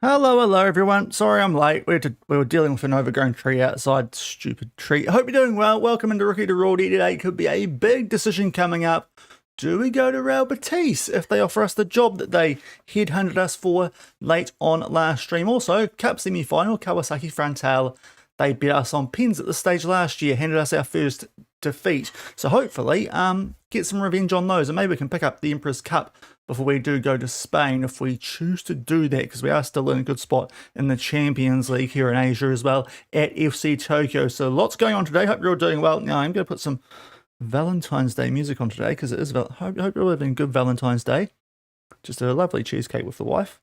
Hello everyone. Sorry I'm late. We were dealing with an overgrown tree outside. Stupid tree. I hope you're doing well. Welcome into Rookie to Raw. Today could be a big decision coming up. Do we go to Real Betis if they offer us the job that they headhunted us for late on last stream? Also, Cup semi-final, Kawasaki Frontale. They beat us on pins at this stage last year, handed us our first defeat. So hopefully, get some revenge on those, and maybe we can pick up the Emperor's Cup before we do go to Spain if we choose to do that, because we are still in a good spot in the Champions League here in Asia as well at FC Tokyo. So lots going on today. Hope you're all doing well. Now I'm going to put some Valentine's Day music on today because it is. Hope you're all having a good Valentine's Day. Just a lovely cheesecake with the wife.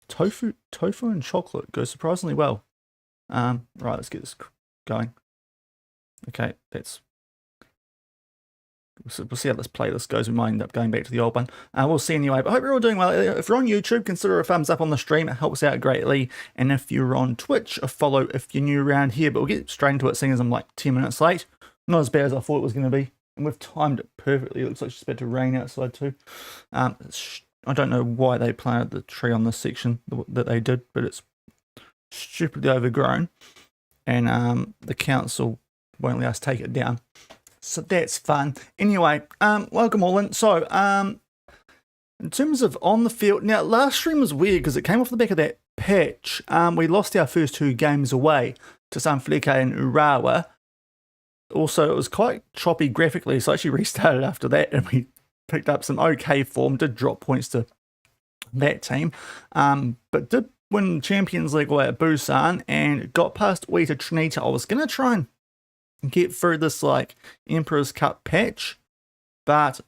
Tofu and chocolate goes surprisingly well. Right, let's get this going. Okay, we'll see how this playlist goes. We might end up going back to the old one. We'll see anyway. But I hope you're all doing well. If you're on YouTube, consider a thumbs up on the stream. It helps out greatly. And if you're on Twitch, a follow if you're new around here. But we'll get straight into it, seeing as I'm like 10 minutes late. Not as bad as I thought it was going to be. And we've timed it perfectly. It looks like it's about to rain outside too. I don't know why they planted the tree on this section that they did, but it's stupidly overgrown. And the council won't let us take it down. So that's fun. Anyway, welcome all in. So, in terms of on the field, now last stream was weird because it came off the back of that patch. We lost our first two games away to Sanfrecce and Urawa. Also, it was quite choppy graphically, so I actually restarted after that and we picked up some okay form, did drop points to that team, but did win Champions League away at Busan and got past Weta Trinita. I was going to try and get through this like Emperor's Cup patch, but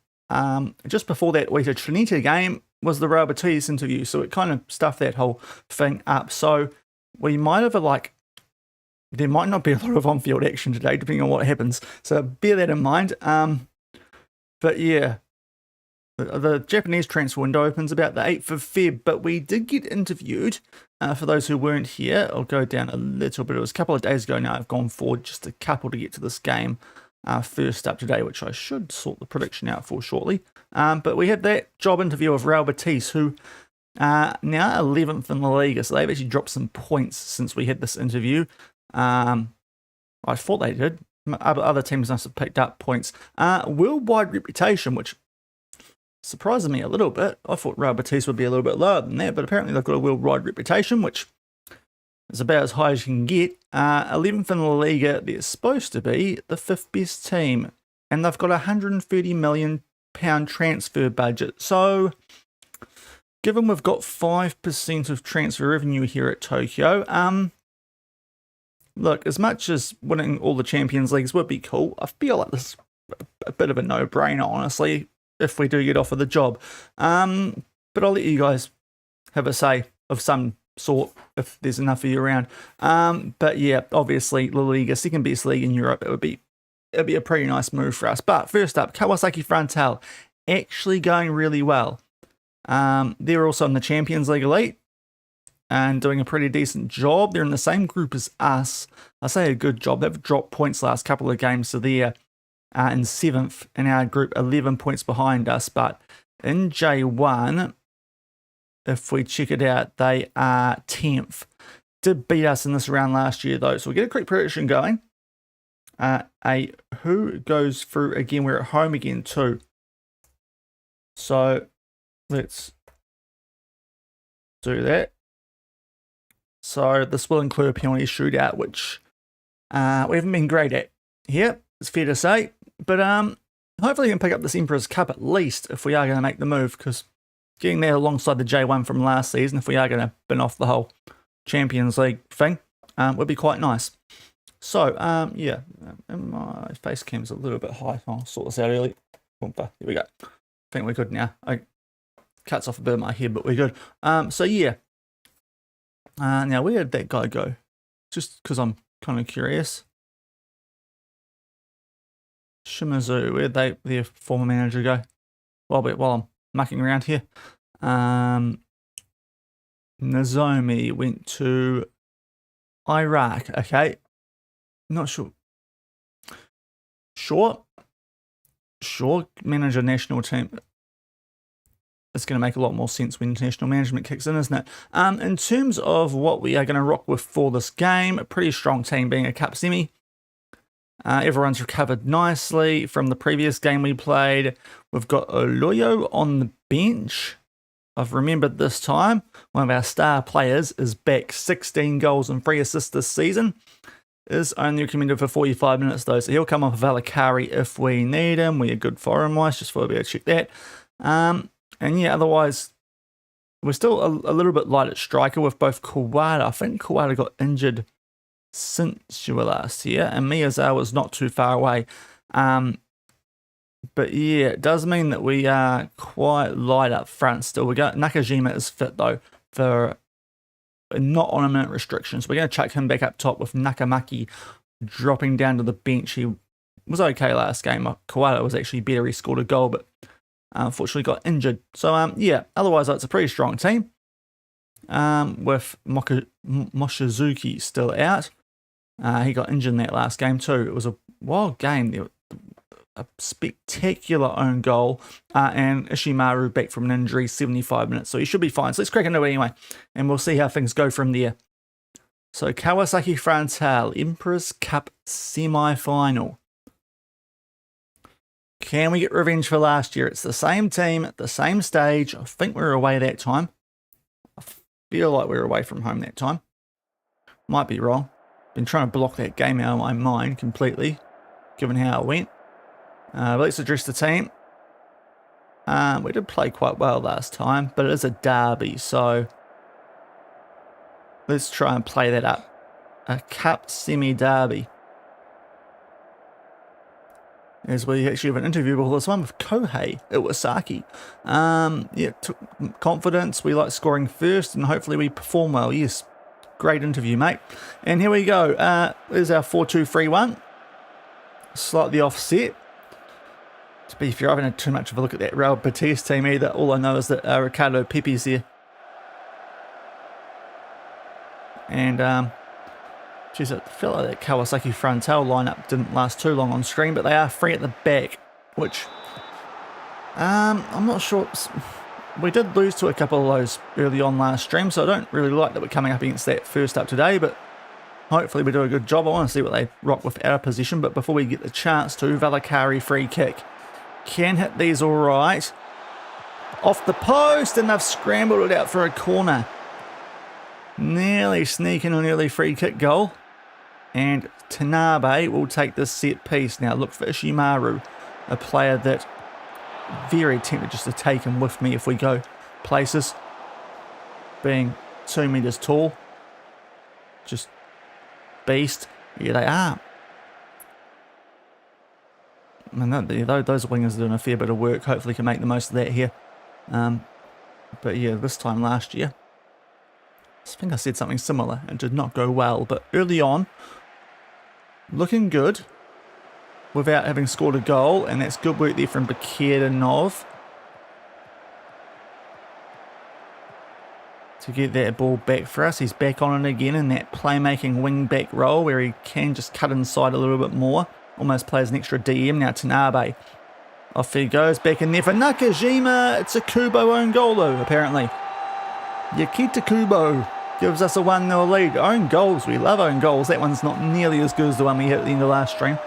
just before that Weta Trinita game was the Real Betis interview, so it kind of stuffed that whole thing up. So we might have there might not be a lot of on-field action today, depending on what happens. So bear that in mind. But yeah, the Japanese transfer window opens about the 8th of Feb, but we did get interviewed. For those who weren't here, I'll go down a little bit. It was a couple of days ago now. I've gone forward just a couple to get to this game. First up today, which I should sort the prediction out for shortly. But we had that job interview of Real Betis, who are now 11th in the Liga. So they've actually dropped some points since we had this interview. I thought they did. Other teams must have picked up points. Worldwide reputation, which surprises me a little bit. I thought Real Betis would be a little bit lower than that, but apparently they've got a worldwide reputation, which is about as high as you can get. 11th in the Liga, they're supposed to be the 5th best team, and they've got a £130 million transfer budget. So, given we've got 5% of transfer revenue here at Tokyo, look, as much as winning all the Champions Leagues would be cool, I feel like this is a bit of a no-brainer, honestly, if we do get offered the job. But I'll let you guys have a say of some sort if there's enough of you around. But yeah, obviously La Liga, second best league in Europe, it'd be a pretty nice move for us. But first up, Kawasaki Frontale, actually going really well. They're also in the Champions League Elite and doing a pretty decent job. They're in the same group as us. I say a good job. They've dropped points last couple of games, so they're in 7th in our group, 11 points behind us. But in J1, if we check it out, they are 10th. Did beat us in this round last year, though. So we'll get a quick prediction going. Who goes through again? We're at home again, too. So let's do that. So this will include a penalty shootout, which we haven't been great at here, it's fair to say. But hopefully we can pick up this Emperor's Cup at least if we are going to make the move, because getting there alongside the J1 from last season, if we are going to bin off the whole Champions League thing, would be quite nice. So, yeah, my face cam's a little bit high. I'll sort this out early. There we go. I think we're good now. It cuts off a bit of my head, but we're good. So, yeah. Now, where did that guy go? Just because I'm kind of curious. Shimizu, where'd their former manager go? While I'm mucking around here. Nozomi went to Iraq. Okay. Not sure. Sure. Manager national team. it's going to make a lot more sense when international management kicks in, isn't it? In terms of what we are going to rock with for this game, a pretty strong team being a cup semi. Everyone's recovered nicely from the previous game we played. We've got Oloyo on the bench. I've remembered this time. One of our star players is back, 16 goals and 3 assists this season. Is only recommended for 45 minutes though, so he'll come off of Valakari if we need him. We are good foreign-wise, just for a bit of check that. And yeah, otherwise, we're still a little bit light at striker with both Kawada. I think Kawada got injured since you were last here, and Miyazawa was not too far away. But yeah, it does mean that we are quite light up front still. Nakajima is fit though, for not on a minute restrictions. We're going to chuck him back up top with Nakamaki dropping down to the bench. He was okay last game. Kawada was actually better. He scored a goal, but unfortunately got injured. So yeah, otherwise it's a pretty strong team. With Moshizuki still out. He got injured in that last game too. It was a wild game. A spectacular own goal. And Ishimaru back from an injury, 75 minutes. So he should be fine. So let's crack into it anyway. And we'll see how things go from there. So Kawasaki Frontale, Emperor's Cup semi-final. Can we get revenge for last year? It's the same team at the same stage. I think we were away that time. I feel like we were away from home that time. Might be wrong. Been trying to block that game out of my mind completely, given how it went. But let's address the team. We did play quite well last time, but it is a derby, so let's try and play that up. A cup semi-derby. As we actually have an interview before this one with Kohei Iwasaki. Yeah, confidence. We like scoring first, and hopefully we perform well. Yes, great interview, mate. And here we go. There's our 4-2-3-1. Slightly offset. To be fair, I haven't had too much of a look at that Real Betis team either. All I know is that Ricardo Pepe's here. And geez, I feel like that Kawasaki Frontale lineup didn't last too long on stream, but they are free at the back, which I'm not sure. We did lose to a couple of those early on last stream, so I don't really like that we're coming up against that first up today, but hopefully we do a good job. I want to see what they rock with our position, but before we get the chance to, Valakari free kick. Can hit these all right. Off the post, and they've scrambled it out for a corner. Nearly sneaking an early free kick goal. And Tanabe will take this set piece. Now look for Ishimaru, a player that very tempted just to take him with me if we go places. Being 2 meters tall. Just beast. Here they are. And those wingers are doing a fair bit of work. Hopefully can make the most of that here. But yeah, this time last year, I think I said something similar. It did not go well. But early on, looking good without having scored a goal. And that's good work there from Bakirdanov to get that ball back for us. He's back on it again in that playmaking wing-back role where he can just cut inside a little bit more. Almost plays an extra DM. Now Tanabe. Off he goes. Back in there for Nakajima. It's a Kubo own goal though, apparently. Yakita Kubo gives us a 1-0 lead. Own goals. We love own goals. That one's not nearly as good as the one we hit at the end of last stream.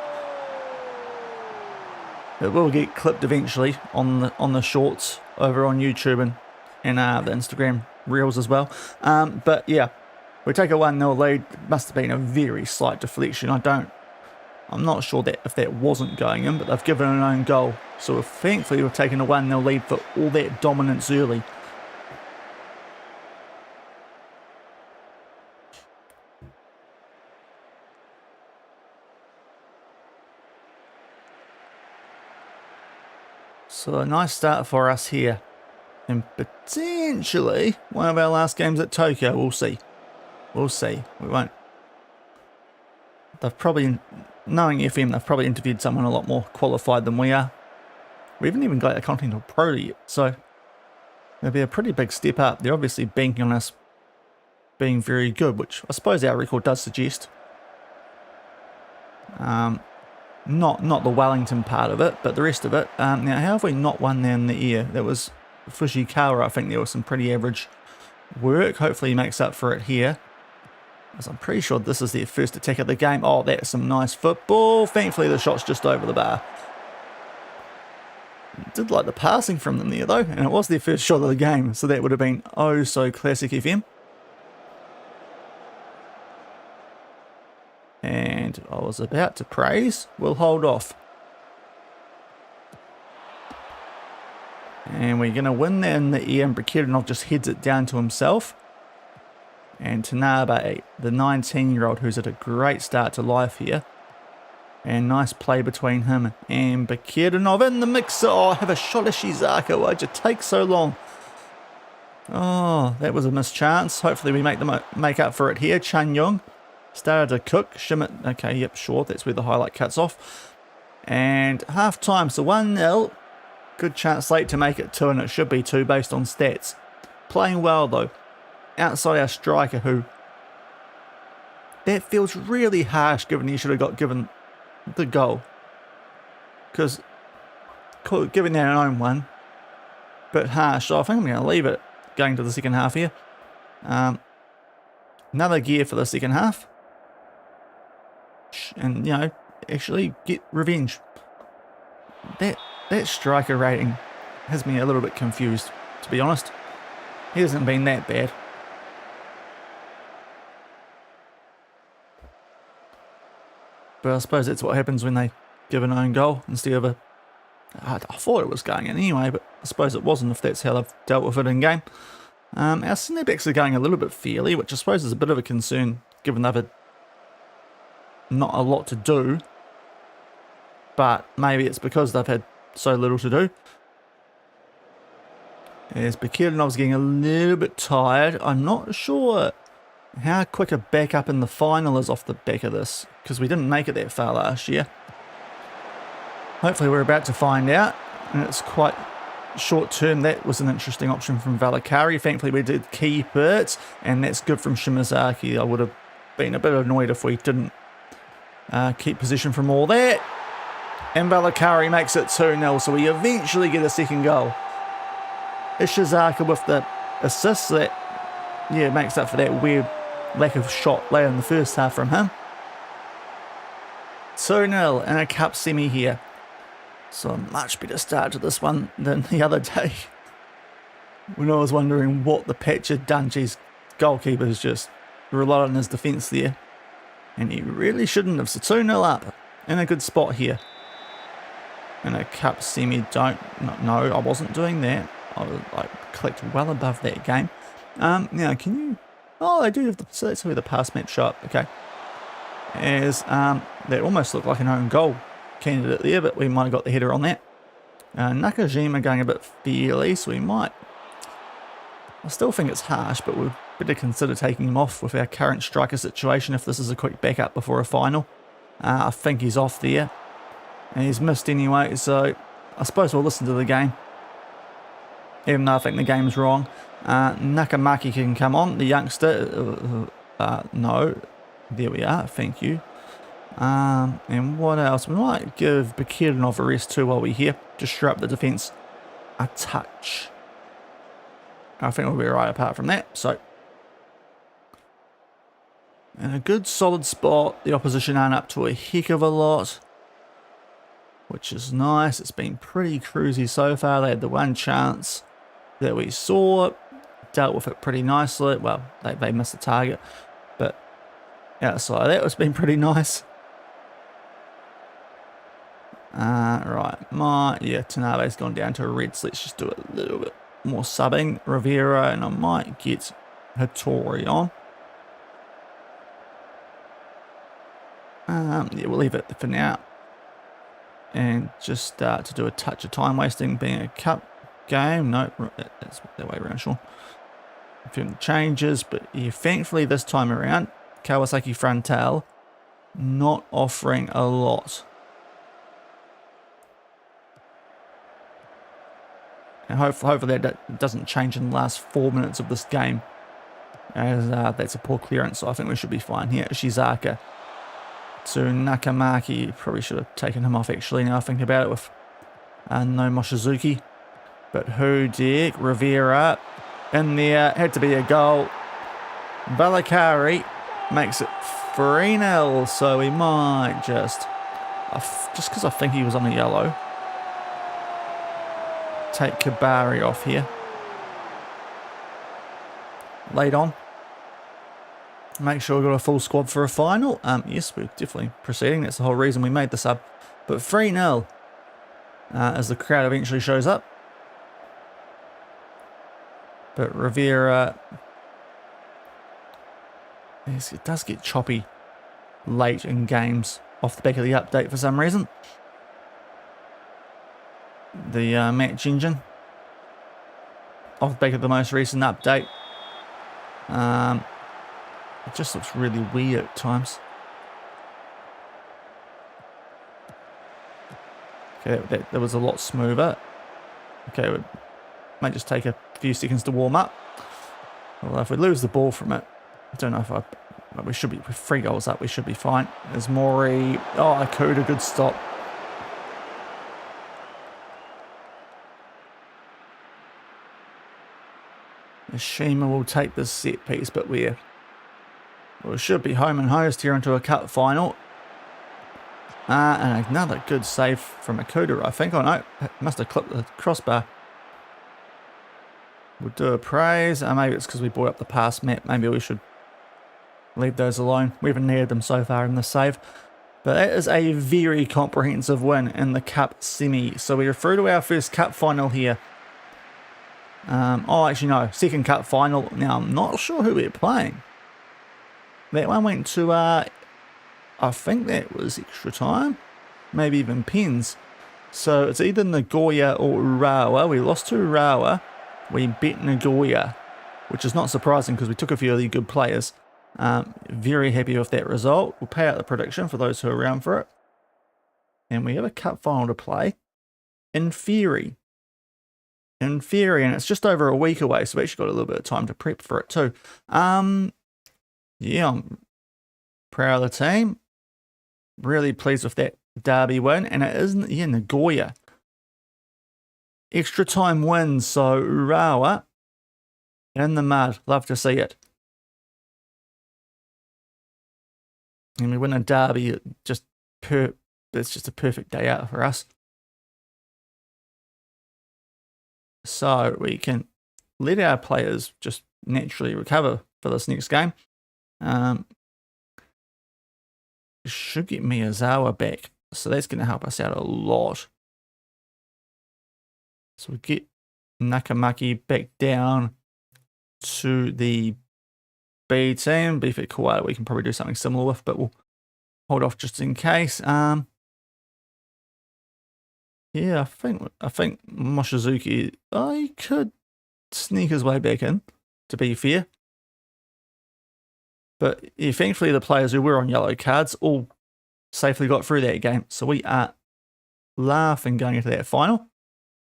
It will get clipped eventually on the shorts over on YouTube and the Instagram reels as well. But yeah, we take a 1-0 lead. It must have been a very slight deflection. I'm not sure that if that wasn't going in, but they've given an own goal. So thankfully we've taken a 1-0 lead for all that dominance early. So a nice start for us here. And potentially one of our last games at Tokyo. We'll see. We'll see. We won't. They've probably, knowing FM, they've probably interviewed someone a lot more qualified than we are. We haven't even got a Continental Pro yet, so it'll be a pretty big step up. They're obviously banking on us being very good, which I suppose our record does suggest. Not the Wellington part of it, but the rest of it. Now, how have we not won there in the air? That was Fujikawa, I think there was some pretty average work. Hopefully he makes up for it here, as I'm pretty sure this is their first attack of the game. Oh, that's some nice football. Thankfully the shot's just over the bar. Did like the passing from them there though, and it was their first shot of the game, so that would have been oh so classic FM. And I was about to praise, we'll hold off. And we're going to win that in the air, and Brekirdanov just heads it down to himself. And Tanabe, the 19-year-old, who's at a great start to life here. And nice play between him and Brekirdanov in the mixer. Oh, have a shot at Shizaka. Why'd you take so long? Oh, that was a missed chance. Hopefully we make up for it here. Chun Young started to cook. Schmidt, okay, yep, sure. That's where the highlight cuts off. And half time, so 1-0. Good chance late to make it 2, and it should be 2 based on stats. Playing well though. Outside our striker, who... that feels really harsh given he should have got given the goal. Because giving that an own one. But harsh, so I think I'm going to leave it going to the second half here. Another gear for the second half. And, you know, actually get revenge. That striker rating has me a little bit confused, to be honest. He hasn't been that bad. But I suppose that's what happens when they give an own goal instead of a... I thought it was going in anyway, but I suppose it wasn't if that's how they've dealt with it in game. Our centre backs are going a little bit fairly, which I suppose is a bit of a concern given they've had not a lot to do. But maybe it's because they've had so little to do. As Brekirdanov's getting a little bit tired. I'm not sure how quick a backup in the final is off the back of this, because we didn't make it that far last year. Hopefully we're about to find out, and it's quite short term. That was an interesting option from Valakari. Thankfully we did keep it, and that's good from Shimazaki. I would have been a bit annoyed if we didn't keep possession from all that. And Valakari makes it 2-0, so we eventually get a second goal. Ishizaka with the assist that, yeah, makes up for that weird lack of shot later in the first half from him. 2-0 in a cup semi here. So a much better start to this one than the other day, when I was wondering what the patch had done. Geez, goalkeeper's just relied on his defence there. And he really shouldn't have. So 2-0 up in a good spot here. In a cup semi, no, I wasn't doing that. I clicked well above that game. Now, can you... oh, they do have the... so that's where the pass match shot. Okay. As that almost looked like an own goal candidate there, but we might have got the header on that. Nakajima going a bit fairly, so we might... I still think it's harsh, but we'd better consider taking him off with our current striker situation if this is a quick backup before a final. I think he's off there. And he's missed anyway, so I suppose we'll listen to the game. Even though I think the game's wrong. Nakamaki can come on, the youngster. No. There we are, thank you. And what else? We might give Brekirdanov a rest too while we're here. Just shore up the defence a touch. I think we'll be right apart from that. So, in a good solid spot. The opposition aren't up to a heck of a lot, which is nice. It's been pretty cruisy so far. They had the one chance that we saw, dealt with it pretty nicely. Well, they missed the target, but outside that was been pretty nice. Right, Tanabe's gone down to a red, so let's just do a little bit more subbing. Rivera, and I might get Hattori on. Yeah, we'll leave it for now. And just start to do a touch of time wasting, being a cup game. No, that's that way around, Shaun. A few changes, but yeah, thankfully this time around, Kawasaki Frontale not offering a lot. And hopefully that doesn't change in the last 4 minutes of this game, as that's a poor clearance, so I think we should be fine here. Shizaka to Nakamaki. Probably should have taken him off actually, now I think about it, with no Mochizuki. But Hudic, Rivera in there, had to be a goal. Valakari makes it 3-0, so we might just because I think he was on a yellow, take Kabari off here. Late on. Make sure we've got a full squad for a final. Yes, we're definitely proceeding. That's the whole reason we made the sub. But 3-0 as the crowd eventually shows up. But Rivera, it does get choppy late in games off the back of the update for some reason. The match engine off the back of the most recent update. It just looks really weird at times. Okay, that was a lot smoother. Okay, we might just take a few seconds to warm up. Well, if we lose the ball from it, I don't know if we should be with 3 goals up. We should be fine. There's Mori. Oh, Akuda, good stop. Shima will take this set piece, but we should be home and hosed here into a cup final. And another good save from Akuda, I think. Oh no, must have clipped the crossbar. We'll do a praise. Maybe it's because we brought up the pass map. Maybe we should leave those alone. We haven't needed them so far in the save. But that is a very comprehensive win in the cup semi. So we are through to our first cup final here. Oh, actually no, second cup final. Now I'm not sure who we're playing. That one went to I think that was extra time, maybe even pens. So it's either Nagoya or Urawa. We lost to Urawa. We beat Nagoya, which is not surprising because we took a few of the good players. Very happy with that result. We'll pay out the prediction for those who are around for it. And we have a cup final to play in theory. And it's just over a week away, so we actually got a little bit of time to prep for it too. Yeah, I'm proud of the team. Really pleased with that derby win, and it is Nagoya. Extra time wins, so Urawa in the mud. Love to see it. And we win a derby. It's just a perfect day out for us. So we can let our players just naturally recover for this next game. Should get Miyazawa back, so that's going to help us out a lot. So we get Nakamaki back down to the B team. Bifit Kawada we can probably do something similar with, but we'll hold off just in case. Yeah, I think Moshizuki, he could sneak his way back in, to be fair. But yeah, thankfully the players who were on yellow cards all safely got through that game. So we are laughing going into that final.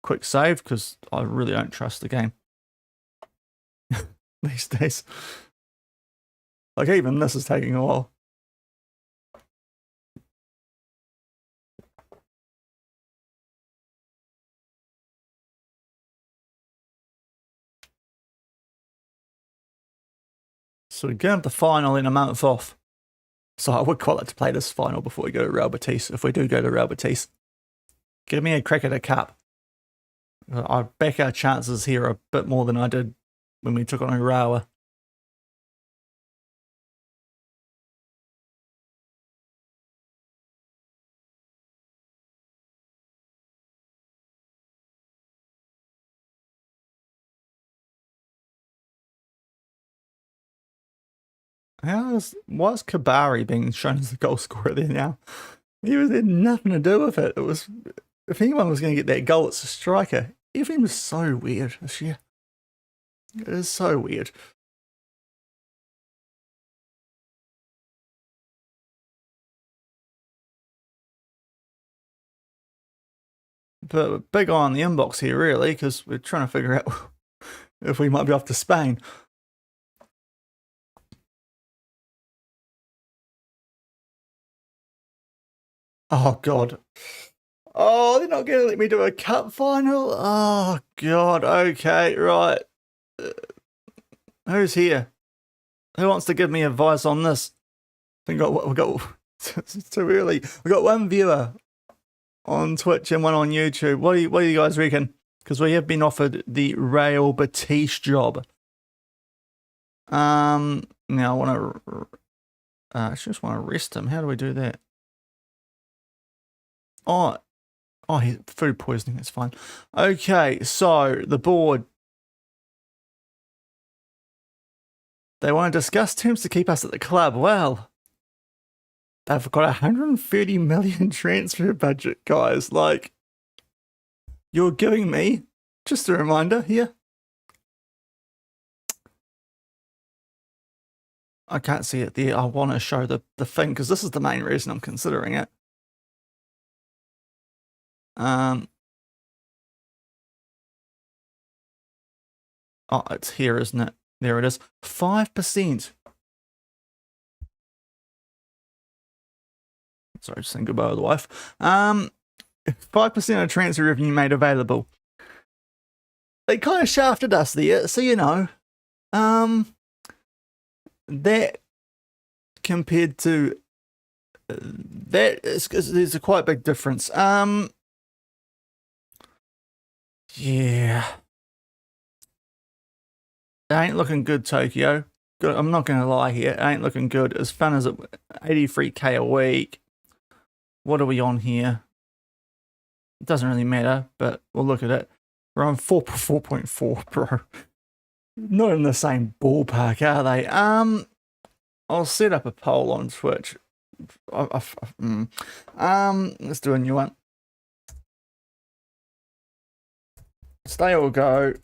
Quick save, because I really don't trust the game these days. Like even this is taking a while. So we get up the final in a month off. So I would quite like to play this final before we go to Real Betis. If we do go to Real Betis, give me a crack at a cup. I back our chances here a bit more than I did when we took on Urawa. Why is Kabari being shown as the goal scorer there now? He had nothing to do with it. It was, if anyone was going to get that goal, it's a striker. Everything was so weird this year. It is so weird. But big eye on the inbox here, really, because we're trying to figure out if we might be off to Spain. Oh, God. Oh, they're not going to let me do a cup final? Oh, God. Okay, right. Who's here? Who wants to give me advice on this? We got it's too early. We got one viewer on Twitch and one on YouTube. What do you guys reckon? Because we have been offered the Real Betis job. Now I want to. I just want to arrest him. How do we do that? Oh, he's food poisoning. It's fine. Okay, so the board. They want to discuss terms to keep us at the club. Well, they've got 130 million transfer budget, guys. Like, you're giving me, just a reminder here. I can't see it there. I want to show the thing because this is the main reason I'm considering it. Oh, it's here, isn't it? There it is. 5%. Sorry, just saying goodbye to the wife. 5% of transfer revenue made available. They kind of shafted us there, so you know. That compared to that there's a quite big difference. Yeah. It ain't looking good, Tokyo. I'm not going to lie here. It ain't looking good. As fun as it, 83k a week. What are we on here? It doesn't really matter, but we'll look at it. We're on 4.4, bro. Not in the same ballpark, are they? I'll set up a poll on Twitch. Let's do a new one. Stay or go.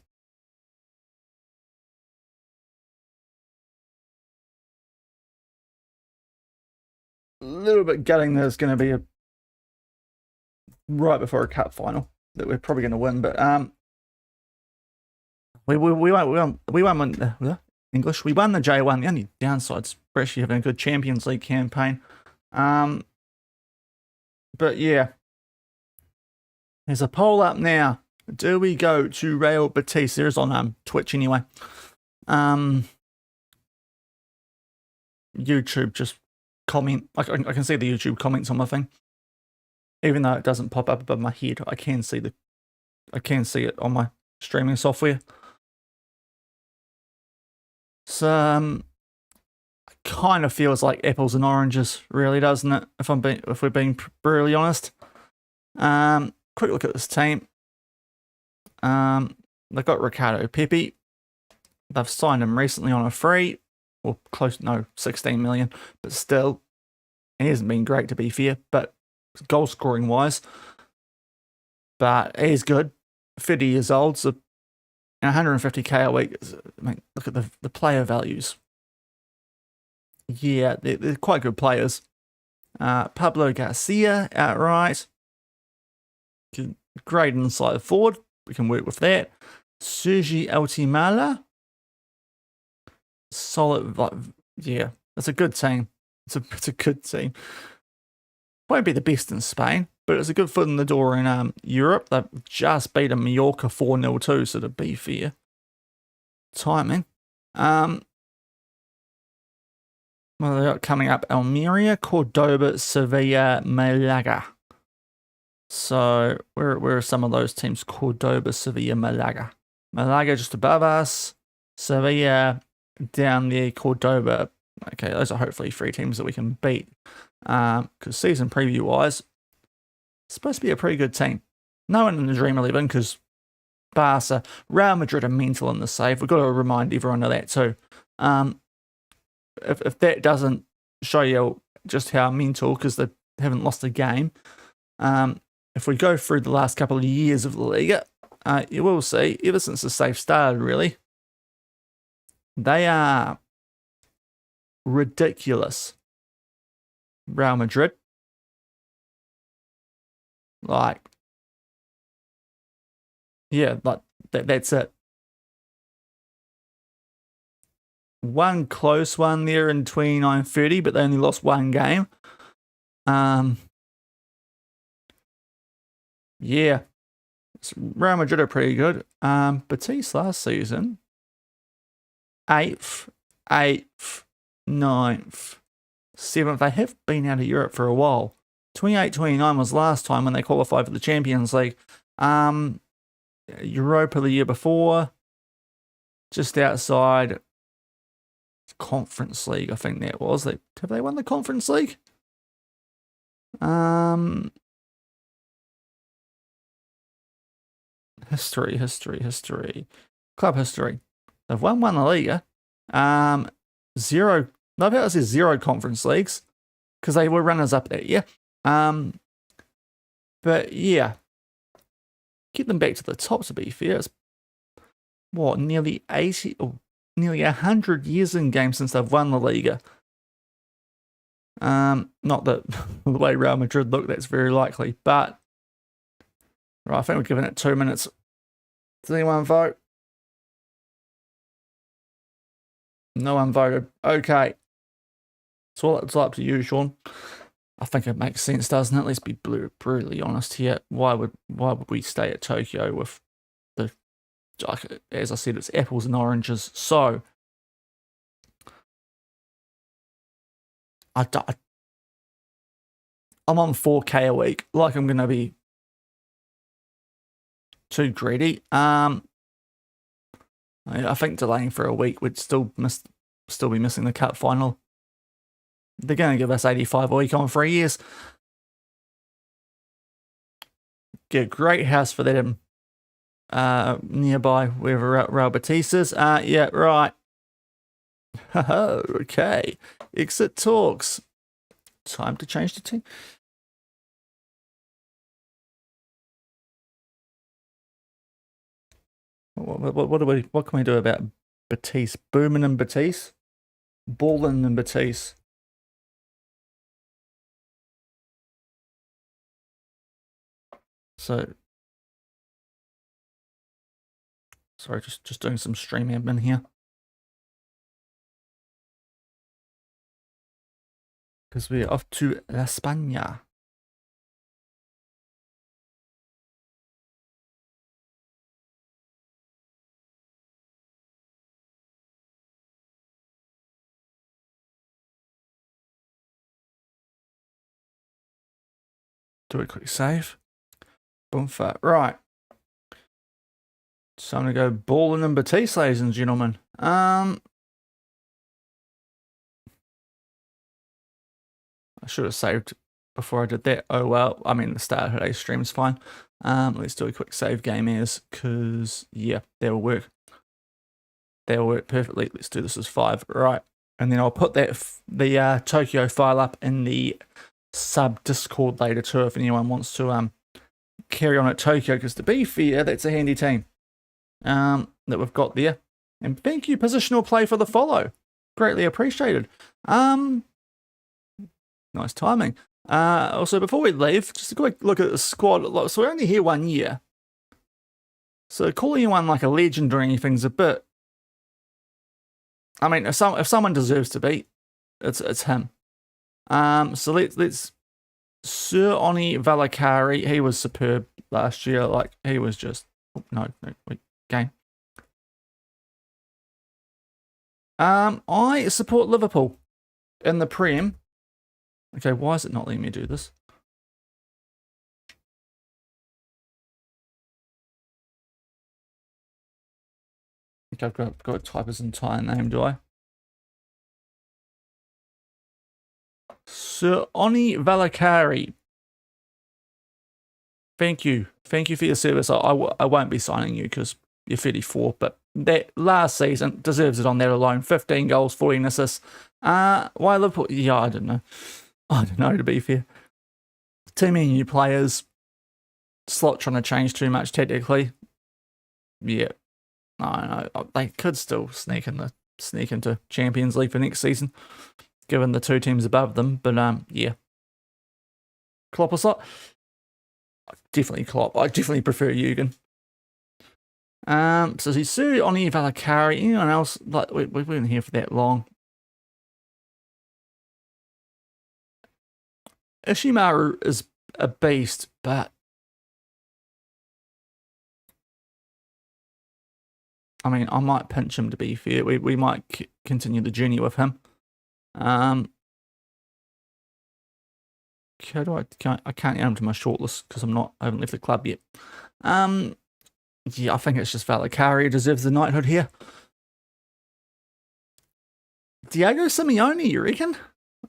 A little bit gutting that it's going to be a right before a cup final that we're probably going to win, but we won English. We won the J1. The only downside's we're actually having a good Champions League campaign. But yeah, there's a poll up now. Do we go to Real Betis? There's on Twitch anyway. YouTube just comment. I can see the YouTube comments on my thing, even though it doesn't pop up above my head. I can see it on my streaming software. So it kind of feels like apples and oranges, really, doesn't it? If we're being brutally honest. Quick look at this team. They've got Ricardo Pepe. They've signed him recently on a free, or 16 million, but still, he hasn't been great to be fair, but goal scoring wise. But he's good. 30 years old, so 150k a week. I mean, look at the player values. Yeah, they're quite good players. Pablo Garcia outright. Great inside forward. We can work with that. Sergi Altimala. Solid. Yeah, it's a good team. It's a good team. Won't be the best in Spain, but it's a good foot in the door in Europe. They've just beat a Mallorca 4-0 too, so to be fair. Timing. Well, they got coming up Almeria, Cordoba, Sevilla, Malaga. So where are some of those teams? Cordoba, Sevilla, Malaga. Malaga just above us. Sevilla down there. Cordoba. Okay, those are hopefully 3 teams that we can beat. Because season preview wise, it's supposed to be a pretty good team. No one in the Dream 11 because Barca, Real Madrid are mental in the save. We've got to remind everyone of that too. If that doesn't show you just how mental, because they haven't lost a game, if we go through the last couple of years of the Liga, you will see, ever since the save started, really, they are ridiculous. Real Madrid, like, yeah, like that's it. One close one there in 29-30, but they only lost one game. yeah, Real Madrid are pretty good. Betis last season, 8th, 8th, 9th, 7th. They have been out of Europe for a while. 28-29 was last time when they qualified for the Champions League. Europa the year before, just outside Conference League, I think that was. Have they won the Conference League? History. Club history. They've won La Liga. Zero. No, I say zero Conference Leagues because they were runners up that year. But yeah, get them back to the top. To be fair, it's what nearly 80 or nearly 100 years in game since they've won La Liga. Not that the way Real Madrid look, that's very likely, but right, I think we're giving it 2 minutes. Does anyone vote? No one voted. Okay. So it's all up to you, Shaun. I think it makes sense, doesn't it? Let's be brutally honest here. Why would we stay at Tokyo with the, as I said, it's apples and oranges. So I'm on 4K a week. Like I'm gonna be too greedy. I think delaying for a week would still be missing the cup final. They're going to give us 85 a week on 3 years. Get a great house for them nearby wherever Real Betis is. Yeah, right. Okay. Exit talks. Time to change the team. What can we do about Betis? Booming and Betis? Balling and Betis. So, sorry, just doing some stream admin here. Because we're off to La España. Do a quick save. Boom, fat. Right. So I'm going to go balling and Betis, ladies and gentlemen. I should have saved before I did that. Oh, well. I mean, the start of today's stream is fine. Let's do a quick save game as, because, yeah, that'll work. That'll work perfectly. Let's do this as 5. Right. And then I'll put the Tokyo file up in the sub Discord later too, if anyone wants to carry on at Tokyo, because to be fair, that's a handy team that we've got there. And thank you, Positional Play, for the follow. Greatly appreciated. Nice timing. Also, before we leave, just a quick look at the squad. So we're only here 1 year. So calling anyone like a legend or anything's a bit... I mean, if someone deserves to be, it's him. So let's Sir Oni Valakari. He was superb last year. Like, he was just... Oh, no, wait, game. I support Liverpool in the Prem. Okay, why is it not letting me do this? Okay, I've got to type his entire name, do I? Sir Oni Valakari. Thank you. Thank you for your service. I won't be signing you because you're 34, but that last season deserves it on that alone. 15 goals, 14 assists. Why Liverpool? Yeah, I don't know. I don't know, to be fair. Too many new players. Slot trying to change too much tactically. Yeah. I know. They could still sneak into Champions League for next season, given the 2 teams above them. But yeah. Klopp or Slot? Definitely Klopp. I definitely prefer Jurgen. So he's Sir Oni Valakari. Anyone else? Like, we've been here for that long. Ishimaru is a beast, but I mean, I might pinch him to be fair. We might continue the journey with him. How do I can't add him to my shortlist because I haven't left the club yet. Yeah, I think it's just Valakari deserves the knighthood here. Diego Simeone, you reckon?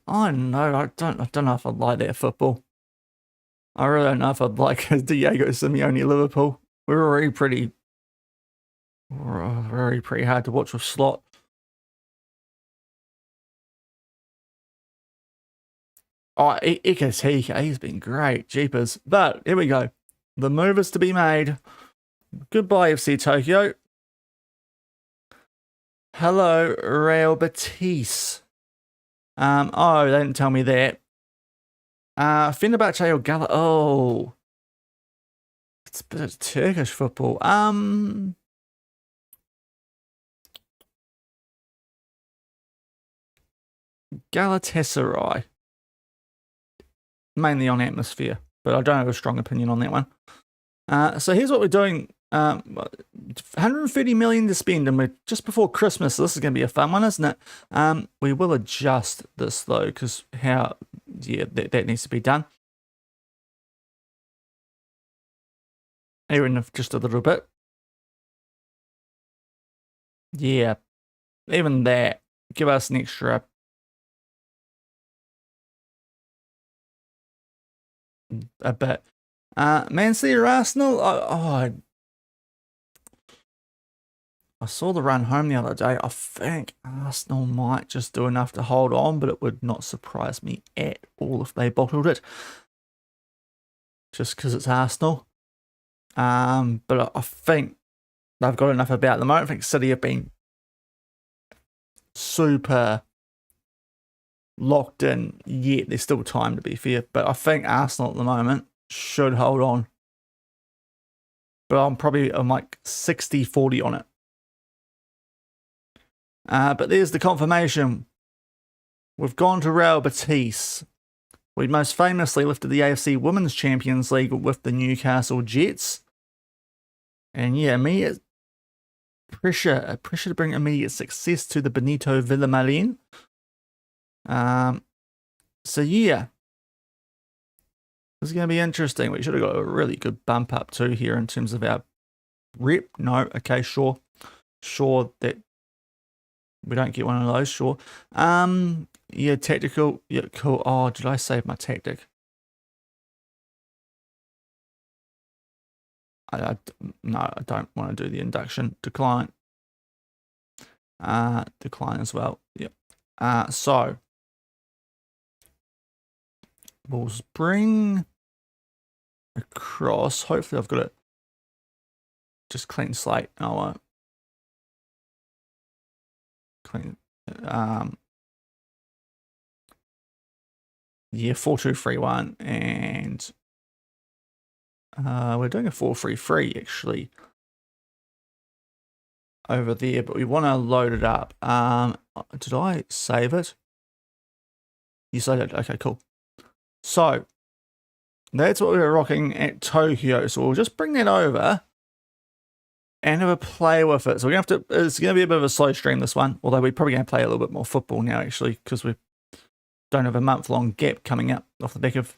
I know. I don't know if I'd like that football. I really don't know if I'd like Diego Simeone Liverpool. We're already pretty hard to watch with Slot. Oh, Iketika, he's been great. Jeepers. But here we go. The move is to be made. Goodbye, FC Tokyo. Hello, Real Betis. Oh, they didn't tell me that. Fenerbahce or Gala. Oh. It's a bit of Turkish football. Galatasaray. Mainly on atmosphere, but I don't have a strong opinion on that one. So here's what we're doing. 130 million to spend, and we're just before Christmas. So this is going to be a fun one, isn't it? We will adjust this though, because that needs to be done. Even if just a little bit. Yeah, even that. Give us an extra a bit. Man City or Arsenal? I saw the run home the other day. I think Arsenal might just do enough to hold on, but it would not surprise me at all if they bottled it. Just because it's Arsenal. But I think they've got enough about them. I don't think City have been super locked in yet. There's still time, to be fair. But I think Arsenal at the moment should hold on. But I'm like 60-40 on it. But there's the confirmation. We've gone to Real Betis. We most famously lifted the AFC Women's Champions League with the Newcastle Jets. And yeah, immediate pressure to bring immediate success to the Benito Villamarín. So yeah, this is going to be interesting. We should have got a really good bump up too here in terms of our rep. No, okay, sure that we don't get one of those. Sure. Yeah, tactical. Yeah, cool. Oh, did I save my tactic? No, I don't want to do the induction. Decline. Decline as well. Yep. So we'll bring across. Hopefully I've got it just clean slate. Oh, clean. Yeah, 4-2-3-1, and we're doing a 4-3-3 actually over there, but we want to load it up. Did I save it? You saved it. Okay, cool. So that's what we were rocking at Tokyo. So we'll just bring that over and have a play with it. So we're gonna it's gonna be a bit of a slow stream, this one, although we're probably gonna play a little bit more football now actually, because we don't have a month-long gap coming up off the back of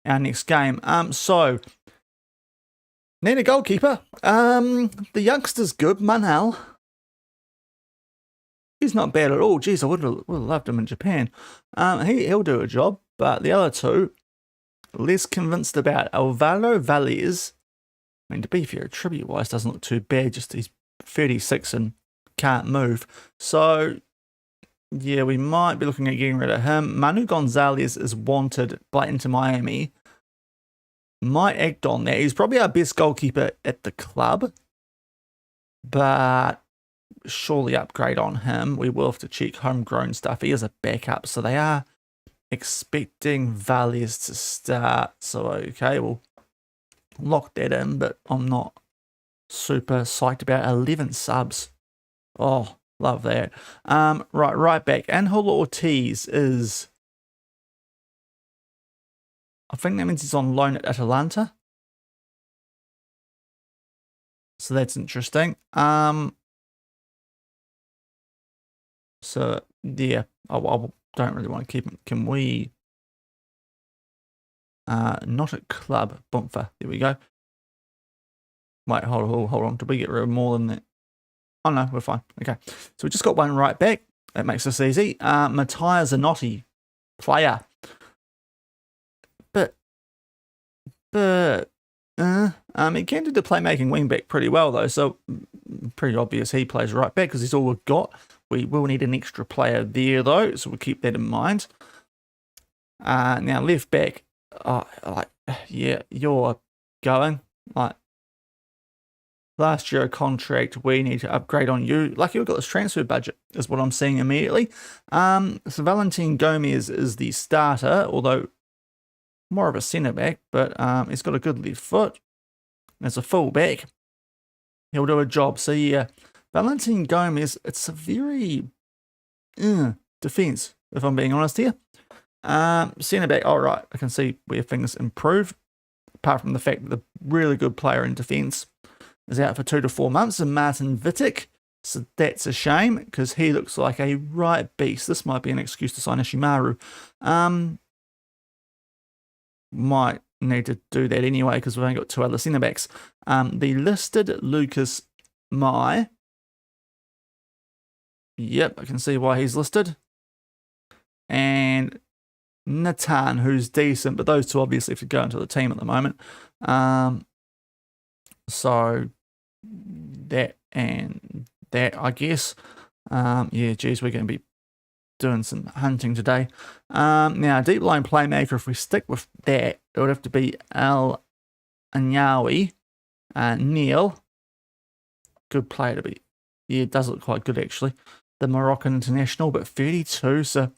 our next game. So need a goalkeeper. The youngster's good, Manhal. He's not bad at all. Geez, I would have loved him in Japan. He'll do a job, but the other two, less convinced about. Alvaro Valles, I mean, to be fair, tribute-wise, doesn't look too bad. Just he's 36 and can't move. So yeah, we might be looking at getting rid of him. Manu Gonzalez is wanted by Inter Miami. Might act on that. He's probably our best goalkeeper at the club, but surely upgrade on him. We will have to check homegrown stuff. He is a backup, so they are expecting Valles to start. So okay, we'll lock that in, but I'm not super psyched about 11 subs. Oh, love that. Right back. Angel Ortiz is, I think that means he's on loan at Atalanta. So that's interesting. So, yeah, I don't really want to keep him. Can we... not at club. Bumper. There we go. Wait, hold on. Did we get rid of more than that? Oh, no, we're fine. Okay. So we just got one right back. That makes this easy. Matthias Zanotti, player. But he can do the playmaking wing back pretty well, though. So pretty obvious he plays right back because he's all we've got. We will need an extra player there, though. So we'll keep that in mind. Now, left back. Yeah, you're going. Last year a contract, we need to upgrade on you. Lucky we've got this transfer budget, is what I'm seeing immediately. So Valentin Gomez is the starter, although more of a centre-back, but he's got a good left foot. As a full-back, he'll do a job. So yeah, Valentin Gomez, it's a very defence, if I'm being honest here. Centre-back, all right, I can see where things improve, apart from the fact that the really good player in defence is out for 2 to 4 months, and Martin Vitek. So that's a shame, because he looks like a right beast. This might be an excuse to sign Ishimaru. Might need to do that anyway, because we've only got 2 other centre-backs. The listed Lucas Mai. Yep, I can see why he's listed. And Natan, who's decent, but those two obviously have to go into the team at the moment. So that and that, I guess. Yeah, geez, we're going to be doing some hunting today. Now, deep line playmaker, if we stick with that, it would have to be Al Anyawi. Neil. Good player to be. Yeah, it does look quite good, actually. The Moroccan international, but 32, so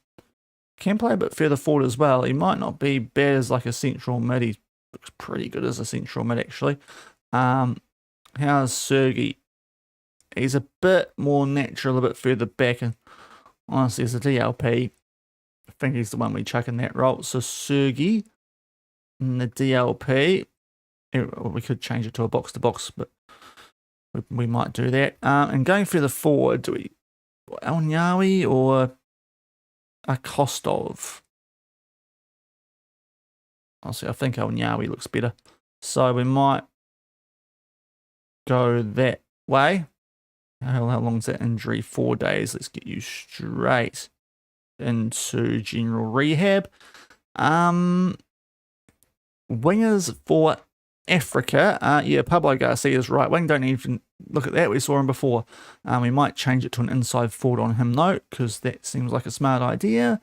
can play a bit further forward as well. He might not be bad as like a central mid. He looks pretty good as a central mid, actually. How's Sergey? He's a bit more natural, a bit further back, and honestly, as a DLP, I think he's the one we chuck in that role. So Sergey in the DLP, we could change it to a box-to-box, but we might do that. And going further forward, do we Elnyawi or a Kostov? Honestly, I think Elnyawi looks better. So we might go that way. How long's that injury? 4 days. Let's get you straight into general rehab. Wingers for Africa. Yeah, Pablo Garcia's right wing. Don't even look at that. We saw him before. We might change it to an inside forward on him, though, because that seems like a smart idea.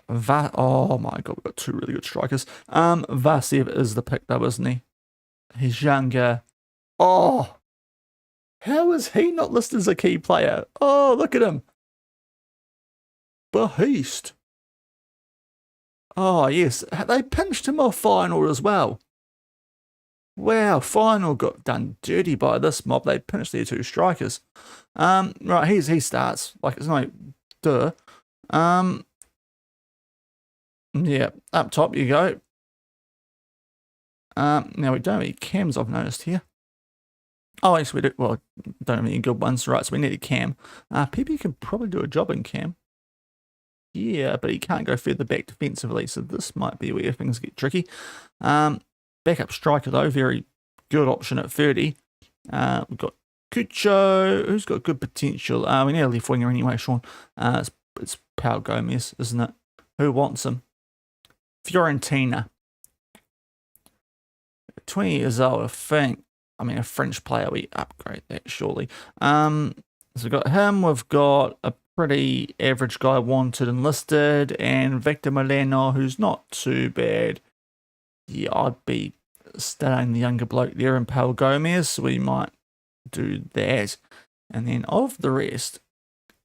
Oh my god, we've got 2 really good strikers. Vasev is the pick, though, isn't he? He's younger. Oh, how is he not listed as a key player? Oh, look at him. Beast. Oh, yes. They pinched him off final as well. Wow, final got done dirty by this mob. They pinched their 2 strikers. Right, he starts. Like, it's no duh. Yeah, up top you go. Now we don't have any cams, I've noticed here. Oh, yes, we do. Well, don't have any good ones, right? So we need a cam. Pepe can probably do a job in cam. Yeah, but he can't go further back defensively, so this might be where things get tricky. Backup striker, though, very good option at 30. We've got Cucho, who's got good potential. We need a left winger anyway, Shaun. It's Pau Gomez, isn't it? Who wants him? Fiorentina. 20 years old, I think. I mean, a French player, we upgrade that, surely. So we've got him. We've got a pretty average guy wanted and listed, and Victor Milano, who's not too bad. Yeah, I'd be starting the younger bloke there in Pau Gomez, so we might do that. And then of the rest,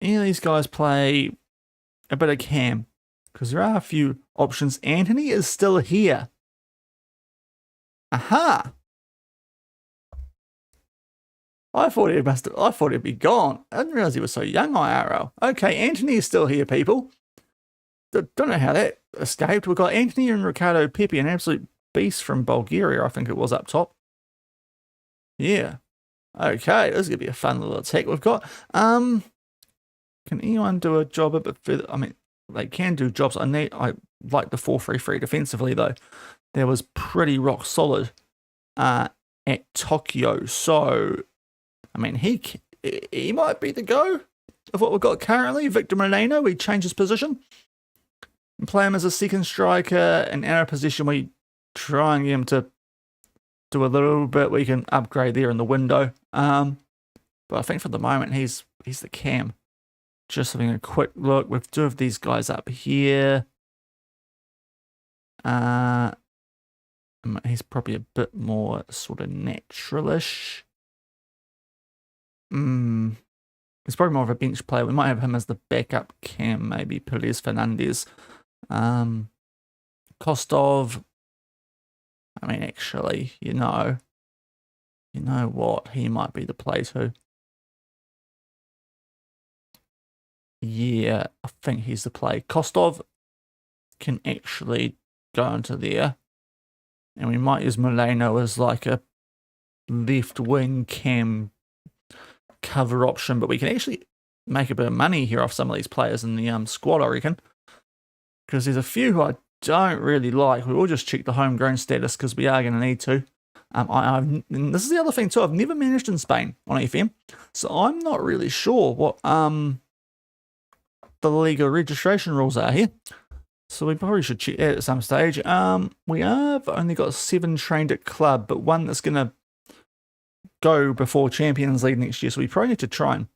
any of these guys play a bit of cam, because there are a few options. Anthony is still here. Aha! I thought he'd be gone. I didn't realize he was so young, IRL. Okay, Anthony is still here, people. Don't know how that escaped. We've got Anthony and Ricardo Pepe, an absolute beast from Bulgaria, I think it was up top. Yeah. Okay, this is going to be a fun little attack we've got. Can anyone do a job a bit further? I mean, they can do jobs. I like the 4-3-3 defensively, though. That was pretty rock solid at Tokyo. So, I mean, he might be the go of what we've got currently. Victor Moreno, we change his position and play him as a second striker. And in our position, we try and get him to do a little bit. We can upgrade there in the window. But I think for the moment, he's the cam. Just having a quick look. We do have these guys up here. He's probably a bit more sort of naturalish. He's probably more of a bench player. We might have him as the backup cam, maybe Perez Fernandez. Kostov. I mean, actually, you know what? He might be the play too. Yeah, I think he's the play. Kostov can actually go into there. And we might use Moreno as like a left wing cam cover option. But we can actually make a bit of money here off some of these players in the squad, I reckon. Because there's a few who I don't really like. We will just check the homegrown status because we are going to need to. And this is the other thing too. I've never managed in Spain on FM. So I'm not really sure what the legal registration rules are here. So we probably should check that at some stage. We have only got 7 trained at club, but one that's going to go before Champions League next year. So we probably need to try and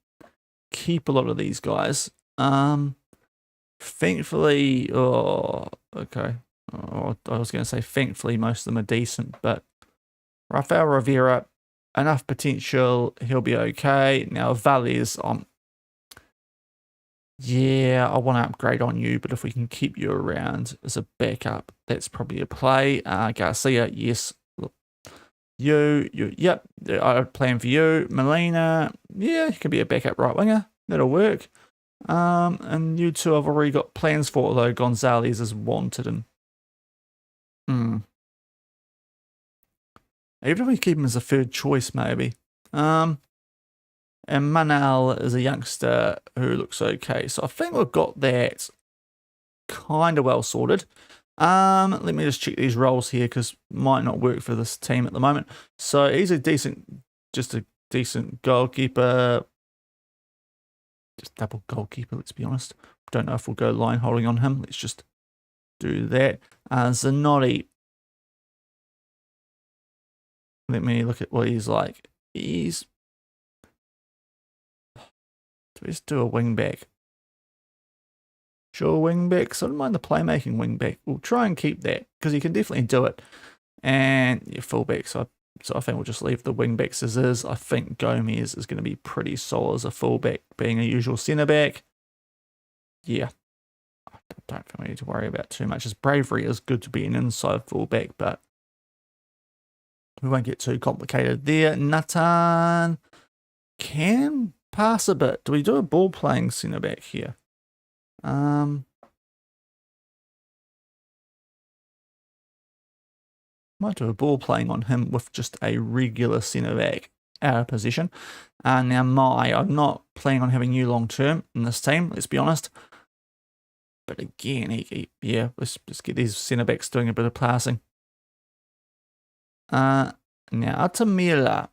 keep a lot of these guys. Thankfully, okay. I was going to say thankfully most of them are decent, but Rafael Rivera, enough potential. He'll be okay. Now, Valles, yeah, I want to upgrade on you, but if we can keep you around as a backup, that's probably a play. Garcia, yes. Yep, I plan for you. Molina, yeah, he can be a backup right winger. That'll work. And you two I've already got plans for, although Gonzalez is wanted. And even if we keep him as a third choice, maybe. And Manal is a youngster who looks okay. So I think we've got that kind of well sorted. Let me just check these roles here because might not work for this team at the moment. So he's a decent goalkeeper. Just double goalkeeper, let's be honest. Don't know if we'll go line holding on him. Let's just do that. Zanotti. Let me look at what he's like. Let's do a wing back. Sure, wing back. So I don't mind the playmaking wing back. We'll try and keep that because he can definitely do it. And yeah, full back. So I think we'll just leave the wing backs as is. I think Gomez is going to be pretty solid as a full back, being a usual centre back. Yeah, I don't think we need to worry about too much. His bravery is good to be an inside full back, but we won't get too complicated there. Nathan can pass a bit. Do we do a ball playing centre back here? Might do a ball playing on him with just a regular centre back out of position. Now I'm not planning on having you long term in this team, let's be honest. But again, yeah, let's get these centre backs doing a bit of passing. Now Atamila.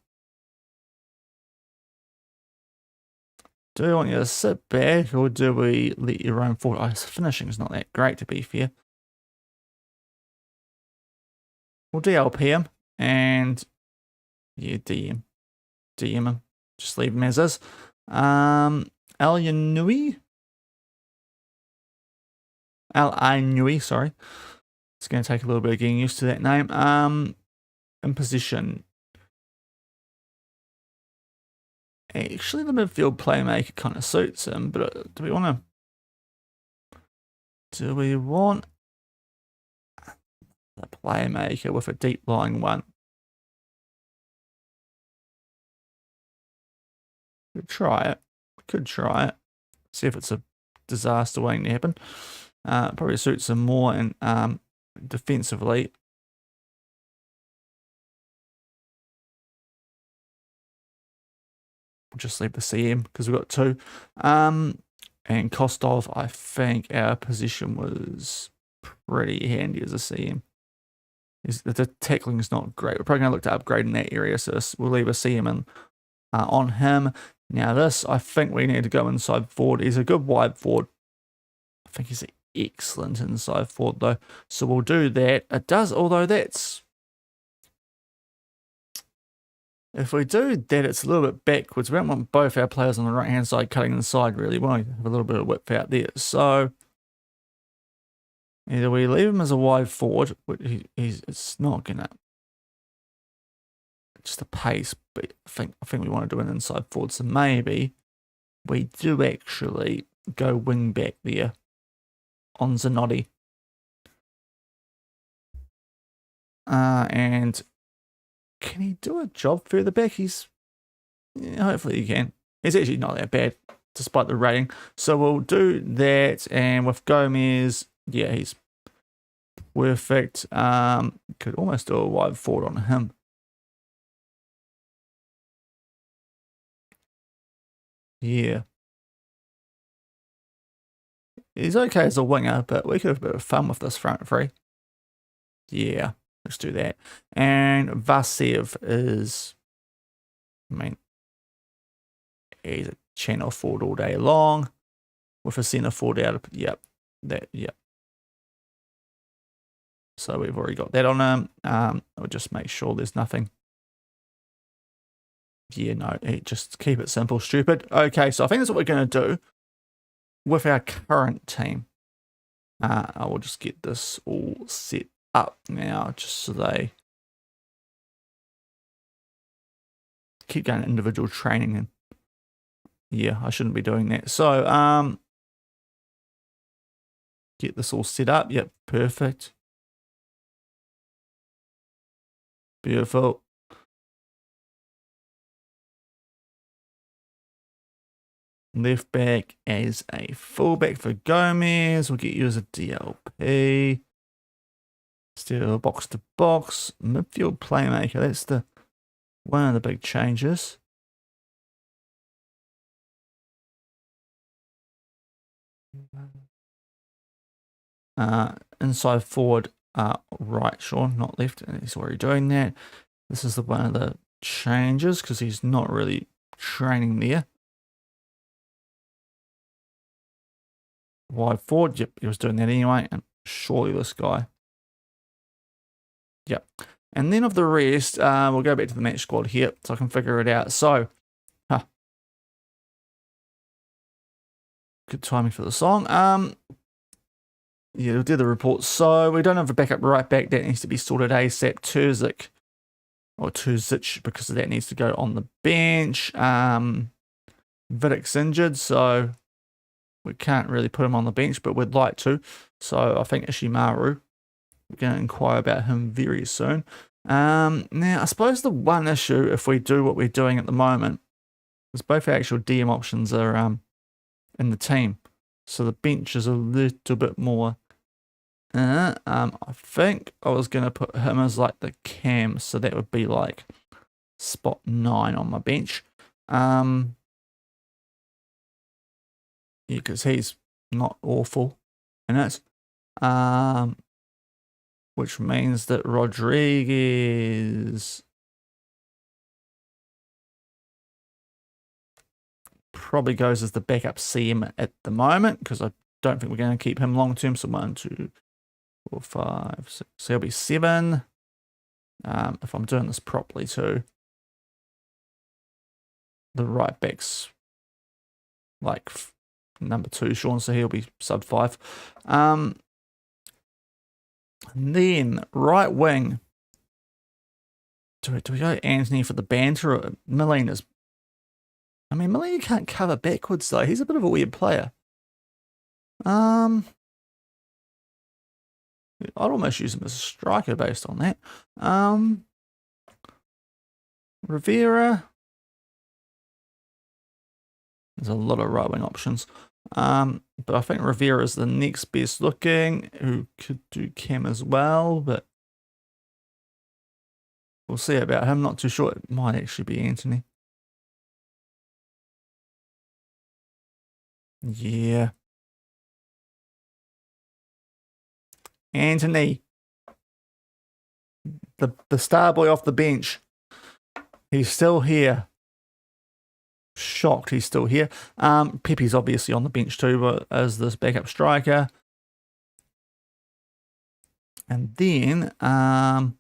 Do we want you to sit back or do we let you roam forward? His finishing is not that great, to be fair. We'll DLP him and yeah, DM him. Just leave him as is. Al-Ainui, sorry. It's going to take a little bit of getting used to that name. In position. Actually, the midfield playmaker kind of suits him, but do we want the playmaker with a deep lying one? Could try it. See if it's a disaster waiting to happen. Probably suits him more in defensively. just leave the CM because we've got 2. And Kostov, I think our position was pretty handy as a CM. The tackling is not great. We're probably going to look to upgrade in that area, so we'll leave a CM in, on him. Now this, I think we need to go inside forward. He's a good wide forward. I think he's an excellent inside forward though. So we'll do that. It does, although that's... If we do that, it's a little bit backwards. We don't want both our players on the right-hand side cutting inside, really. We want to have a little bit of width out there. So either we leave him as a wide forward, but it's not going to... Just a pace, but I think we want to do an inside forward. So maybe we do actually go wing back there on Zanotti. And can he do a job further back? Hopefully he can. He's actually not that bad, despite the rating. So we'll do that, and with Gomez, yeah, he's perfect. Could almost do a wide forward on him. Yeah. He's okay as a winger, but we could have a bit of fun with this front three. Yeah, let's do that. And Vasev is, I mean, he's a channel forward all day long with a centre forward out of, yep. So we've already got that on him. I'll just make sure there's nothing. Yeah, no, just keep it simple, stupid. Okay, so I think that's what we're going to do with our current team. I will just get this all set up now, just so they keep going individual training. And yeah, I shouldn't be doing that. So, get this all set up. Yep, perfect. Beautiful. Left back as a fullback for Gomez. We'll get you as a DLP. Still box to box. Midfield playmaker. That's one of the big changes. Inside forward, right, Shaun, not left. And he's already doing that. This is one of the changes because he's not really training there. Wide forward, yep, he was doing that anyway, and surely this guy. Yep. And then of the rest, we'll go back to the match squad here so I can figure it out. So, good timing for the song. Yeah, we'll do the report. So, we don't have a backup right back. That needs to be sorted ASAP. Terzic, because that needs to go on the bench. Vidic's injured, so we can't really put him on the bench, but we'd like to. So I think Ishimaru, we're going to inquire about him very soon. Now, I suppose the one issue, if we do what we're doing at the moment, is both our actual DM options are in the team. So the bench is a little bit more. I think I was going to put him as like the cam, so that would be like spot 9 on my bench. Yeah, because he's not awful in it. Which means that Rodriguez probably goes as the backup CM at the moment, because I don't think we're going to keep him long term. So 1, 2, 4, 5, 6. So he'll be 7. If I'm doing this properly too. The right back's like number 2, Shaun, so he'll be sub 5. And then right wing. Do we go Anthony for the banter, or Milline is? I mean, Milline can't cover backwards though. He's a bit of a weird player. I'd almost use him as a striker based on that. Rivera. There's a lot of right wing options. But I think Rivera is the next best looking, who could do cam as well, but we'll see about him. Not too sure. It might actually be Anthony. Yeah. Anthony, the star boy off the bench. He's still here. Shocked he's still here. Pepe's obviously on the bench too, but as this backup striker. And then, yeah,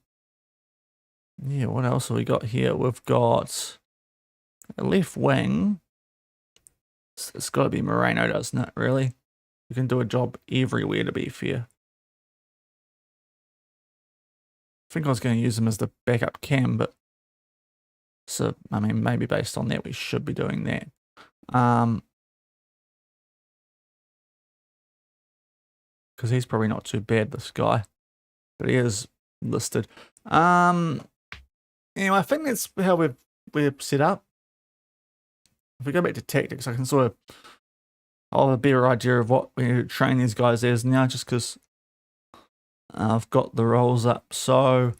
what else have we got here? We've got a left wing. It's got to be Moreno, doesn't it, really? You can do a job everywhere, to be fair. I think I was going to use him as the backup cam, but so, I mean, maybe based on that, we should be doing that. Because he's probably not too bad, this guy. But he is listed. Anyway, I think that's how we're set up. If we go back to tactics, I can sort of I'll have a better idea of what we need to train these guys as now, just because I've got the roles up. So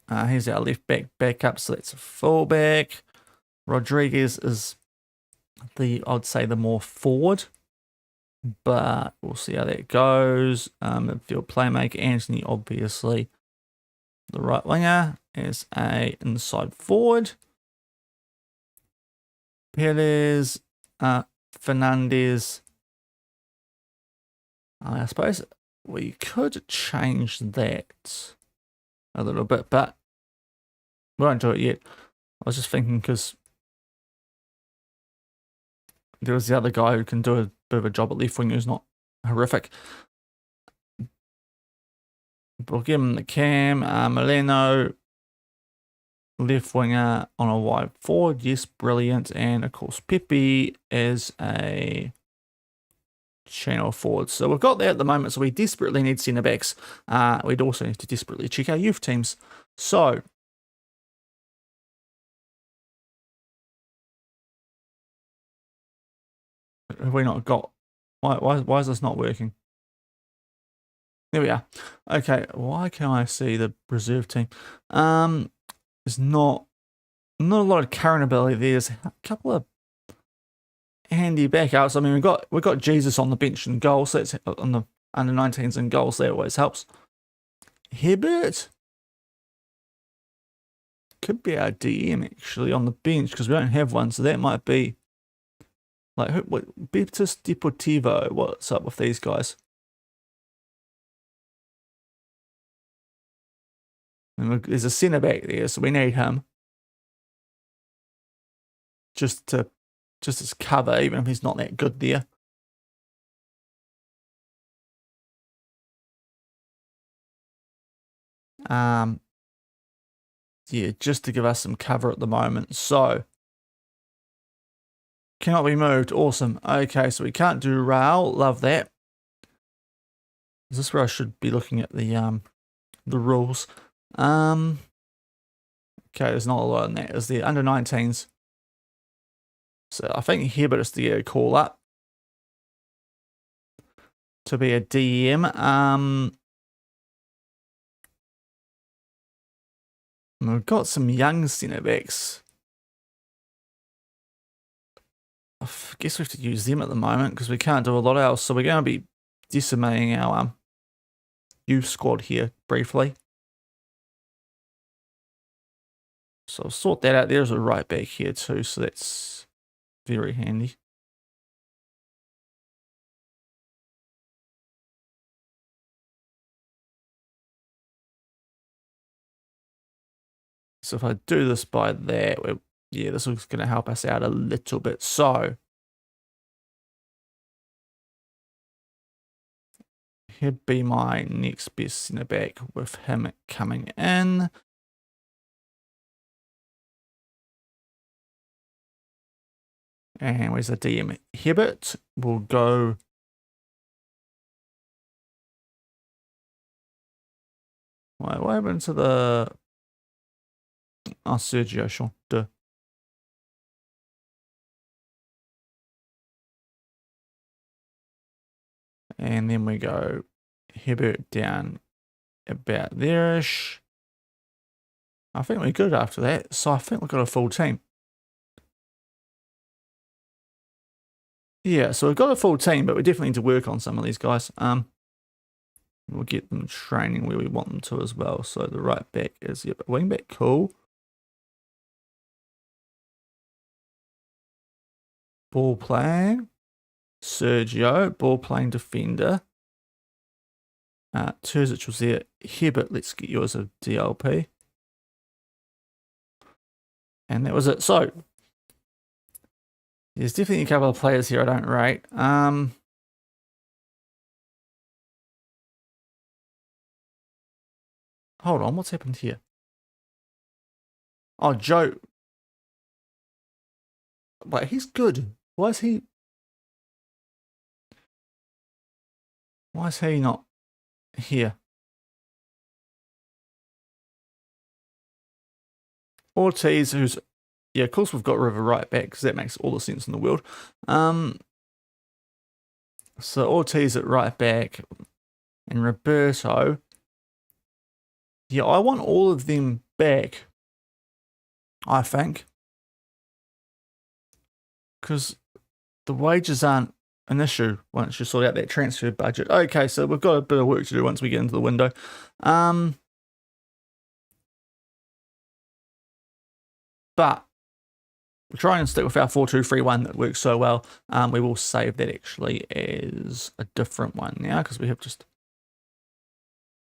here's our left back backup, so that's a fullback. Rodriguez is I'd say the more forward, but we'll see how that goes. Midfield playmaker, Anthony, obviously the right winger, is a inside forward. Perez, Fernandez. I suppose we could change that a little bit, but we won't do it yet. I was just thinking because there was the other guy who can do a bit of a job at left wing who's not horrific. We'll give him the cam. Mileno, left winger on a wide forward. Yes, brilliant. And of course, Pepe is a channel forward. So we've got that at the moment. So we desperately need centre backs. We'd also need to desperately check our youth teams. So have we not got? Why is this not working? There we are. Okay, why can't I see the reserve team? There's not a lot of current ability. There's a couple of handy backouts. I mean, we've got Jesus on the bench and goals. So that's on the under 19s and goals. That always helps. Hibbert could be our DM actually on the bench because we don't have one. So that might be like Betis Deportivo. What's up with these guys? And there's a centre back there, so we need him just as cover, even if he's not that good there. Yeah, just to give us some cover at the moment. So cannot be moved. Awesome. Okay, so we can't do Real. Love that. Is this where I should be looking at the rules? Okay, there's not a lot in that. Is the under 19s? So I think Hibbert is the call up to be a DM. We've got some young centre backs. I guess we have to use them at the moment because we can't do a lot else. So we're going to be decimating our youth squad here briefly. So I'll sort that out. There's a right back here too, so that's very handy. So if I do this by that, yeah, this is going to help us out a little bit. So he'd be my next best centre back with him coming in. And where's the DM? Hibbert will go. What happened to the? Oh, Sergio, Shaun. Duh. And then we go Hibbert down about there-ish. I think we're good after that. So I think we've got a full team. Yeah, so we've got a full team, but we definitely need to work on some of these guys. We'll get them training where we want them to as well. So the right back is, yep, wing back, cool. Ball playing, Sergio, ball playing defender. Terzic was there here, but let's get yours a DLP. And that was it. So there's definitely a couple of players here I don't rate. Hold on, what's happened here? Oh, Joe. Wait, he's good. Why is he not here? Ortiz, who's, yeah, of course we've got River right back because that makes all the sense in the world. So Ortiz at right back and Roberto. Yeah, I want all of them back, I think, because the wages aren't an issue once you sort out that transfer budget. Okay, so we've got a bit of work to do once we get into the window. But we're trying to stick with our 4-2-3-1 that works so well. We will save that actually as a different one now because we have just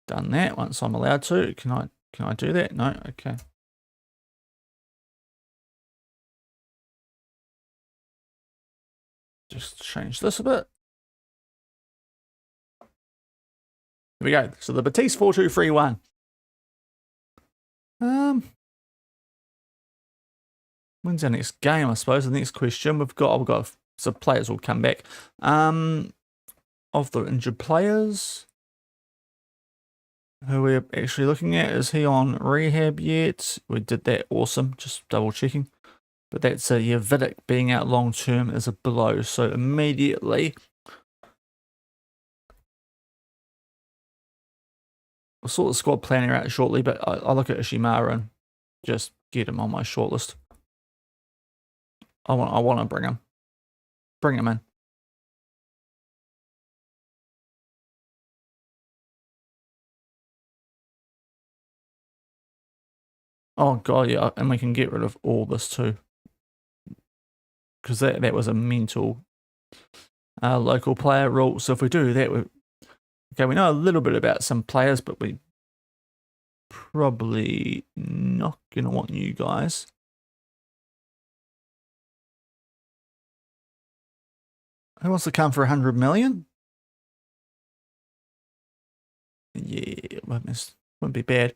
done that once I'm allowed to. Can I do that? No? Okay. Just change this a bit. Here we go. So the Betis 4-2-3-1. When's our next game, I suppose? The next question we've got some players will come back. Of the injured players, who we're actually looking at, is he on rehab yet? We did that, awesome. Just double checking. But that's a, yeah, Vidic being out long term is a blow. So immediately, we'll sort the squad planner out shortly, but I'll look at Ishimara and just get him on my shortlist. I want to bring him. Bring him in. Oh god, yeah, and we can get rid of all this too, because that was a mental local player rule. So if we do that, we know a little bit about some players, but we probably not gonna want you guys. Who wants to come for 100 million? Yeah, wouldn't be bad.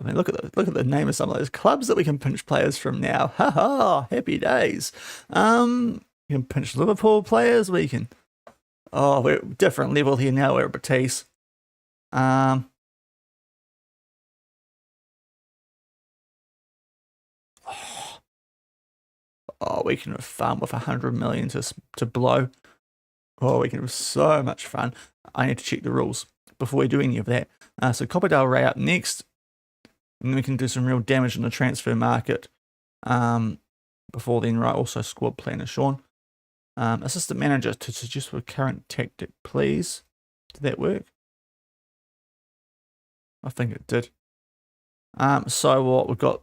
I mean, look at the name of some of those clubs that we can pinch players from now. Ha ha! Happy days. We can pinch Liverpool players. We can. Oh, we're different level here now. We're at Betis. Oh, we can have fun with 100 million to blow. Oh, we can have so much fun. I need to check the rules before we do any of that. So Copa del Rey up next. And then we can do some real damage in the transfer market. Before then, right, also squad planner, Shaun. Assistant manager to suggest a current tactic, please. Did that work? I think it did. So what we've got,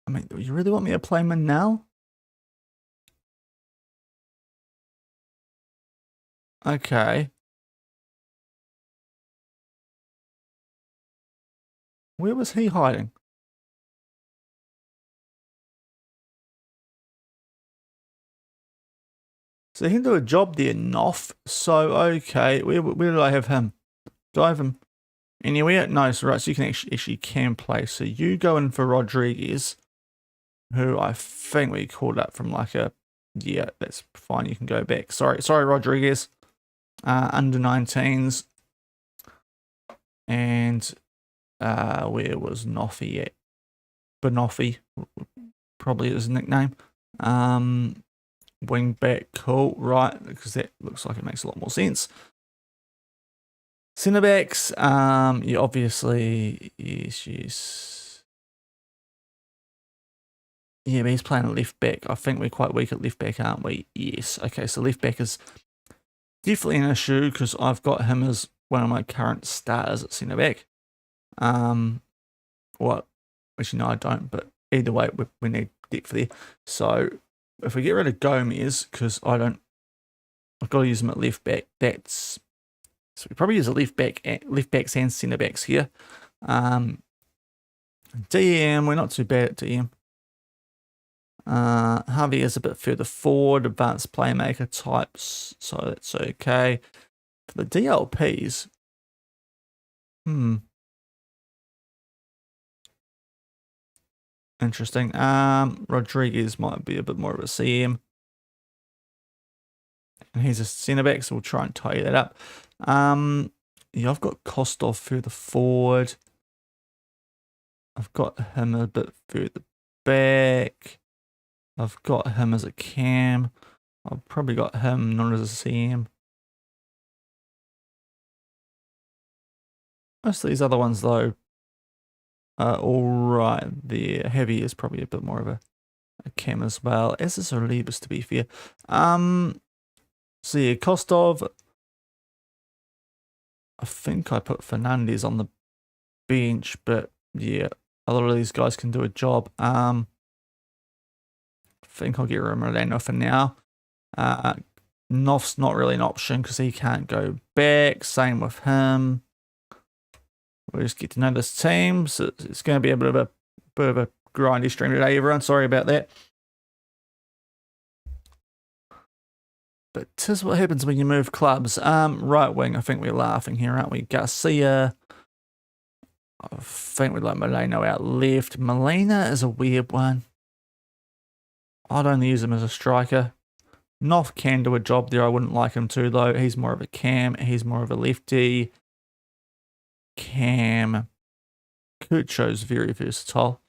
I mean, do you really want me to play Manel? Okay. Where was he hiding? So he can do a job there, Noff. So, okay, where did I have him? Do I have him anywhere? No, so right, so you can actually can play. So you go in for Rodriguez, who I think we called up from like a, yeah, that's fine, you can go back. Sorry, Rodriguez. Under 19s. And where was Noffy at? Banoffy, probably his nickname. Wing back, cool, right, because that looks like it makes a lot more sense. Centre backs, yeah, obviously, yes. Yeah, but he's playing left back. I think we're quite weak at left back, aren't we? Yes. Okay, so left back is definitely an issue because I've got him as one of my current starters at centre back. Well, actually, no, I don't, but either way, we need depth there. So if we get rid of Gomez, because I've got to use him at left back, so we probably use a left backs and centre backs here. DM, we're not too bad at DM. Harvey is a bit further forward, advanced playmaker types, so that's okay. For the DLPs, interesting. Rodriguez might be a bit more of a CM. And he's a centre back, so we'll try and tidy that up. Yeah, I've got Kostov further forward. I've got him a bit further back. I've got him as a cam. I've probably got him not as a CM. Most of these other ones, though, are all right there. Heavy is probably a bit more of a cam as well, as is Olibus, to be fair. So yeah, Kostov. I think I put Fernandez on the bench, but yeah, a lot of these guys can do a job. I think I'll get rid of Milano for now. Noff's not really an option because he can't go back. Same with him. We'll just get to know this team. So it's going to be a bit of a grindy stream today, everyone. Sorry about that. But 'tis what happens when you move clubs. Right wing, I think we're laughing here, aren't we? Garcia. I think we'd like Milano out left. Molina is a weird one. I'd only use him as a striker. Noff can do a job there. I wouldn't like him to, though. He's more of a cam. He's more of a lefty. Cam. Cucho's very versatile.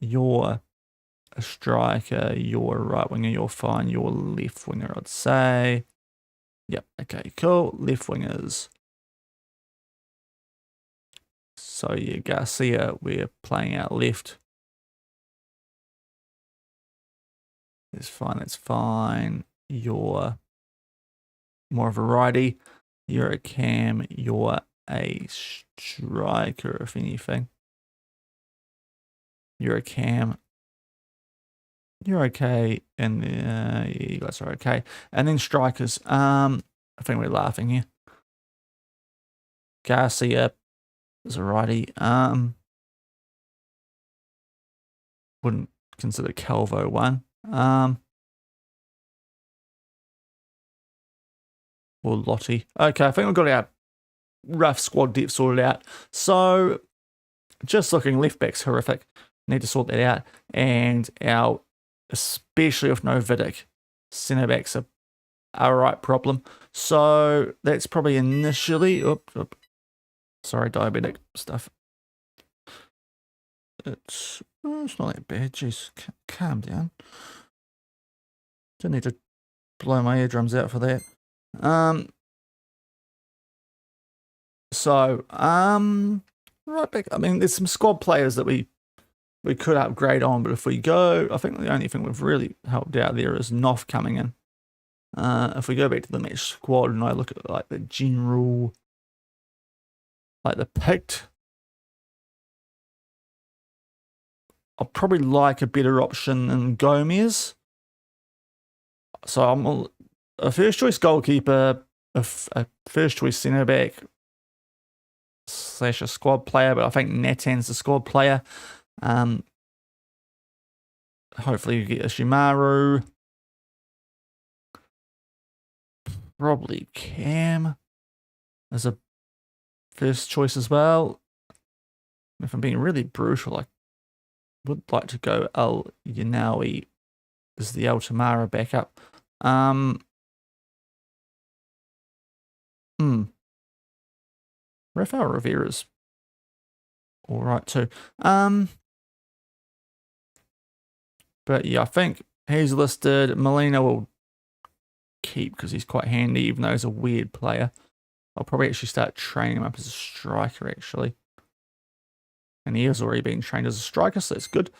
You're a striker. You're a right winger. You're fine. You're left winger, I'd say. Yep. Okay, cool. Left wingers. So, yeah, Garcia, we're playing out left. That's fine. That's fine. You're more of a righty. You're a cam. You're a striker, if anything. You're a cam. You're okay. And yeah, you guys are okay. And then strikers. I think we're laughing here. Garcia is a righty. Wouldn't consider Calvo one. Or Lottie. Okay, I think we've got our rough squad depth sorted out. So, just looking, left back's horrific. Need to sort that out. And our, especially with no Vidic, centre backs are a right problem. So, that's probably initially. Sorry, diabetic stuff. It's not that bad. Jeez, calm down. Don't need to blow my eardrums out for that. Right back. I mean, there's some squad players that we could upgrade on, but if we go, I think the only thing we've really helped out there is Noff coming in. If we go back to the match squad and I look at like the general, like the picked, I'll probably like a better option than Gomez. So I'm a first choice goalkeeper, a first choice centre back / a squad player, but I think Natan's the squad player. Hopefully you get a Shimaru. Probably Cam as a first choice as well. If I'm being really brutal, I would like to go El Yanawi as the El Tamara backup. Rafael Rivera's all right too. But yeah, I think he's listed. Molina will keep because he's quite handy, even though he's a weird player. I'll probably actually start training him up as a striker, actually. And he has already been trained as a striker, so that's good.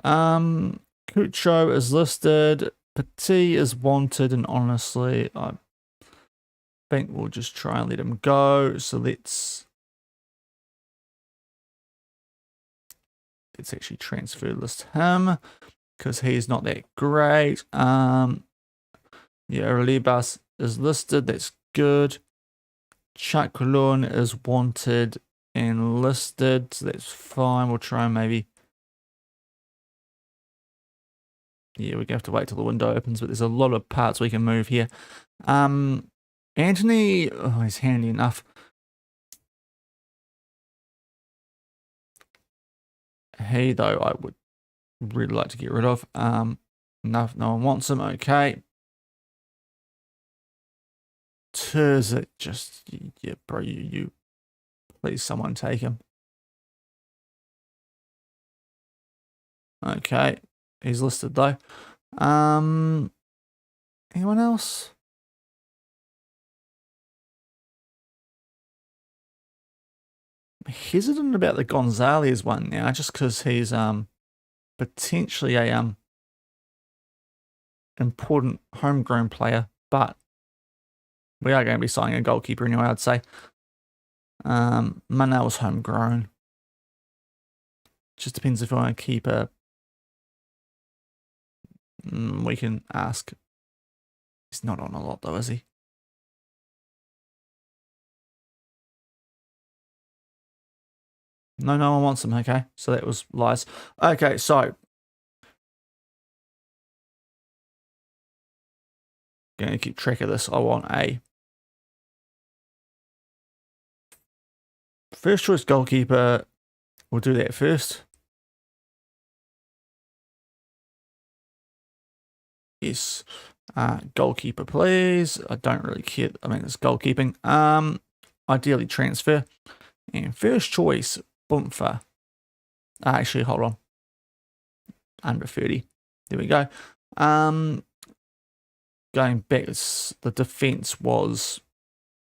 Cucho is listed. Petit is wanted, and honestly, I think we'll just try and let him go. So let's actually transfer list him because he's not that great. Yeah, Relibas is listed. That's good. Chakulun is wanted and listed, so that's fine. We'll try and maybe. Yeah, we're gonna have to wait till the window opens, but there's a lot of parts we can move here. Anthony, oh, he's handy enough. He, though, I would really like to get rid of. No one wants him. Okay. Terza, just, yeah, bro, you please someone take him. Okay, he's listed though. Anyone else? I'm hesitant about the Gonzalez one now, just because he's potentially a important homegrown player, but we are going to be signing a goalkeeper anyway, I'd say. Manel's homegrown. Just depends if I want to keep a. We can ask. He's not on a lot though, is he? No one wants him. Okay, so that was lies. Okay, so going to keep track of this. I want a first choice goalkeeper. We'll do that first. Yes. Goalkeeper, please. I don't really care. I mean, it's goalkeeping. Ideally transfer. And first choice, Bumfer. Actually, hold on. Under 30. There we go. Going back, the defense was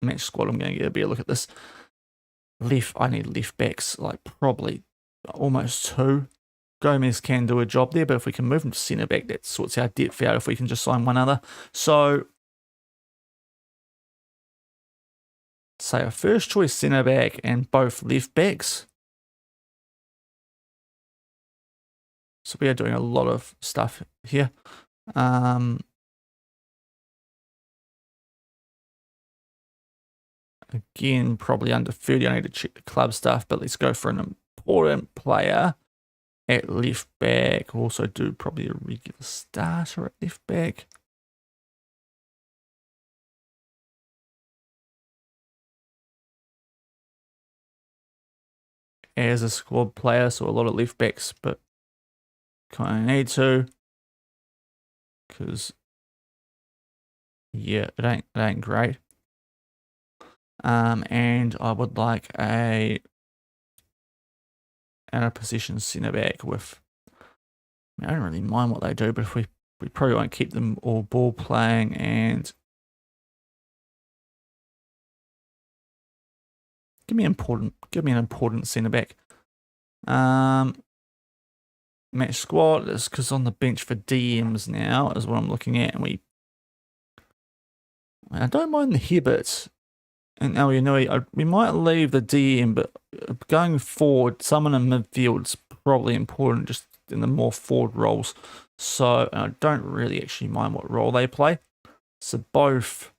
match squad. I'm going to get a better look at this. I need left backs, like probably almost 2. Gomez can do a job there, but if we can move him to centre back, that sorts our depth out if we can just sign one other. So, say a first choice centre back and both left backs. So we are doing a lot of stuff here. Again, probably under 30. I need to check the club stuff, but let's go for an important player at left back. We'll also do probably a regular starter at left back. As a squad player, so a lot of left backs, but kind of need to, because yeah, it ain't great. And I would like a position centre back with. I don't really mind what they do, but if we probably won't keep them all ball playing, and give me an important centre back. Match squad is because on the bench for DMs now is what I'm looking at, and I don't mind the Hibbert and Elyanui. We might leave the DM, but going forward, someone in midfield is probably important, just in the more forward roles. So I don't really actually mind what role they play. So both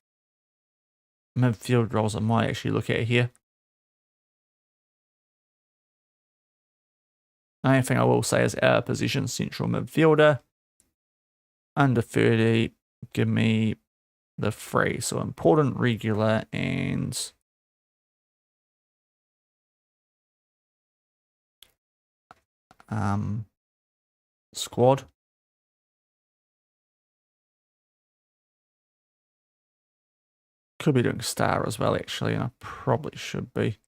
midfield roles I might actually look at here. The only thing I will say is our position, central midfielder, under 30, give me the 3. So important, regular, and squad. Could be doing star as well, actually, and I probably should be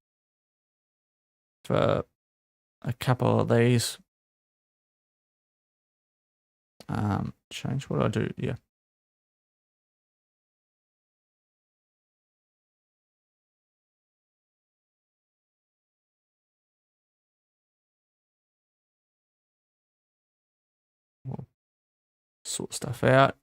for a couple of these. Change what I do, yeah. sort stuff out.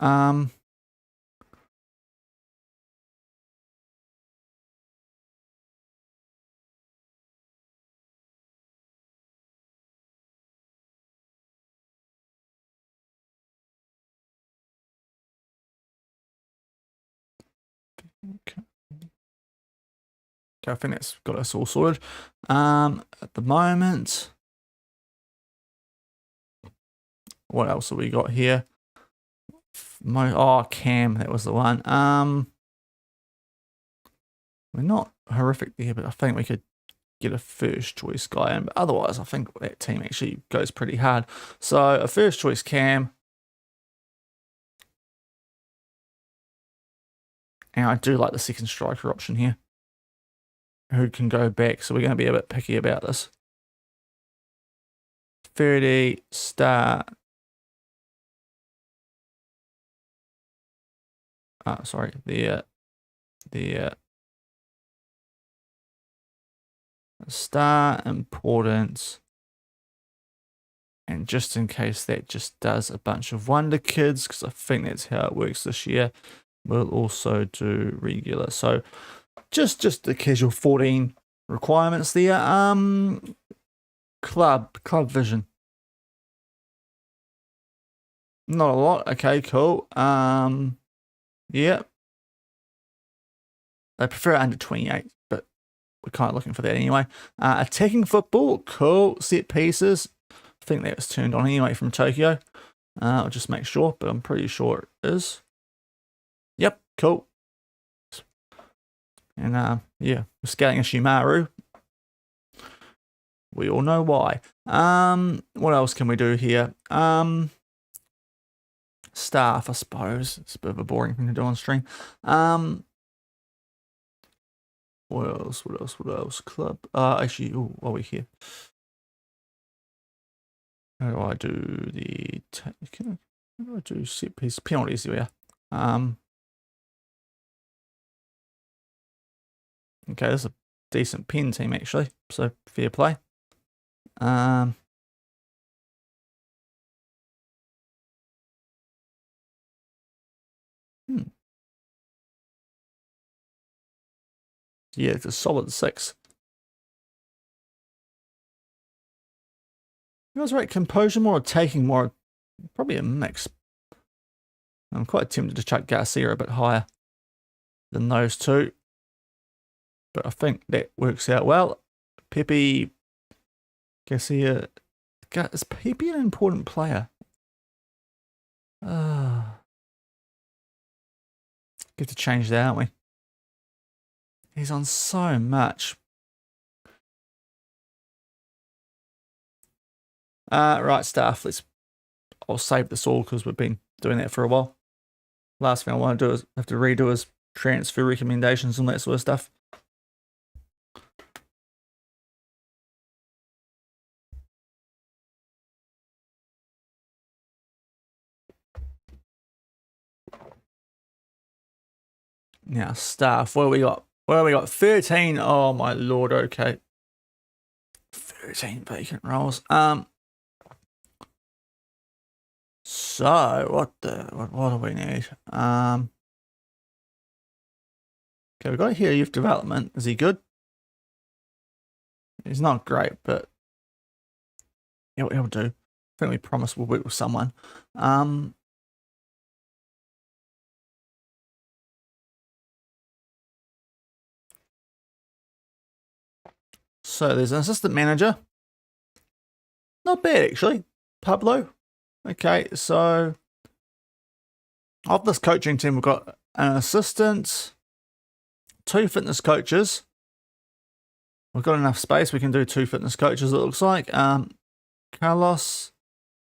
Okay. I think that's got us all sorted. At the moment, what else have we got here? Oh, Cam, that was the one. We're not horrific there, but I think we could get a first choice guy in. But otherwise, I think that team actually goes pretty hard. So a first choice Cam. And I do like the second striker option here, who can go back. So we're going to be a bit picky about this. 30, start. Sorry, the star importance. And just in case that just does a bunch of wonder kids, because I think that's how it works this year, we'll also do regular. So just the casual 14 requirements there. Club vision. Not a lot. Okay, cool. Yeah. They prefer under 28, but we're kind of looking for that anyway. Attacking football, cool. Set pieces. I think that was turned on anyway from Tokyo. I'll just make sure, but I'm pretty sure it is. Yep, cool. And yeah, we're scaling a Shimaru. We all know why. What else can we do here? Staff, I suppose. It's a bit of a boring thing to do on stream. What else? Club. Actually, while we're here. How do I do the... How do I do set piece? Penalties, there we are. Okay, this is a decent pen team, actually. So, fair play. Yeah, it's a solid 6. You guys right, composure more or taking more? Probably a mix. I'm quite tempted to chuck Garcia a bit higher than those two. But I think that works out well. Pepe, Garcia. Is Pepe an important player? Get to change that, aren't we? He's on so much. Right, staff. I'll save this all because we've been doing that for a while. Last thing I want to do is have to redo is transfer recommendations and that sort of stuff. Now, staff, what do we got? Well, we got 13. Oh, my lord. Okay. 13 vacant roles. So, what do we need? Okay, we've got here youth development. Is he good? He's not great, but he'll do. I think we promised we'll work with someone. So there's an assistant manager. Not bad, actually. Pablo. Okay, so of this coaching team, we've got an assistant, 2 fitness coaches. We've got enough space. We can do 2 fitness coaches, it looks like. Carlos.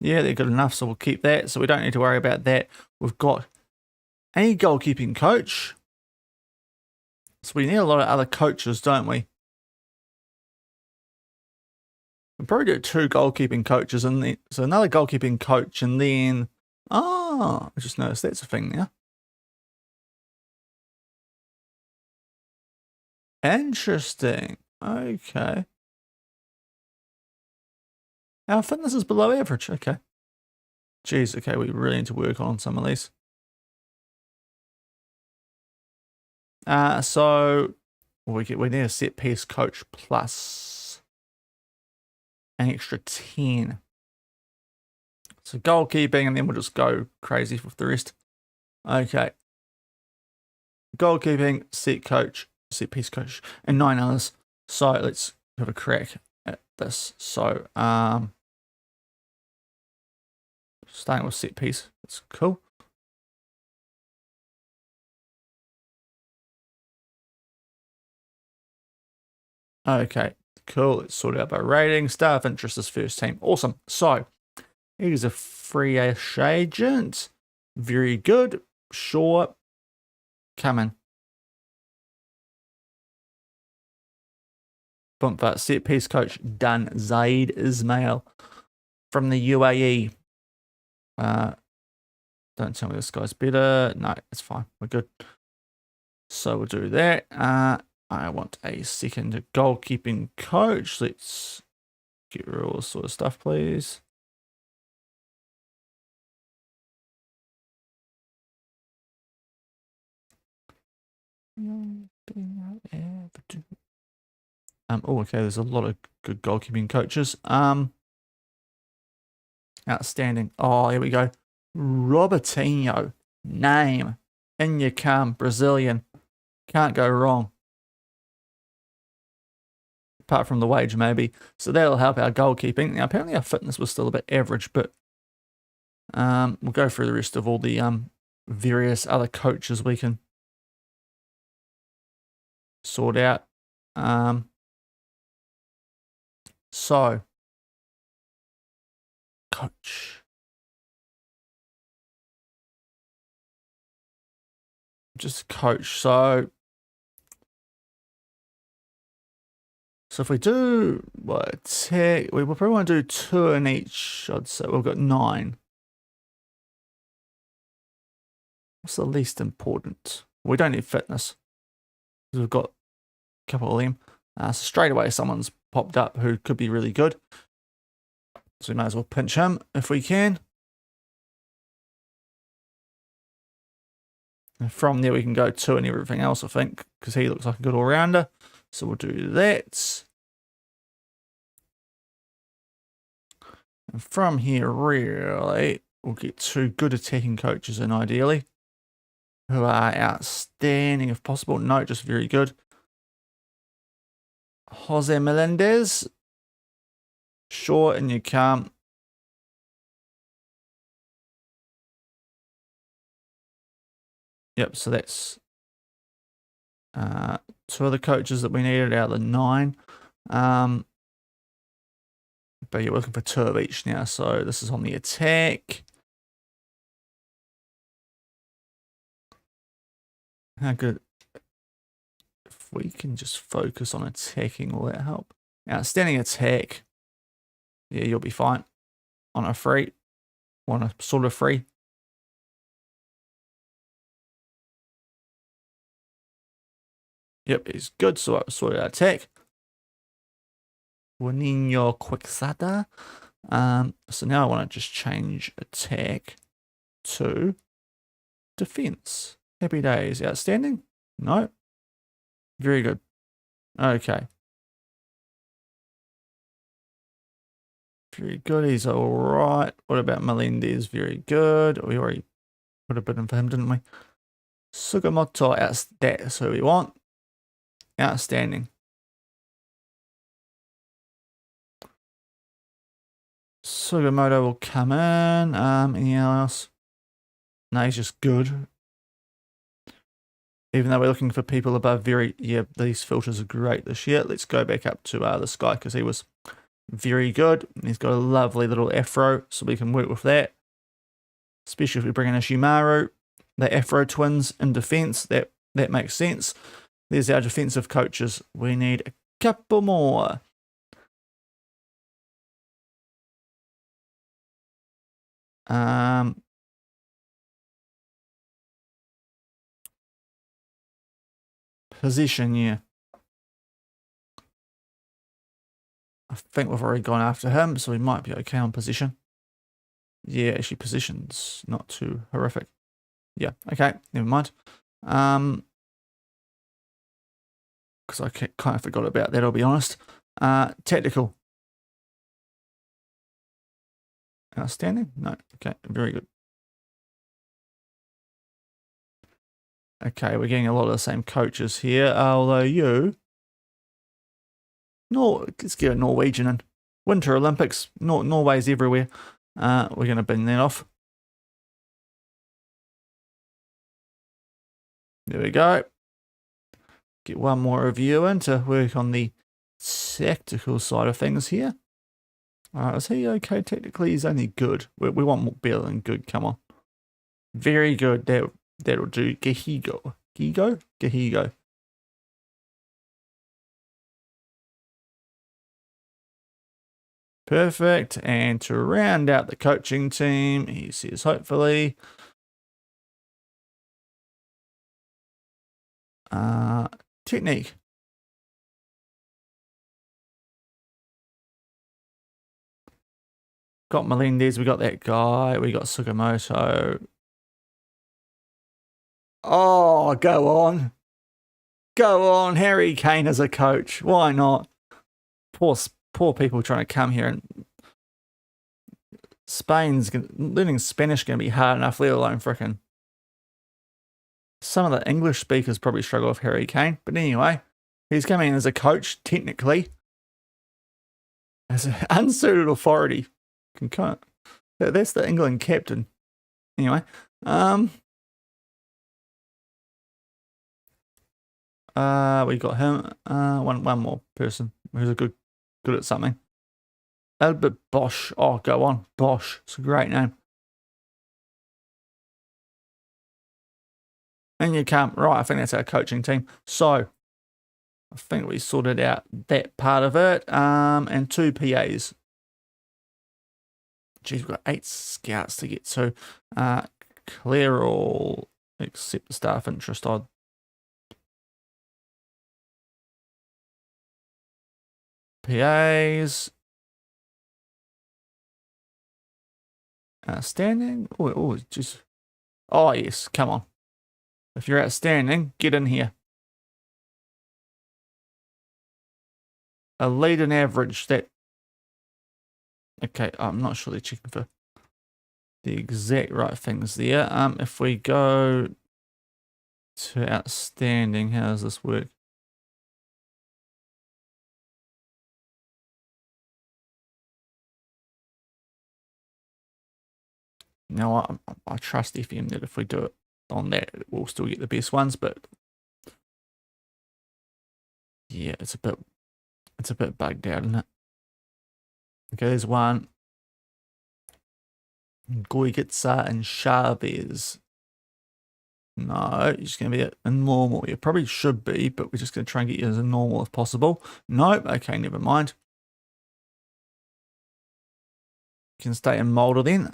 Yeah, they're good enough, so we'll keep that. So we don't need to worry about that. We've got a goalkeeping coach. So we need a lot of other coaches, don't we? We'll probably do 2 goalkeeping coaches and then so another goalkeeping coach and then I just noticed that's a thing now. Interesting. Okay. Our fitness is below average. Okay. Geez, okay, we really need to work on some of these. So we need a set piece coach plus an extra 10. So goalkeeping, and then we'll just go crazy with the rest. Okay. Goalkeeping, set coach, set piece coach, and 9 others. So let's have a crack at this. So starting with set piece. That's cool. Okay, cool. Let's sort it out by rating. Star of interest is first team. Awesome. So he's a free-ish agent. Very good. Sure. Come in. Bump that set piece coach done. Zaid Ismail from the UAE. Don't tell me this guy's better. No, it's fine. We're good. So we'll do that. I want a second goalkeeping coach. Let's get rid of all this sort of stuff, please. Oh, okay. There's a lot of good goalkeeping coaches. Outstanding. Oh, here we go. Robertinho. Name. In you come. Brazilian. Can't go wrong. Apart from the wage, maybe. So that'll help our goalkeeping. Now, apparently our fitness was still a bit average, but we'll go through the rest of all the various other coaches we can sort out. So, coach. Just coach. So if we do what tech, we will probably want to do 2 in each. I'd say we've got 9. What's the least important? We don't need fitness because we've got a couple of them. So straight away, someone's popped up who could be really good. So we might as well pinch him if we can. And from there, we can go 2 and everything else, I think, because he looks like a good all-rounder. So we'll do that. And from here, really, we'll get 2 good attacking coaches in, ideally, who are outstanding if possible. No, just very good. Jose Melendez. Sure, and you come. Yep, so that's 2 of the coaches that we needed out of the 9. But you're looking for 2 of each now. So this is on the attack. How good. If we can just focus on attacking, will that help? Outstanding attack. Yeah, you'll be fine. On a free. On a sort of free. Yep, it's good. So I sorted out attack. Juninho Quixada. So now I want to just change attack to defense. Happy days. Outstanding? No. Very good. Okay. Very good. He's all right. What about Melendez? Very good. We already put a bit in for him, didn't we? Sugimoto, that's who we want. Outstanding. Sugimoto will come in. Anything else? No, he's just good. Even though we're looking for people above very... Yeah, these filters are great this year. Let's go back up to this guy because he was very good. He's got a lovely little afro, so we can work with that. Especially if we bring in a Shimaru. The afro twins in defense, that makes sense. There's our defensive coaches. We need a couple more. Position, yeah. I think we've already gone after him, so we might be okay on position. Yeah, actually positions not too horrific. Yeah, okay, never mind. Because I kind of forgot about that, I'll be honest. Tactical. Outstanding? No, okay, very good. Okay, we're getting a lot of the same coaches here, although let's get a Norwegian in. Winter Olympics, Norway's everywhere. We're going to bin that off. There we go. Get one more review in to work on the tactical side of things here. Is he okay technically? He's only good. We want more better than good, come on. Very good, that'll do. Gehigo. Gehigo. Perfect. And to round out the coaching team, he says hopefully. Technique. Got Melendez, we got that guy, we got Sugimoto. Oh, go on. Go on, Harry Kane as a coach. Why not? Poor people trying to come here, and learning Spanish going to be hard enough, let alone frickin'. Some of the English speakers probably struggle with Harry Kane, but anyway, he's coming in as a coach, technically, as an unsuited authority. That's the England captain. Anyway, we got him. One more person who's good at something. Albert Bosch. Oh, go on, Bosch. It's a great name. And you can't. Right, I think that's our coaching team. So I think we sorted out that part of it. And 2 PAs. Geez, we've got 8 scouts to get to. Clear all except the staff interest odd. PAs. Outstanding. Oh, just. Oh, yes, come on. If you're outstanding, get in here. A lead and average, that. Okay, I'm not sure they're checking for the exact right things there. If we go to outstanding, how does this work? Now, I trust FM that if we do it on that, we'll still get the best ones, but yeah, it's a bit bugged out, isn't it? Okay, there's one. Goigetsa and Chavez. No, you're just going to be a normal. You probably should be, but we're just going to try and get you as a normal if possible. Nope. Okay, never mind. You can stay in Molder then.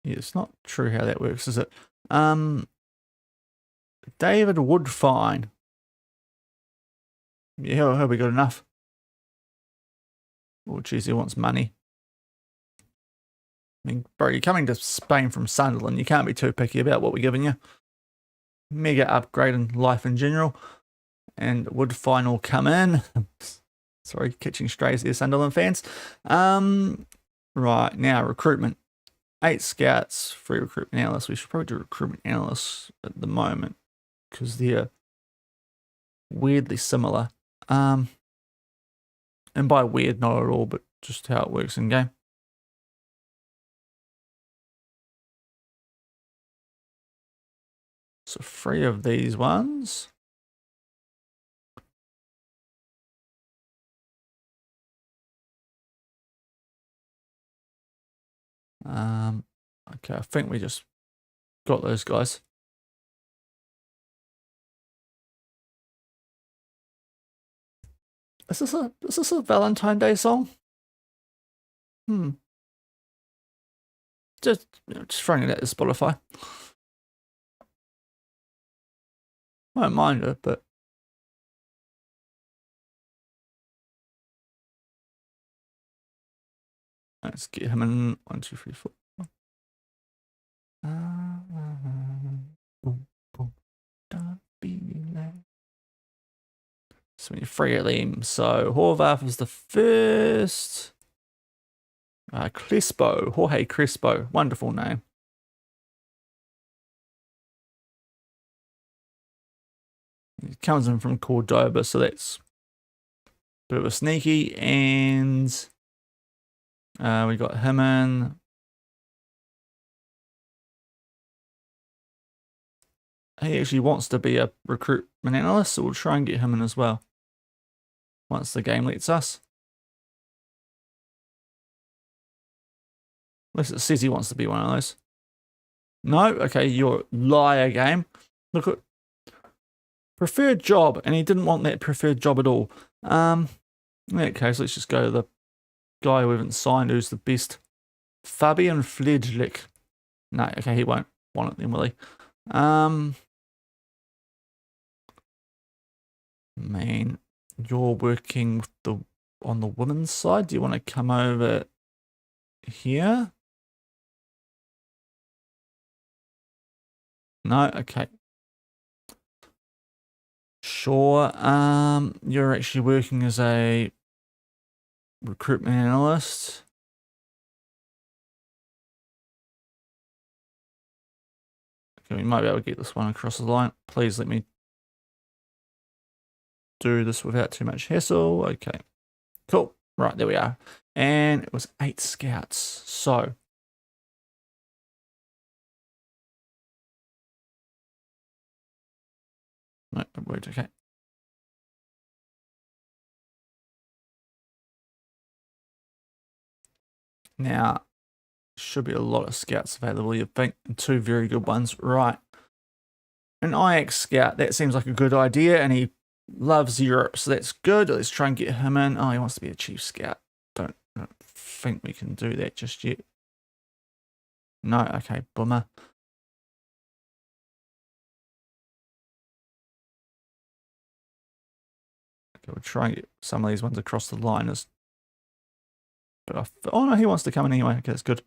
Yeah, it's not true how that works, is it? David Woodfine. Yeah, have we got enough? Oh, geez, he wants money. I mean, bro, you're coming to Spain from Sunderland. You can't be too picky about what we're giving you. Mega upgrade in life in general. And Woodfine will come in. Sorry, catching strays there, Sunderland fans. Right, now recruitment. 8 scouts, 3 recruitment analysts. We should probably do recruitment analysts at the moment because they're weirdly similar. And by weird, not at all, but just how it works in game. So 3 of these ones. Okay, I think we just got those guys. Is this a Valentine Day song? Just throwing it at Spotify. I don't mind it, but Let's get him in 1, 2, 3, 4. So many free at them. So Horvath was the first. Crespo, Jorge Crespo, wonderful name. He comes in from Cordoba, so that's a bit of a sneaky. And we got him in. He actually wants to be a recruitment analyst, so we'll try and get him in as well once the game lets us. At least it says he wants to be one of those. No? Okay, you're liar game. Look at preferred job, and he didn't want that preferred job at all. In that case, let's just go to the guy we haven't signed who's the best. Fabian Fledglich. No, okay, he won't want it then, will he? Man, you're working with on the women's side. Do you want to come over here? No, okay. Sure. You're actually working as a recruitment analyst. Okay, we might be able to get this one across the line. Please let me do this without too much hassle. Okay, cool. Right, there we are. And it was 8 scouts. So no, it worked. Okay. Now, should be a lot of scouts available, you think, and 2 very good ones. Right. An IX scout, that seems like a good idea, and he loves Europe, so that's good. Let's try and get him in. Oh, he wants to be a chief scout. Don't think we can do that just yet. No, okay, bummer. Okay, we'll try and get some of these ones across the line. But oh no, he wants to come in anyway. Okay, that's good.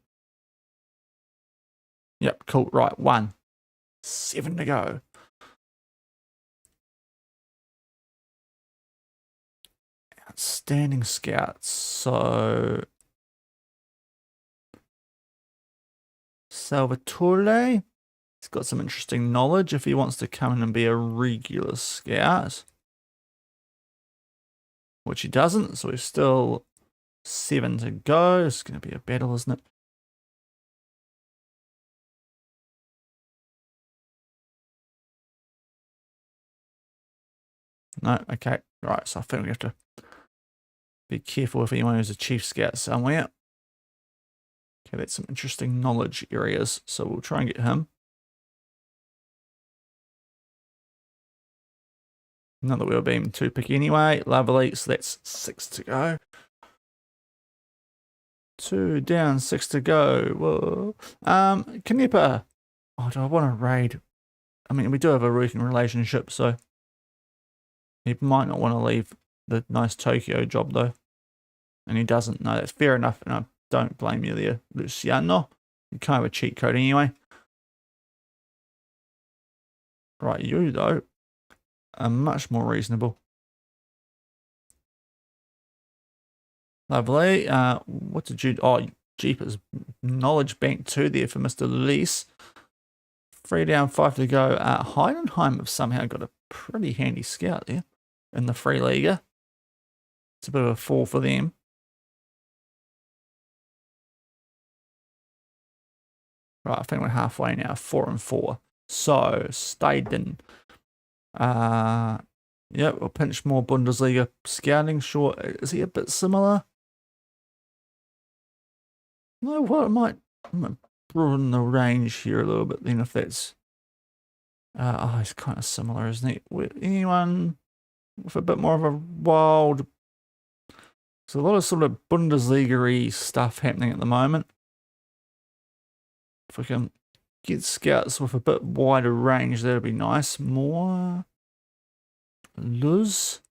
Yep, cool. Right, 1. 7 to go. Outstanding scouts. So Salvatore, he's got some interesting knowledge if he wants to come in and be a regular scout, which he doesn't. So he's still 7 to go. It's going to be a battle, isn't it? No, okay, right. So I think we have to be careful if anyone who's a chief scout somewhere. Okay, that's some interesting knowledge areas. So we'll try and get him. Not that we were being too picky anyway. Lovely. So that's 6 to go. 2 down, 6 to go. Whoa. Canepa. Oh, do I want to raid? I mean, we do have a working relationship, so he might not want to leave the nice Tokyo job, though. And he doesn't. No, that's fair enough. And I don't blame you there, Luciano. You're kind of a cheat code anyway. Right, you, though, are much more reasonable. Lovely. What did you... Oh, jeepers. Knowledge bank 2 there for Mr. Lease. 3 down, 5 to go. Heidenheim have somehow got a pretty handy scout there in the Free Liga. It's a bit of a fall for them. Right, I think we're halfway now. 4 and 4. So, Staden. Yeah, we'll pinch more Bundesliga scouting. Sure, is he a bit similar? No, what I might broaden the range here a little bit then if that's... oh, he's kind of similar, isn't he? Anyone with a bit more of a wild... There's a lot of sort of Bundesliga-y stuff happening at the moment. If we can get scouts with a bit wider range, that'd be nice. More... Luz.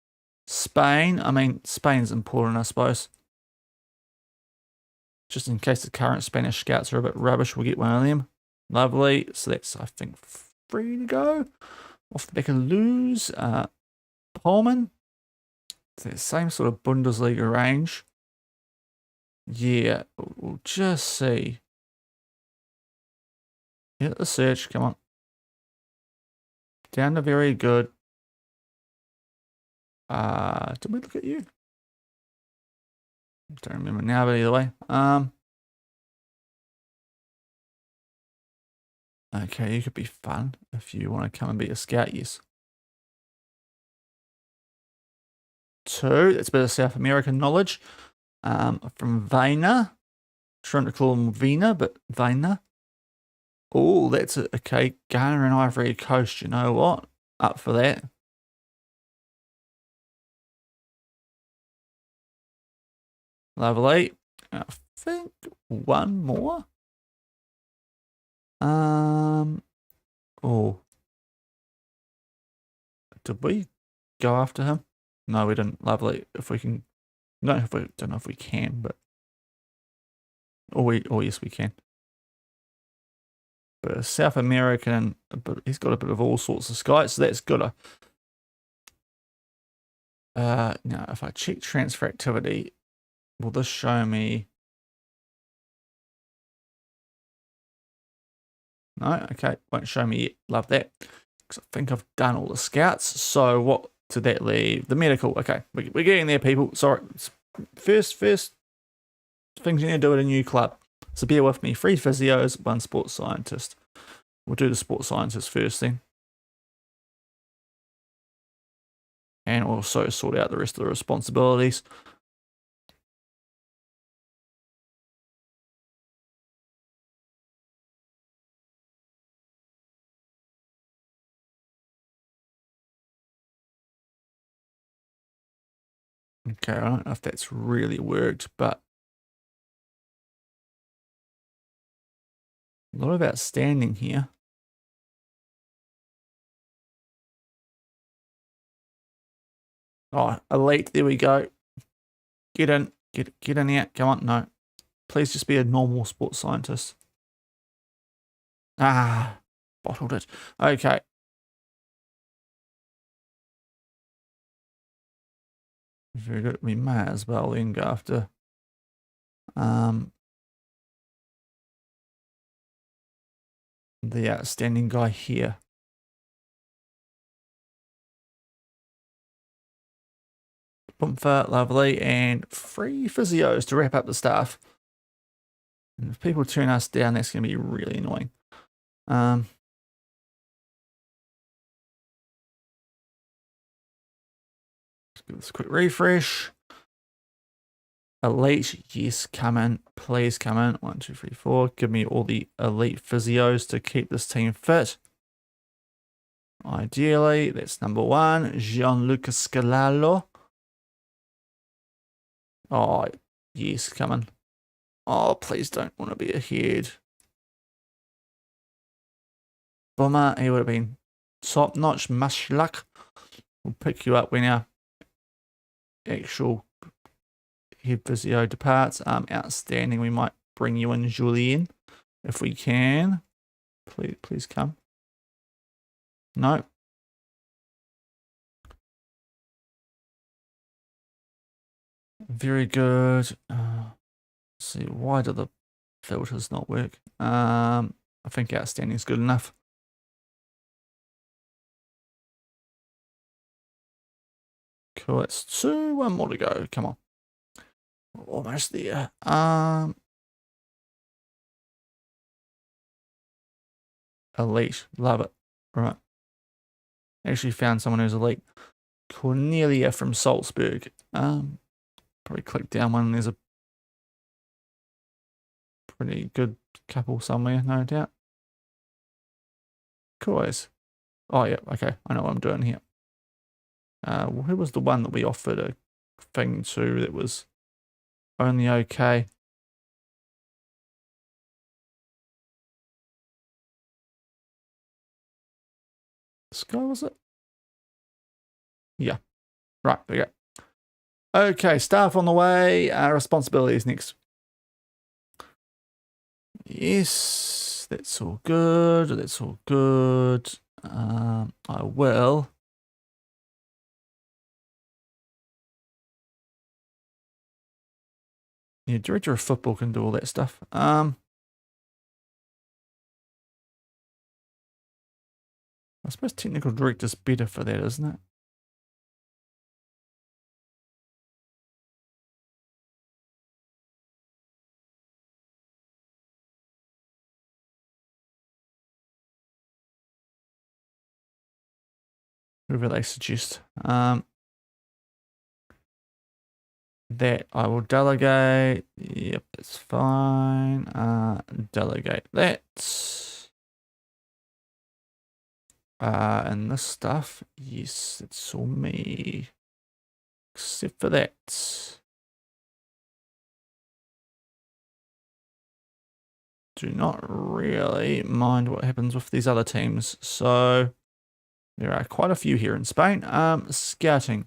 Spain. I mean, Spain's important, I suppose. Just in case the current Spanish scouts are a bit rubbish, we'll get one of them. Lovely. So that's, I think, free to go. Off the back of Luz. Pullman. It's that same sort of Bundesliga range. Yeah, we'll just see. Hit the search, come on. Down to very good. Did we look at you? Don't remember now, but either way. Okay, you could be fun if you want to come and be a scout, yes. 2, that's a bit of South American knowledge. From Vena. Trying to call him Vena, but Vena. Oh, that's it. Okay, Ghana and Ivory Coast, you know what? Up for that. Lovely. I think one more. Oh. Did we go after him? No, we didn't. Lovely. If we can, don't know if we can, but oh yes, we can. But a South American, but he's got a bit of all sorts of skies, so that's good. Now if I check transfer activity, will this show me? No, okay, won't show me yet. Love that. Because I think I've done all the scouts. So what did that leave? The medical. Okay, we're getting there, people. Sorry. First things you need to do at a new club. So bear with me. 3 physios, 1 sports scientist. We'll do the sports scientist first then. And also sort out the rest of the responsibilities. Okay, I don't know if that's really worked, but a lot of outstanding here. Oh, elite, there we go. Get in, get in here. Come on, no. Please just be a normal sports scientist. Ah, bottled it. Okay. Very good. We may as well then go after the outstanding guy here. Boomfa, lovely, and 3 physios to wrap up the staff. And if people turn us down, that's going to be really annoying. Let's give this a quick refresh. Elite, yes, come in. Please come in. 1, 2, 3, 4. Give me all the elite physios to keep this team fit. Ideally, that's number 1. Gianluca Scalalo. Oh, yes, come in. Oh, please don't want to be ahead. Boomer, he would have been top notch. Much luck. We'll pick you up when our actual head physio departs. Outstanding. We might bring you in, Julien, if we can. Please come. No. Very good. Let's see, why do the filters not work? I think outstanding is good enough. Cool, that's 2. 1 more to go. Come on. Almost there. Elite. Love it. Right. Actually found someone who's elite. Cornelia from Salzburg. Probably click down one and there's a pretty good couple somewhere, no doubt. Cool. Oh, yeah. Okay. I know what I'm doing here. Who was the one that we offered a thing to that was only okay? This guy, was it? Yeah. Right, there we go. Okay, staff on the way. Responsibilities next. Yes, that's all good. That's all good. I will. Yeah, director of football can do all that stuff. I suppose technical director's better for that, isn't it? Whoever they suggest. That I will delegate. Yep, it's fine. Delegate that. And this stuff, yes, it's all me. Except for that. Do not really mind what happens with these other teams. So there are quite a few here in Spain. Scouting.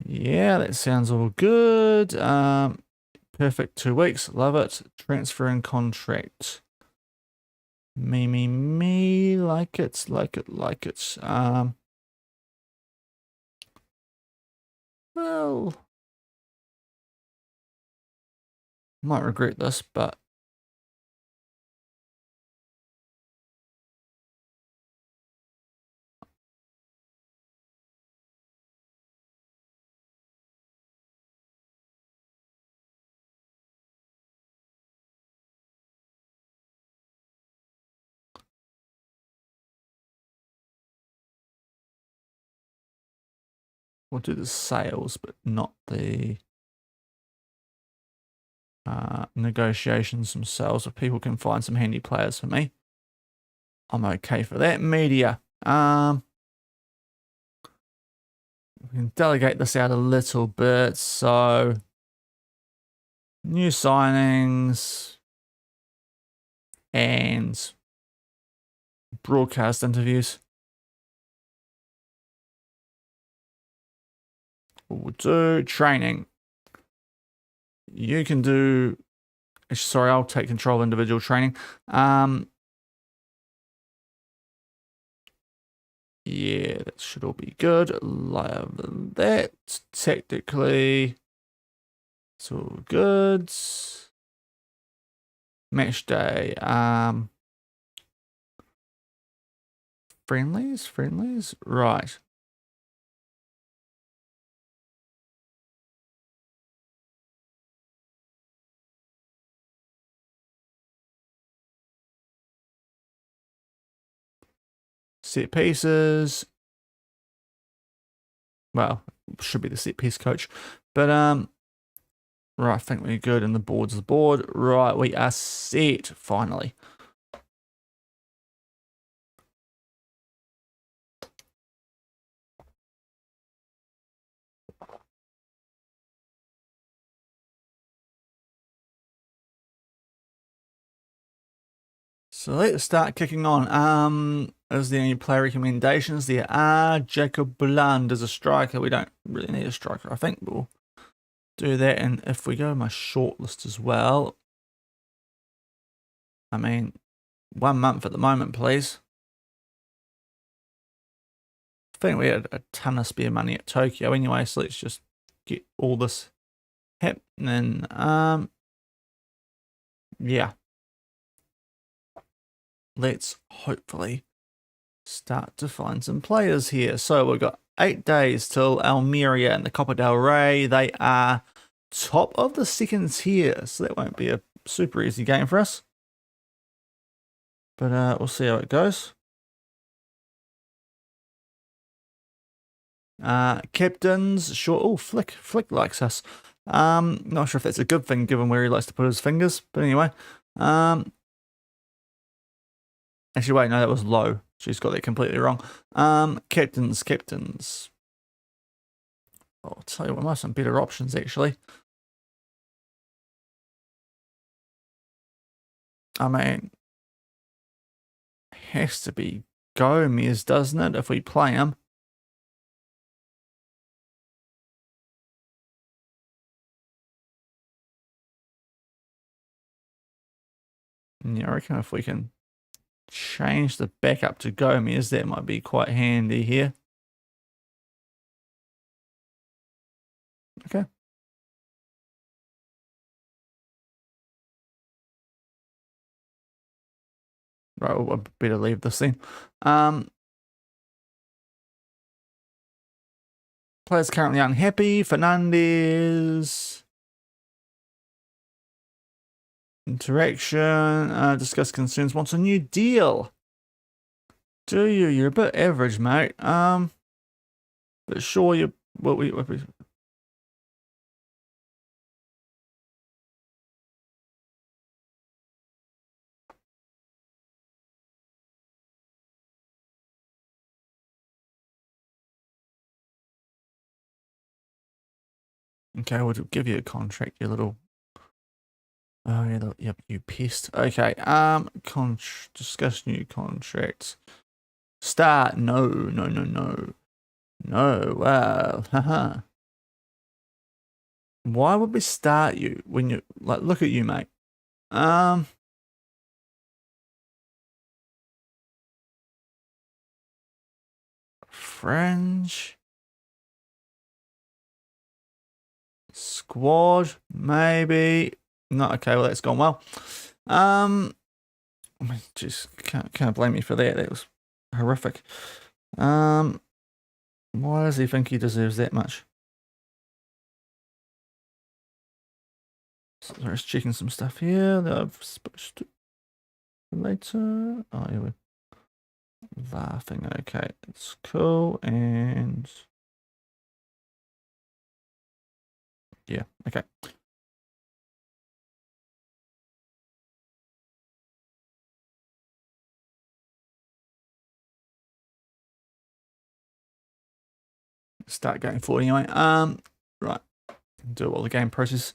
Yeah, that sounds all good. Perfect 2 weeks. Love it. Transfer and contract. Me. Like it. Well, might regret this, but we'll do the sales, but not the negotiations themselves. If people can find some handy players for me, I'm okay for that. Media. We can delegate this out a little bit. So new signings and broadcast interviews. We'll do training. You can do, sorry, I'll take control of individual training. Yeah, that should all be good. Love that. Technically, it's all good. Match day. Friendlies. Right. Set pieces. Well, should be the set piece coach. But right, I think we're good, and the board's the board. Right, we are set finally. So let's start kicking on. Is there any player recommendations? There are. Jacob Bland is a striker. We don't really need a striker. I think we'll do that. And if we go to my shortlist as well, I mean, 1 month at the moment, please. I think we had a ton of spare money at Tokyo anyway, so let's just get all this happening. Yeah. Let's hopefully start to find some players here. So we've got 8 days till Almeria and the Copa del Rey. They are top of the second tier, so that won't be a super easy game for us. But we'll see how it goes. Captains, sure. Oh, Flick likes us. Not sure if that's a good thing given where he likes to put his fingers, but anyway. Actually, wait, no, that was low. She's got that completely wrong. Captains. I'll tell you what, I might have some better options actually. I mean, has to be Gomez, doesn't it, if we play him? Yeah, I reckon if we can change the backup to Gomez, that might be quite handy here. Okay. Right, well, I better leave this then. Players currently unhappy. Fernandez. Interaction. Discuss concerns. Wants a new deal. Do you? You're a bit average, mate. But sure, you. What we. Okay, we'll give you a contract, you little. Oh yeah, yep, you pissed. Okay, discuss new contracts. Start. No. Wow. Haha. Why would we start you when you like? Look at you, mate. Fringe. Squad, maybe. No, okay, well that's gone well. Just can't blame me for that. That was horrific. Why does he think he deserves that much? So let's checking some stuff here that I've supposed to later. Oh, here we laughing. Okay, it's cool and yeah, okay. Start going forward anyway. Right. Do all the game process.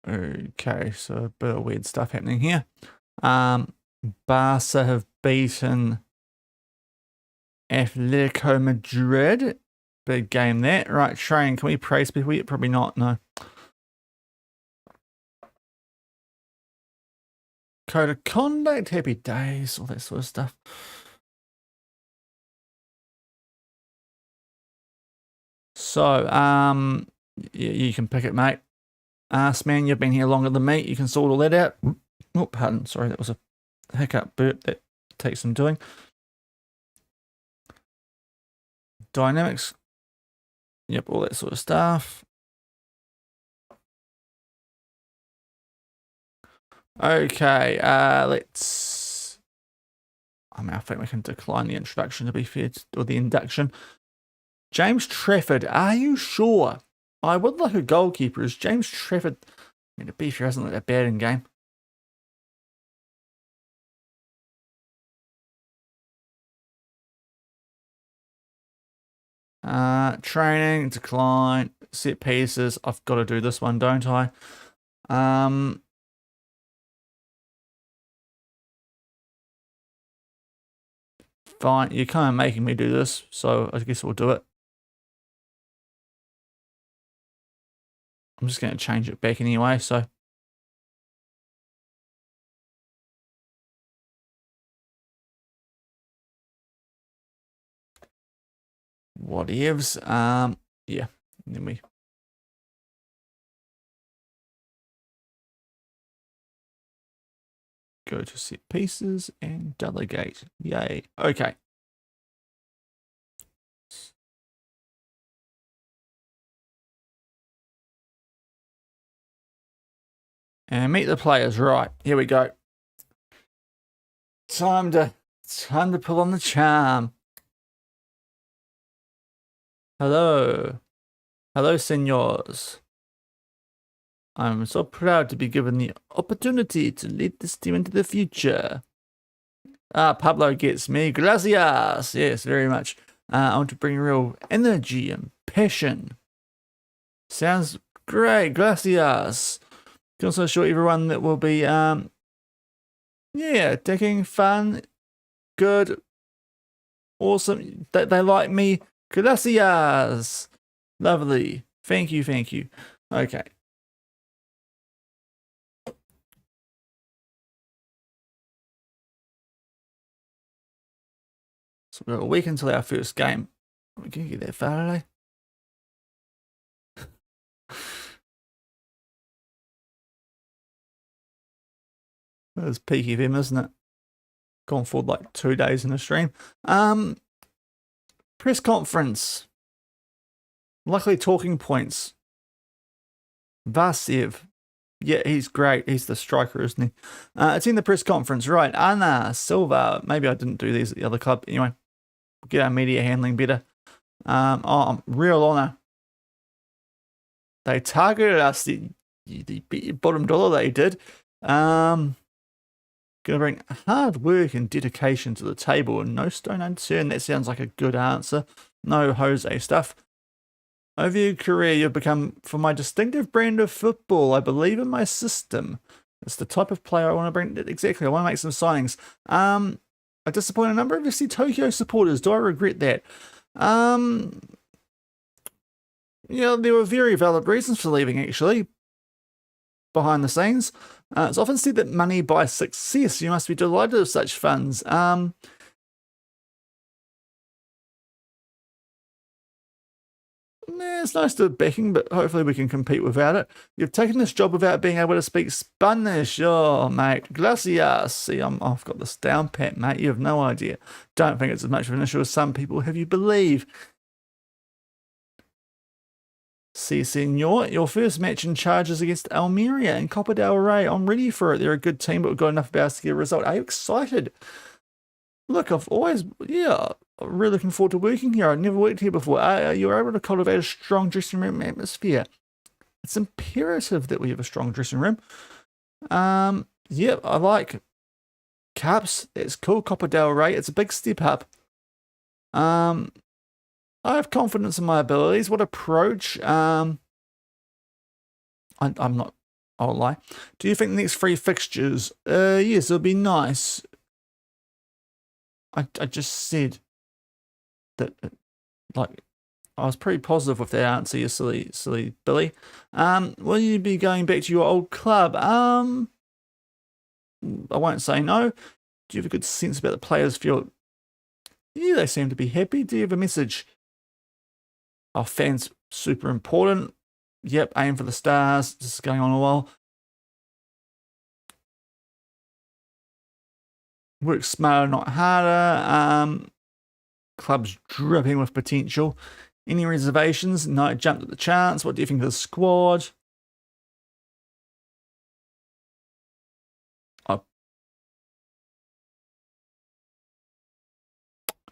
Okay, so a bit of weird stuff happening here. Barca have beaten Atletico Madrid. Big game that. Right, Shaun, can we praise people yet? Probably not, no. Code of conduct, happy days, all that sort of stuff. So, you can pick it, mate. Ass man, you've been here longer than me. You can sort all that out. Oh, pardon. Sorry, that was a hiccup burp that takes some doing. Dynamics. Yep, all that sort of stuff. Okay, let's... I mean, I think we can decline the introduction, to be fair, or the induction. James Trafford, are you sure? I would like a goalkeeper. Is James Trafford... I mean, to be fair, hasn't looked that bad in game. Training, decline, set pieces. I've got to do this one, don't I? Fine, you're kind of making me do this, so I guess we'll do it. I'm just going to change it back anyway, so. Whatevs. Yeah, and then we go to set pieces and delegate. Yay. Okay. And meet the players. Right, here we go. Time to pull on the charm. Hello. Hello, senors. I'm so proud to be given the opportunity to lead this team into the future. Pablo gets me. Gracias. Yes, very much. I want to bring real energy and passion. Sounds great. Gracias. Can also assure everyone that will be, yeah, decking, fun, good, awesome. They like me. Gracias. Lovely. Thank you, thank you. Okay. So we've got a week until our first game. We can get that far, eh? That's peak FM, isn't it? Gone forward like 2 days in a stream. Press conference. Luckily, talking points. Vasev. Yeah, he's great. He's the striker, isn't he? It's in the press conference. Right, Ana Silva. Maybe I didn't do these at the other club. Anyway, we'll get our media handling better. Real honour. They targeted us. The bottom dollar they did. Gonna bring hard work and dedication to the table and no stone unturned. That sounds like a good answer. No Jose stuff. Over your career, you've become, for my distinctive brand of football, I believe in my system. It's the type of player I want to bring. Exactly, I want to make some signings. I disappoint a number of FC Tokyo supporters. Do I regret that? Yeah, there were very valid reasons for leaving, actually. Behind the scenes. It's often said that money buys success. You must be delighted with such funds. It's nice to have backing, but hopefully we can compete without it. You've taken this job without being able to speak Spanish. Oh, mate. Gracias. See, I've got this down pat, mate. You have no idea. Don't think it's as much of an issue as some people have you believe. Si, senor. Your first match in charge is against Almeria in Copa del Rey. I'm ready for it. They're a good team, but we've got enough about us to get a result. Are you excited? Look, I've always, yeah, I'm really looking forward to working here. I've never worked here before. You're able to cultivate a strong dressing room atmosphere. It's imperative that we have a strong dressing room. Yeah, I like Cups. It's cool. Copa del Rey. It's a big step up. I have confidence in my abilities. What approach? I'm not. I'll lie. Do you think the next 3 fixtures? Yes, it'll be nice. I just said that, like, I was pretty positive with that answer, you silly Billy. Will you be going back to your old club? I won't say no. Do you have a good sense about the players' feel? Yeah, they seem to be happy. Do you have a message? Our fans super important. Yep, aim for the stars. This is going on a while. Work smarter, not harder. Club's dripping with potential. Any reservations? No, jumped at the chance. What do you think of the squad?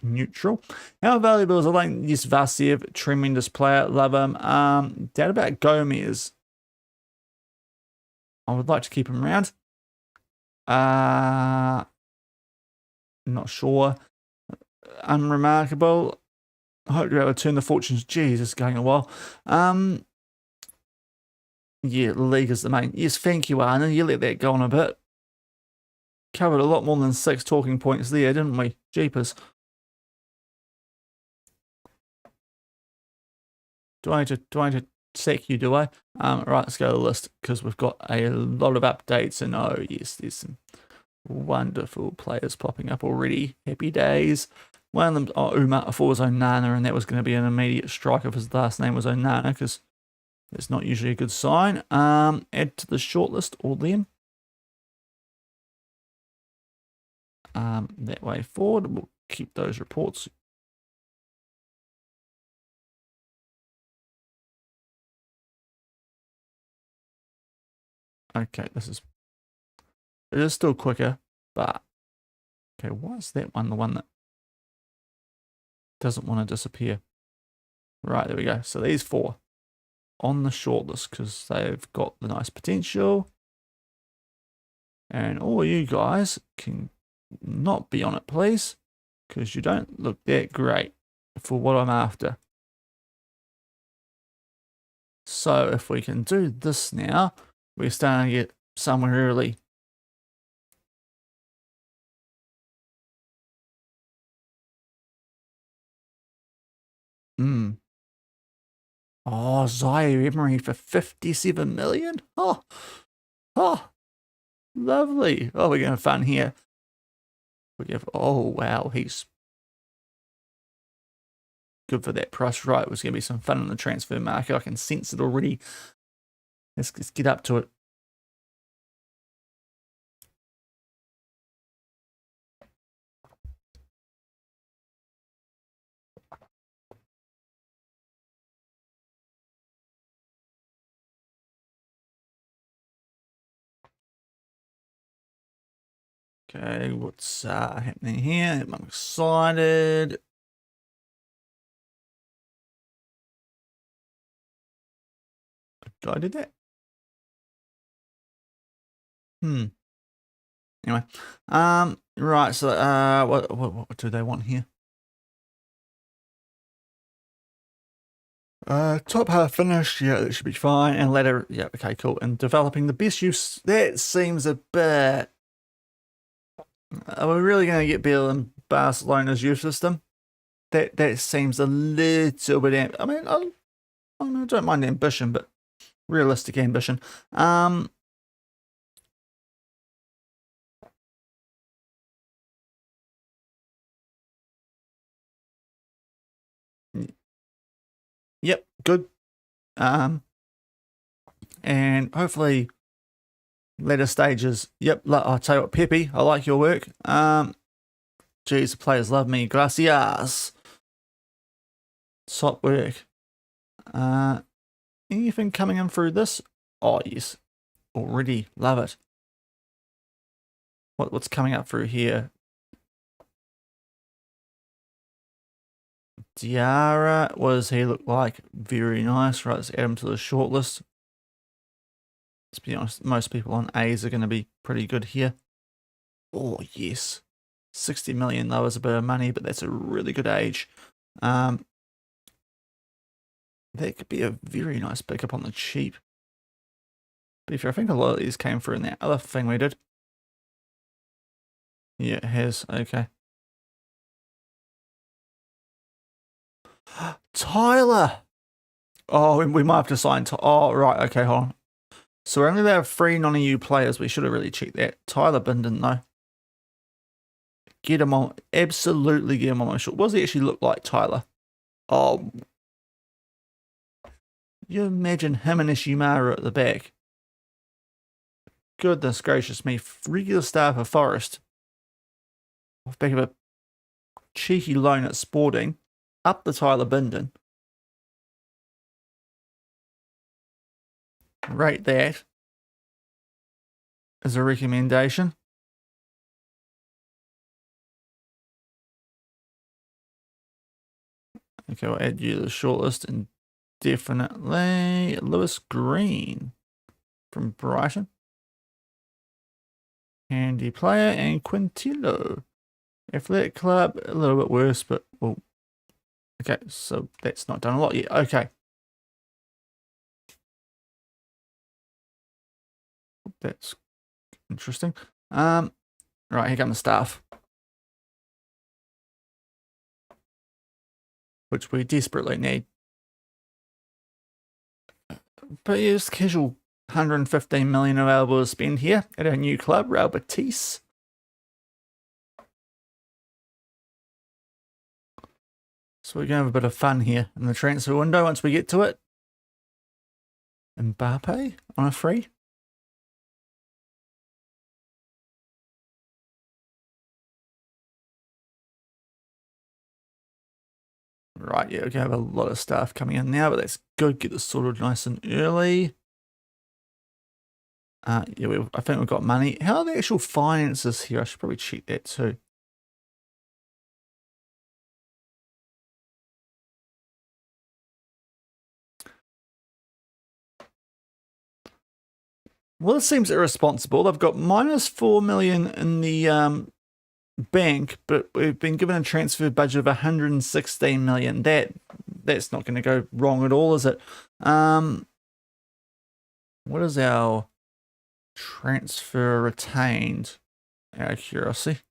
Neutral. How valuable is Elaine? Yes, Vasev, tremendous player, love him. Doubt about Gomez. I would like to keep him around. Not sure. Unremarkable. I hope you're able to turn the fortunes. Geez, it's going a while. Yeah, league is the main. Yes, thank you, Arna. You let that go on a bit. Covered a lot more than 6 talking points there, didn't we? Jeepers. Do I need to sack you, do I? Right, let's go to the list because we've got a lot of updates, and oh yes, there's some wonderful players popping up already. Happy days. One of them, Uma, I thought was Onana, and that was going to be an immediate strike if his last name was Onana, because that's not usually a good sign. Add to the shortlist, all them. That way forward, we'll keep those reports. Okay, it is still quicker, but okay, why is that one the one that doesn't want to disappear? Right, there we go. So these 4 on the shortlist because they've got the nice potential, and all you guys can not be on it, please, because you don't look that great. for what I'm after. So if we can do this now, we're starting to get somewhere early. Oh, Zaire Emery for 57 million? Oh, lovely. Oh, we're going to have fun here. Oh, wow, he's good for that price. Right, there's going to be some fun in the transfer market. I can sense it already. Let's get up to it. Okay, what's happening here? I'm excited. Did I do that? Anyway, right. So, what do they want here? Top half finished. Yeah, that should be fine. And later, yeah, okay, cool. And developing the best use. That seems a bit. Are we really going to get better than Barcelona's youth system? That seems a little bit. I mean, I don't mind ambition, but realistic ambition. Yep, good. And hopefully later stages. Yep, I'll tell you what, Pepe, I like your work. Geez, the players love me. Gracias. Top work. Anything coming in through this? Oh, yes. Already love it. What's coming up through here? Diarra, what does he look like? Very nice. Right, let's add him to the shortlist. Let's be honest, most people on A's are going to be pretty good here. Oh, yes. 60 million, though, is a bit of money, but that's a really good age. That could be a very nice pickup on the cheap. But if I think a lot of these came through in that other thing we did. Yeah, it has. Okay. Tyler! Oh, we might have to sign. Oh, right. Okay, hold on. So we're only allowed to have 3 non-EU players. We should have really checked that. Tyler Binden, though. Get him on. Absolutely get him on my short. What does he actually look like, Tyler? Oh. You imagine him and Ishimaru at the back. Goodness gracious me. Regular star for Forest. Off back of a cheeky loan at Sporting. Up the Tyler Binden. Rate that as a recommendation. Okay, I'll add you to the shortlist, and definitely Lewis Green from Brighton. Handy player. And Quintillo. Athletic Club, a little bit worse, but well. Okay, so that's not done a lot yet. Okay. That's interesting. Right, here come the staff. Which we desperately need. But yeah, just casual 115 million available to spend here at our new club, Real Betis. So we're going to have a bit of fun here in the transfer window once we get to it. Mbappe on a free. Right, yeah, we're going to have a lot of staff coming in now, but that's good. Get this sorted nice and early. Yeah, I think we've got money. How are the actual finances here? I should probably check that too. Well, it seems irresponsible. They've got minus 4 million in the bank, but we've been given a transfer budget of 116 million. That's not going to go wrong at all, is it? What is our transfer retained? Out of curiosity,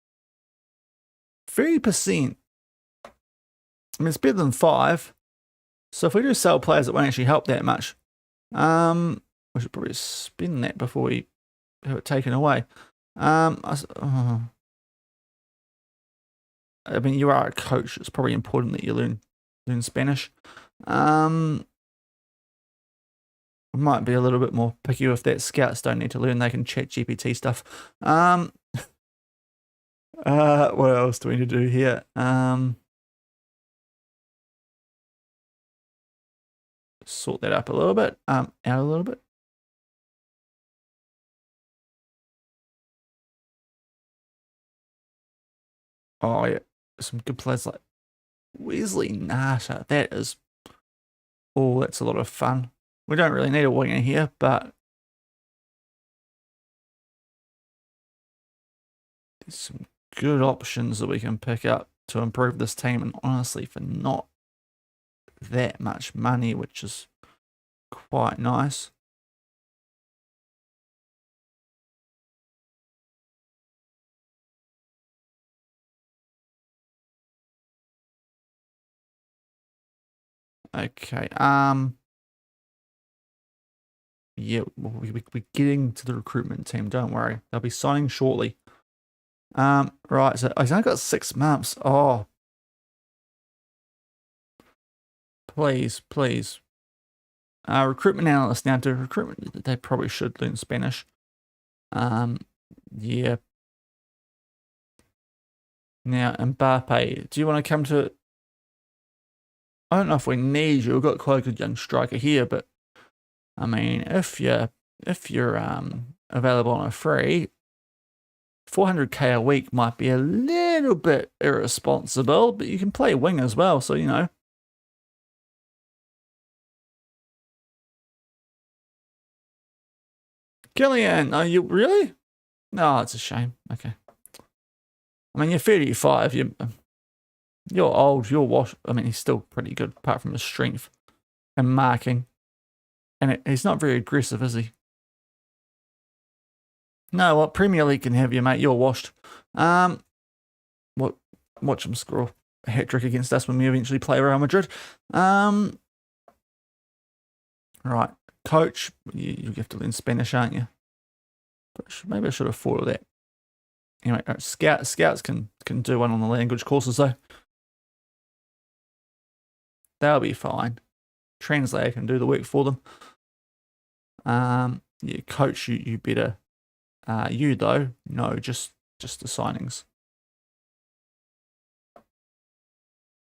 30%. I mean, it's better than 5. So if we do sell players, it won't actually help that much. We should probably spend that before we have it taken away. I mean, you are a coach. It's probably important that you learn Spanish. We might be a little bit more picky if that scouts don't need to learn. They can chat GPT stuff. What else do we need to do here? Sort that up a little bit. Out a little bit. Oh yeah, some good players like Wesley Nata. That is, oh, that's a lot of fun. We don't really need a winger here, but there's some good options that we can pick up to improve this team, and honestly, for not that much money, which is quite nice. Okay, yeah, we're getting to the recruitment team, don't worry. They'll be signing shortly. Right, so I've only got 6 months. Oh, please. Recruitment analyst now. Do recruitment, they probably should learn Spanish. Yeah. Now, Mbappe, do you want to come to... I don't know if we need you. We've got quite a good young striker here, but I mean, if you're available on a free, 400k a week might be a little bit irresponsible, but you can play wing as well, so you know. Killian, are you really? No, it's a shame. Okay. I mean, you're 35. You're old. You're washed. I mean, he's still pretty good apart from his strength and marking. And he's not very aggressive, is he? No, what Premier League can have you, mate. You're washed. Watch him score a hat trick against us when we eventually play Real Madrid. Right, coach, you have to learn Spanish, aren't you? But maybe I should have thought of that. Anyway, scouts can do one on the language courses though. They'll be fine. Translator can do the work for them. Yeah, coach, you better. You though, no, just the signings.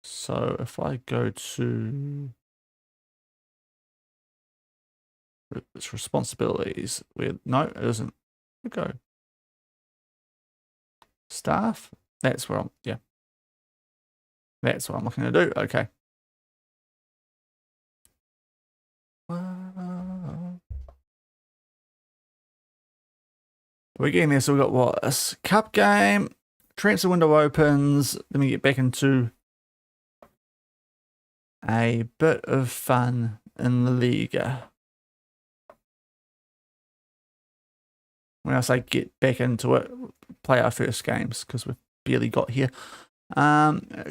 So if I go to its responsibilities, no, it isn't. Go staff. That's where that's what I'm looking to do. Okay. We're getting there. So we've got what? A cup game. Transfer window opens. Then we get back into a bit of fun in the Liga. When I say get back into it, play our first games because we've barely got here.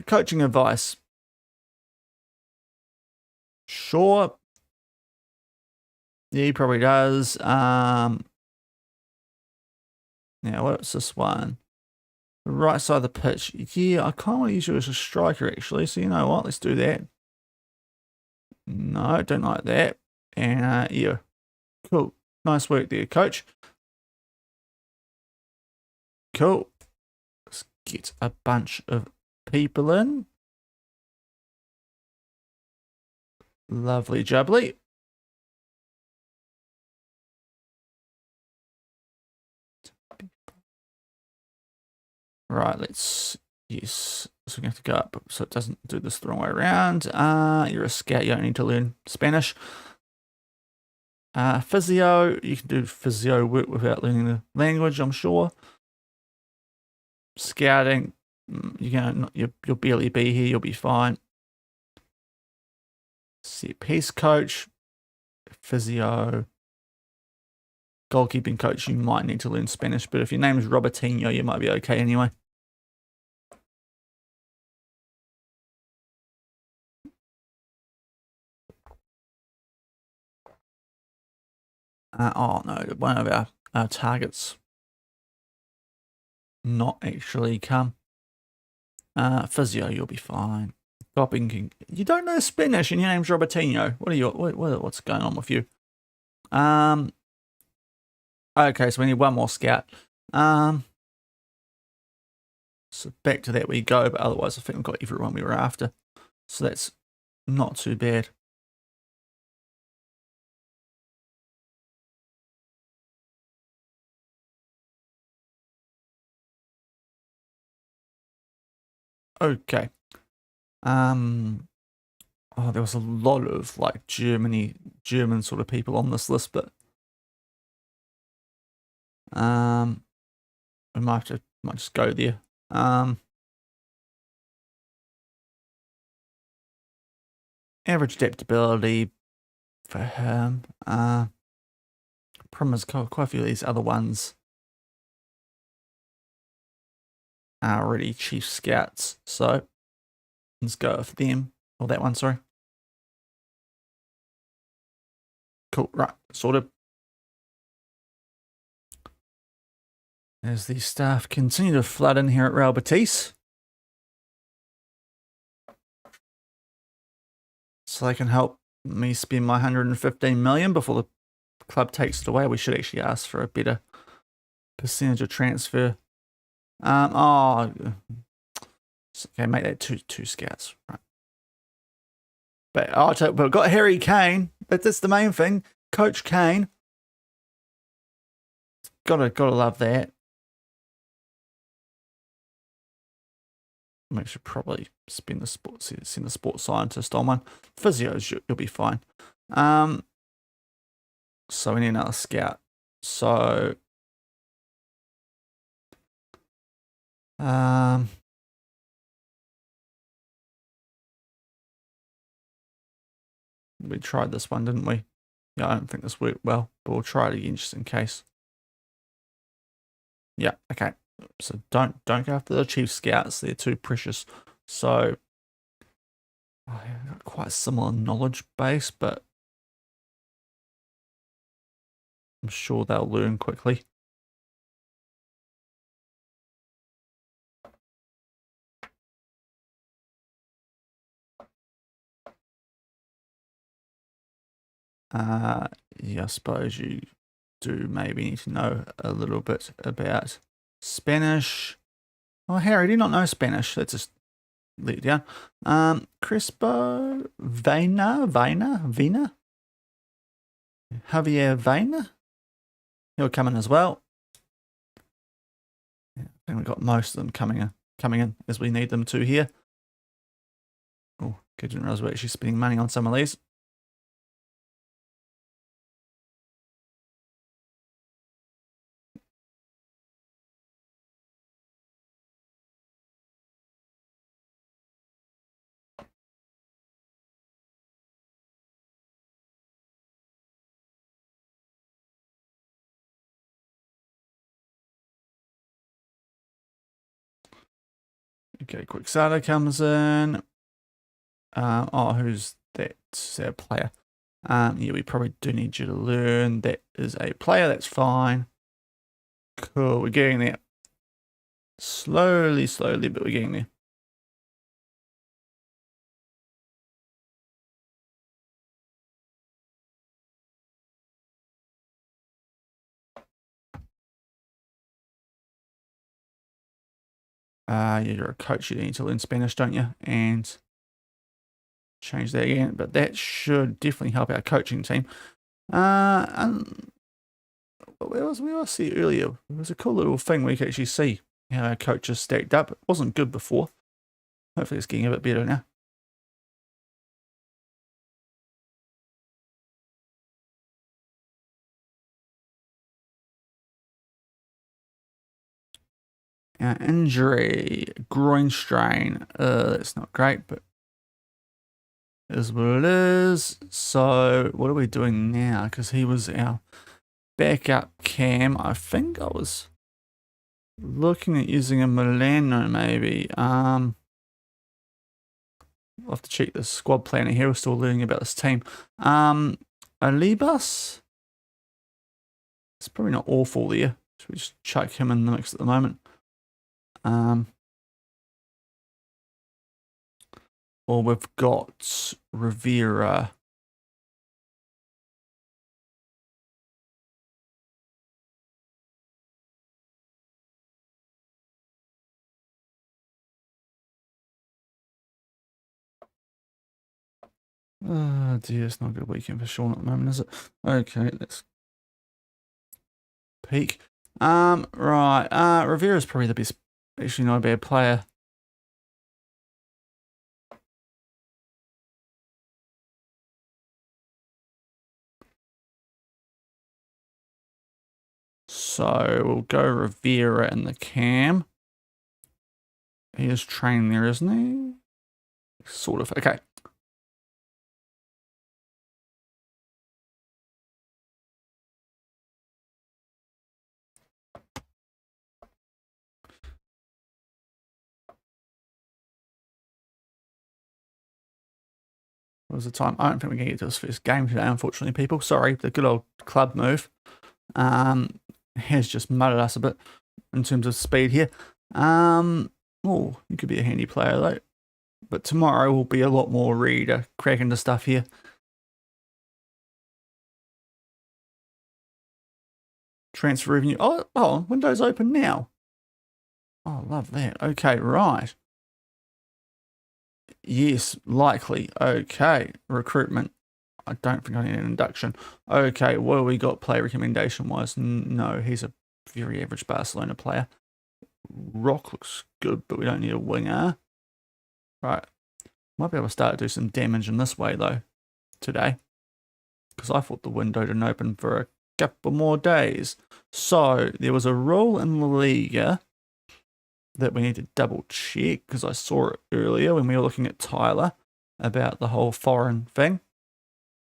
Coaching advice. Sure. Yeah, he probably does. Now, what's this one? The right side of the pitch. Yeah, I kind of want to use you as a striker, actually. So, you know what? Let's do that. No, don't like that. And, yeah. Cool. Nice work there, coach. Cool. Let's get a bunch of people in. Lovely jubbly. Right, yes. So we're going to have to go up so it doesn't do this the wrong way around. You're a scout, you don't need to learn Spanish. Physio, you can do physio work without learning the language, I'm sure. Scouting, you'll barely be here. You'll be fine. Set piece coach, physio, goalkeeping coach. You might need to learn Spanish, but if your name is Robertinho, you might be okay anyway. Oh no, one of our targets not actually come. Physio, you'll be fine. Gopping, you don't know Spanish and your name's Robertinho. What's going on with you? Okay, so we need one more scout. So back to that we go, but otherwise I think we've got everyone we were after. So that's not too bad. Okay. Oh, there was a lot of like German sort of people on this list, but we might just go there. Average adaptability for him. Problem is quite a few of these other ones are already chief scouts, so let's go with them. Or that one, sorry. Cool, right, sorted. As the staff continue to flood in here at Real Betis, so they can help me spend my 115 million before the club takes it away. We should actually ask for a better percentage of transfer. Okay, make that two scouts, right? But we've got Harry Kane. That's the main thing. Coach Kane. Gotta love that. We should probably send the sports scientist on one. Physios, you'll be fine. So we need another scout. So we tried this one, didn't we? Yeah, I don't think this worked well, but we'll try it again just in case. Yeah, okay. So don't go after the chief scouts; they're too precious. So I got quite a similar knowledge base, but I'm sure they'll learn quickly. Yeah, I suppose you do maybe need to know a little bit about Spanish. Oh, Harry, do you not know Spanish? That's just let you down. Crespo, Vina, Javier Vina. He'll come in as well. Yeah, I think we've got most of them coming in as we need them to here. Oh, didn't realize we're actually spending money on some of these. Okay, Quicksada comes in. Who's that? Is that a player? Yeah, we probably do need you to learn. That is a player. That's fine. Cool. We're getting there. Slowly, but we're getting there. You're a coach. You need to learn Spanish, don't you? And change that again. But that should definitely help our coaching team. And we all see earlier. It was a cool little thing where you could actually see how our coaches stacked up. It wasn't good before. Hopefully it's getting a bit better now. Injury, groin strain. That's not great, but it is what it is. So what are we doing now? Because he was our backup cam. I think I was looking at using a Milano maybe. I'll have to check the squad planner here. We're still learning about this team. Alibas. It's probably not awful there. Should we just chuck him in the mix at the moment? Or we've got Rivera. Oh dear, it's not a good weekend for Shaun at the moment, is it? Okay, let's peek. Right, Rivera's probably the best, actually not a bad player. So we'll go Rivera in the cam. He is trained there, isn't he? Sort of, okay. What was the time? I don't think we're going to get to this first game today, unfortunately, people. Sorry, the good old club move has just muddled us a bit in terms of speed here. Oh, you could be a handy player, though. But tomorrow will be a lot more ready to crack into stuff here. Transfer revenue. Oh, window's open now. Oh, love that. Okay, right. Yes, likely. Okay, recruitment. I don't think I need an induction. Okay, what do we got play recommendation-wise? No, he's a very average Barcelona player. Rock looks good, but we don't need a winger. Right. Might be able to start to do some damage in this way, though, today. Because I thought the window didn't open for a couple more days. So, there was a rule in La Liga that we need to double check, because I saw it earlier when we were looking at Tyler about the whole foreign thing.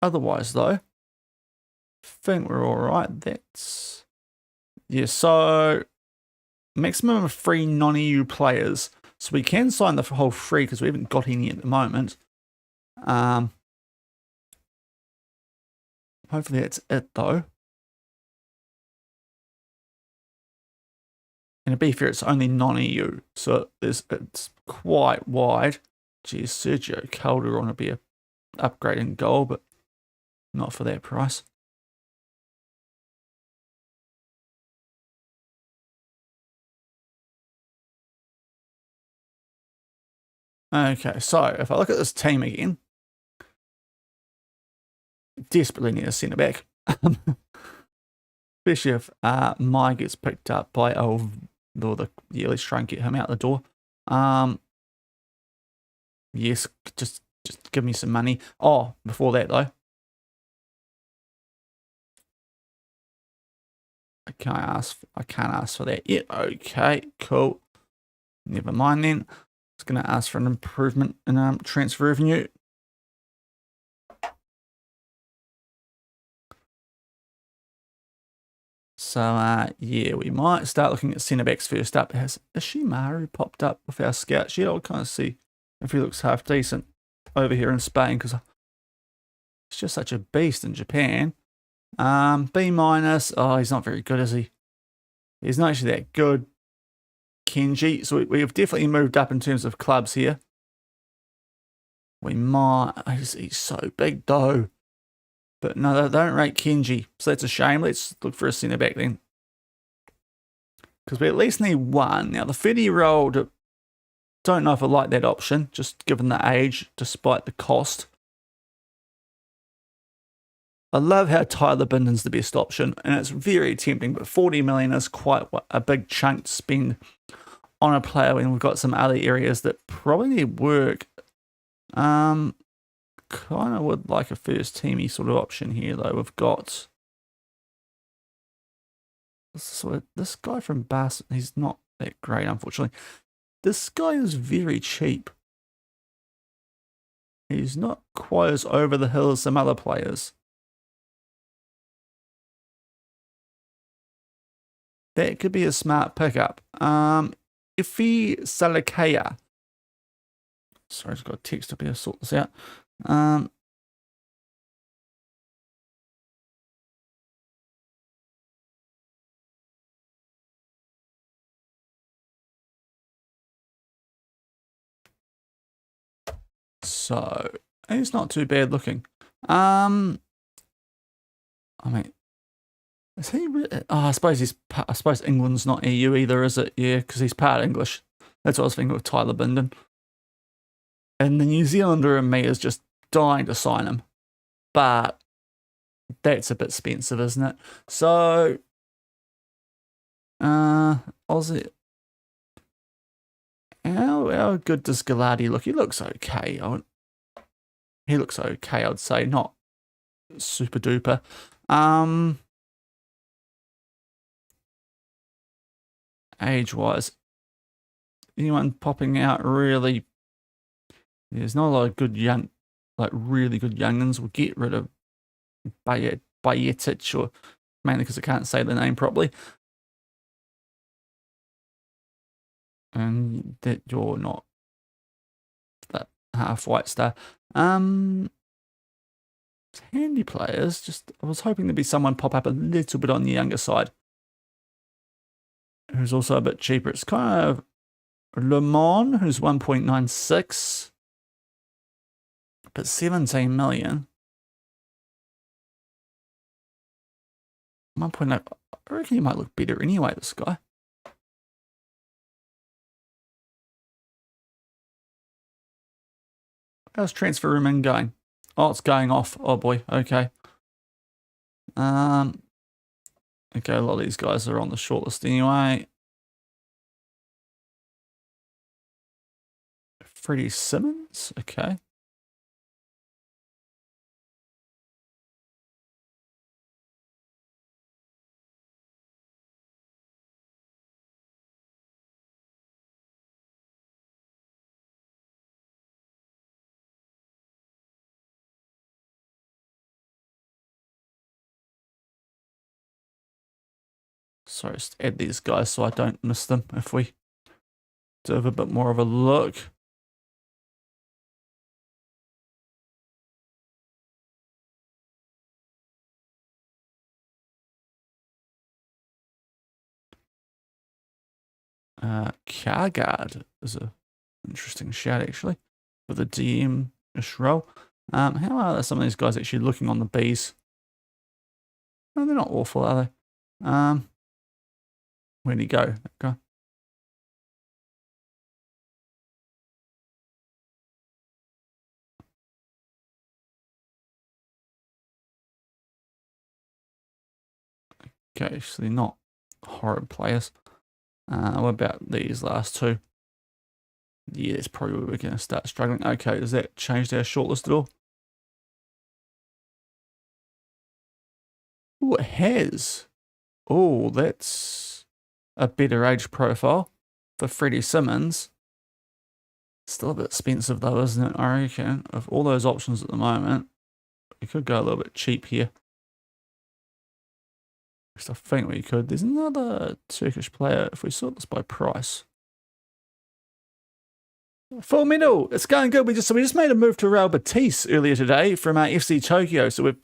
Otherwise, though, I think we're all right. That's... yeah, so maximum of 3 non-EU players. So we can sign the whole free because we haven't got any at the moment. Hopefully that's it, though. And to be fair, it's only non-EU, so it's quite wide. Geez, Sergio Calderon would be a upgrade in goal, but not for that price. Okay, so if I look at this team again, desperately need a centre back. Especially if Mai gets picked up by yeah, let's try and get him out the door. Yes, just give me some money. Oh, before that though, I can't ask for that yet. Okay, cool. Never mind then. It's going to ask for an improvement in transfer revenue. So, yeah, we might start looking at centre backs first up. Has Ishimaru popped up with our scouts yet? I'll kind of see if he looks half decent over here in Spain, because it's just such a beast in Japan. B minus. Oh, he's not very good, is he? He's not actually that good. Kenji. So we have definitely moved up in terms of clubs here. We might. He's so big, though. But no, they don't rate Kenji, so that's a shame. Let's look for a centre back then, because we at least need one. Now the 30-year-old, don't know if I like that option, just given the age, despite the cost. I love how Tyler Binden's the best option, and it's very tempting, but 40 million is quite a big chunk to spend on a player when we've got some other areas that probably need work. Kind of would like a first teamy sort of option here, though. We've got this guy from Bass. He's not that great, unfortunately. This guy is very cheap. He's not quite as over the hill as some other players. That could be a smart pickup. Ifi Salakaya. Sorry, I just got a text up here to sort this out. So he's not too bad looking. I mean, is he? Oh, I suppose England's not EU either, is it? Yeah, because he's part English. That's what I was thinking with Tyler Binden. And the New Zealander in me is just dying to sign him, but that's a bit expensive, isn't it? So, Aussie. How good does Gallardi look? He looks okay. He looks okay, I'd say. Not super duper. Age-wise, anyone popping out really? There's not a lot of good young, like really good youngins. We'll get rid of Bayetic, or mainly because I can't say the name properly. And that you're not that half white star. Handy players. Just I was hoping there'd be someone pop up a little bit on the younger side, who's also a bit cheaper. It's kind of Le Mans, who's 1.96, but 17 million. 1.8. I reckon he might look better anyway, this guy. How's transfer room going? Oh, it's going off. Oh boy. Okay. Okay, a lot of these guys are on the shortlist anyway. Freddie Simmons. Okay. Sorry, just add these guys so I don't miss them if we do have a bit more of a look. Carguard is a interesting shout actually, with a DM-ish role. How are some of these guys actually looking on the Bs? No, they're not awful, are they? Where'd he go? Okay. Okay, so they're not horrid players. What about these last two? Yeah, it's probably where we're going to start struggling. Okay, does that change our shortlist at all? Oh, it has. Oh, that's a better age profile for Freddie Simmons. Still a bit expensive though, isn't it? I reckon. Of all those options at the moment, we could go a little bit cheap here. I think we could. There's another Turkish player if we sort this by price. Full middle. It's going good. We just made a move to Real Betis earlier today from our FC Tokyo. So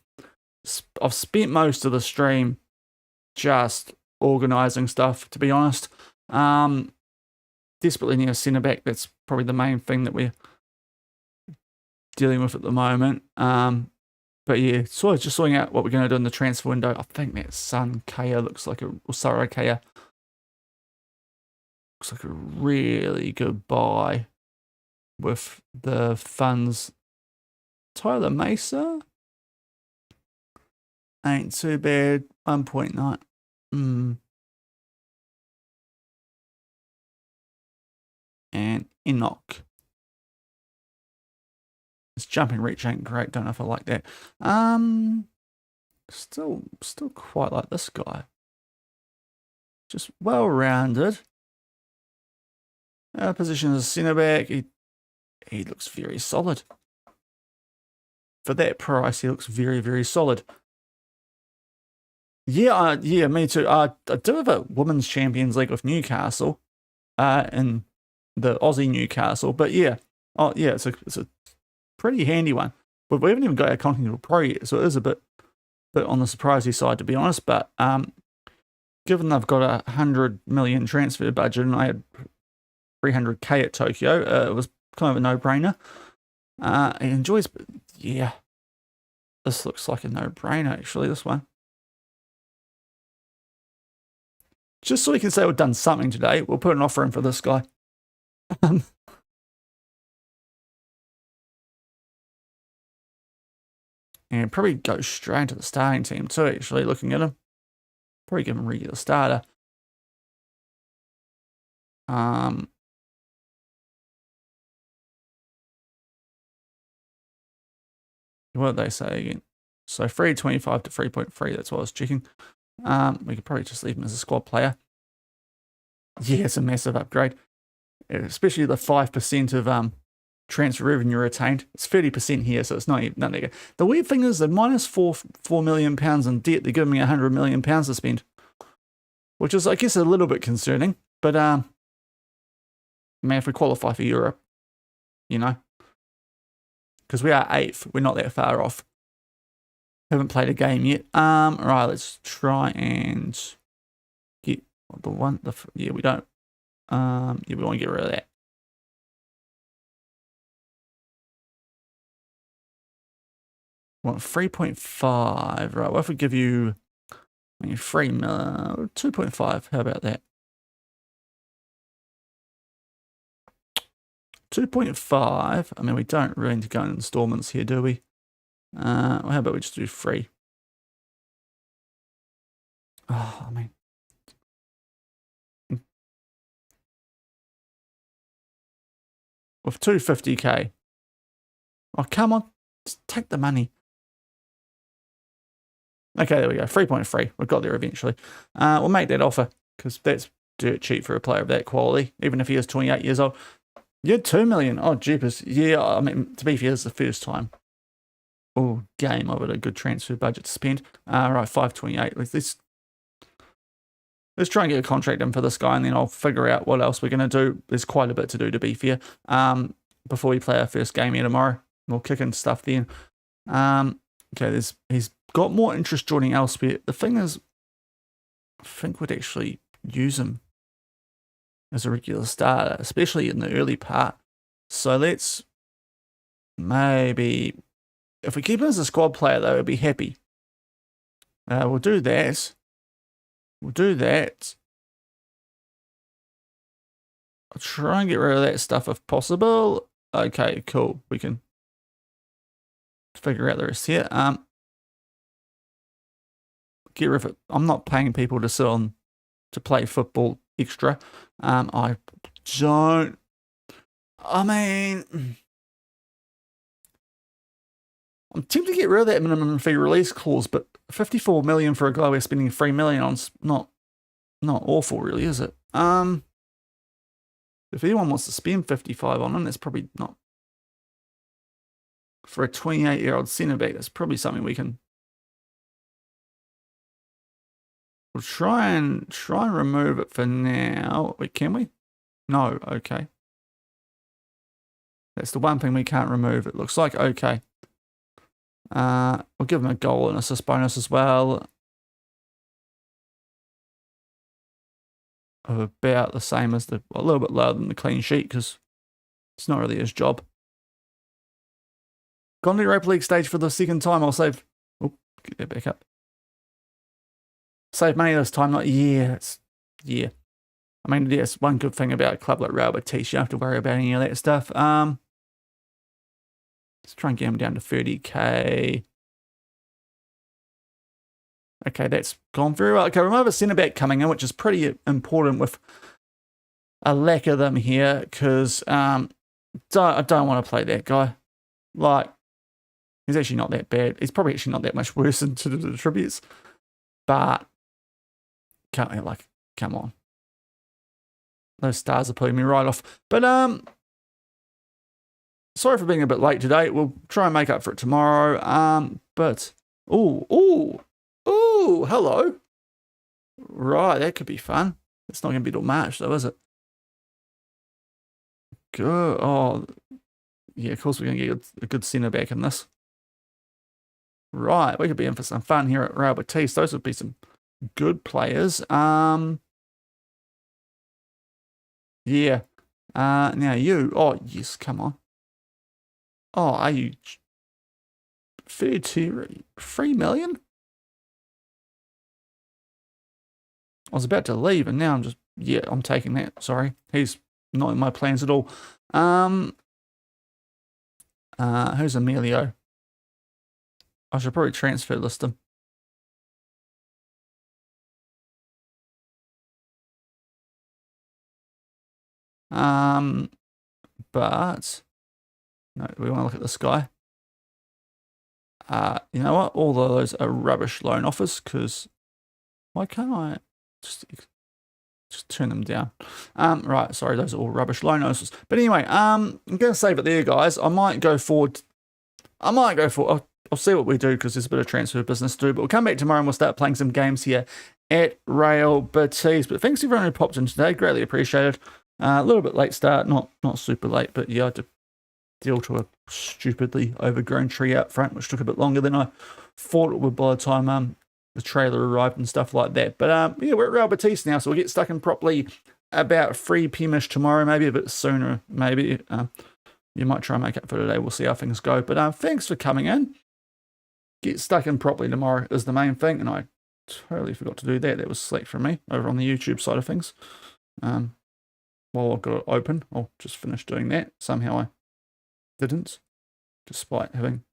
I've spent most of the stream just organising stuff, to be honest. Desperately need a centre back. That's probably the main thing that we're dealing with at the moment. But yeah, sort of just sorting out what we're going to do in the transfer window. I think that Sun Kaya looks like a, or Sara Kaya looks like a really good buy with the funds. Tyler Mesa ain't too bad. 1.9. And Enoch. His jumping reach ain't great. Don't know if I like that. Still quite like this guy. Just well-rounded. Position as centre back. He looks very solid. For that price, he looks very, very solid. Yeah, yeah, me too. I do have a Women's Champions League with Newcastle, in the Aussie Newcastle. But yeah, oh yeah, it's a pretty handy one. But we haven't even got our Continental Pro yet, so it is a bit on the surprising side, to be honest. But given they've got a 100 million transfer budget and I had 300k at Tokyo, it was kind of a no-brainer. He enjoys, yeah, this looks like a no-brainer actually, this one. Just so we can say we've done something today, we'll put an offer in for this guy. And probably go straight into the starting team too, actually, looking at him. Probably give him a regular starter. What did they say again? So 3.25 to 3.3, that's what I was checking. We could probably just leave him as a squad player. Yeah, it's a massive upgrade. Especially the 5% of transfer revenue retained. It's 30% here, so it's not that good. The weird thing is they're minus £4 million in debt. They're giving me £100 million to spend, which is, I guess, a little bit concerning. But man, if we qualify for Europe, you know, because we are 8th, we're not that far off. Haven't played a game yet. Right, let's try and get the one. Yeah, we don't. Yeah, we want to get rid of that. We want 3.5. Right, what if we give you 2.5? How about that? 2.5. I mean, we don't really need to go in installments here, do we? Well, how about we just do 3? Oh, I mean. With 250k. Oh, come on. Just take the money. Okay, there we go. 3.3. We've got there eventually. We'll make that offer because that's dirt cheap for a player of that quality, even if he is 28 years old. You're 2 million. Oh, jeepers. Yeah, I mean, to be fair, this is the first time. Oh, game of it, a good transfer budget to spend. Right, 528. Let's try and get a contract in for this guy, and then I'll figure out what else we're going to do. There's quite a bit to do, to be fair. Before we play our first game here tomorrow, we'll kick in stuff then. Okay, he's got more interest joining elsewhere. The thing is, I think we'd actually use him as a regular starter, especially in the early part. So let's maybe, if we keep him as a squad player, though, we'd be happy. We'll do that. We'll do that. I'll try and get rid of that stuff if possible. Okay, cool. We can figure out the rest here. Get rid of it. I'm not paying people to sit on to play football extra. I don't. I mean, I'm tempted to get rid of that minimum fee release clause, but 54 million for a guy we're spending 3 million on's not awful, really, is it? If anyone wants to spend 55 on him, that's probably not. For a 28-year-old centre back, that's probably something we can. We'll try and remove it for now. Wait, can we? No, okay. That's the one thing we can't remove, it looks like. Okay. We'll give him a goal and assist bonus as well. Of about the same as a little bit lower than the clean sheet because it's not really his job. Gone to the Europa League stage for the second time. I'll save. Oh, get that back up. Save money this time, not yeah. Yeah. I mean, that's one good thing about a club like Real Betis. You don't have to worry about any of that stuff. Let's try and get him down to 30k. Okay, that's gone very well. Okay, remove a centre back coming in, which is pretty important with a lack of them here, because I don't want to play that guy. Like, he's actually not that bad. He's probably actually not that much worse than the tributes, but come on. those stars are putting me right off. But sorry for being a bit late today. We'll try and make up for it tomorrow. But ooh, hello. Right, that could be fun. It's not going to be till March, though, is it? Good. Oh, yeah. Of course, we're going to get a good centre back in this. Right, we could be in for some fun here at Real Betis. Those would be some good players. Yeah. Now you. Oh, yes, come on. Oh, are you 3 million? I was about to leave, and now I'm just, yeah, I'm taking that. Sorry. He's not in my plans at all. Who's Emilio? I should probably transfer list him. But no, we want to look at this guy. You know what? All of those are rubbish loan offers, because why can't I just turn them down? Right, sorry, those are all rubbish loan offers. But anyway, I'm gonna save it there, guys. I might go forward. I'll see what we do, because there's a bit of transfer business to do. But we'll come back tomorrow and we'll start playing some games here at Real Betis. But thanks everyone who popped in today. Greatly appreciated. A little bit late start, not super late, but yeah, I had to deal to a stupidly overgrown tree out front, which took a bit longer than I thought it would by the time the trailer arrived and stuff like that. But yeah, we're at Real Betis now, so we'll get stuck in properly about 3 p.m-ish tomorrow, maybe a bit sooner, maybe. You might try and make up for today. We'll see how things go. But thanks for coming in. Get stuck in properly tomorrow is the main thing, and I totally forgot to do that. That was slack from me over on the YouTube side of things. While I've got it open, I'll just finish doing that. Somehow I didn't, despite having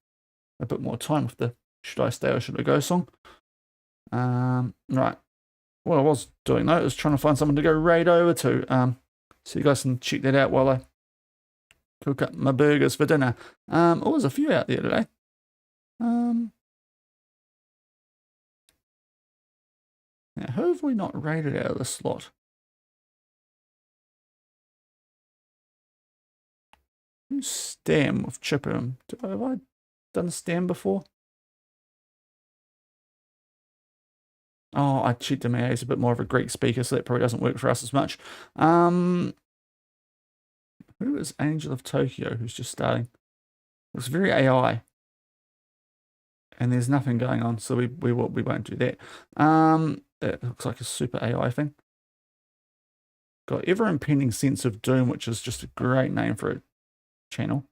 a bit more time with the Should I Stay or Should I Go song. Right. What I was doing though is trying to find someone to go raid over to. So you guys can check that out while I cook up my burgers for dinner. Oh, there's a few out there today. Now, who have we not raided out of the slot? Who's Stam with Chipper? Have I done Stam before? Oh, I cheated him out. He's a bit more of a Greek speaker, so that probably doesn't work for us as much. Who is Angel of Tokyo, who's just starting? Looks very AI. And there's nothing going on, so we won't do that. That looks like a super AI thing. Got Ever Impending Sense of Doom, which is just a great name for a channel.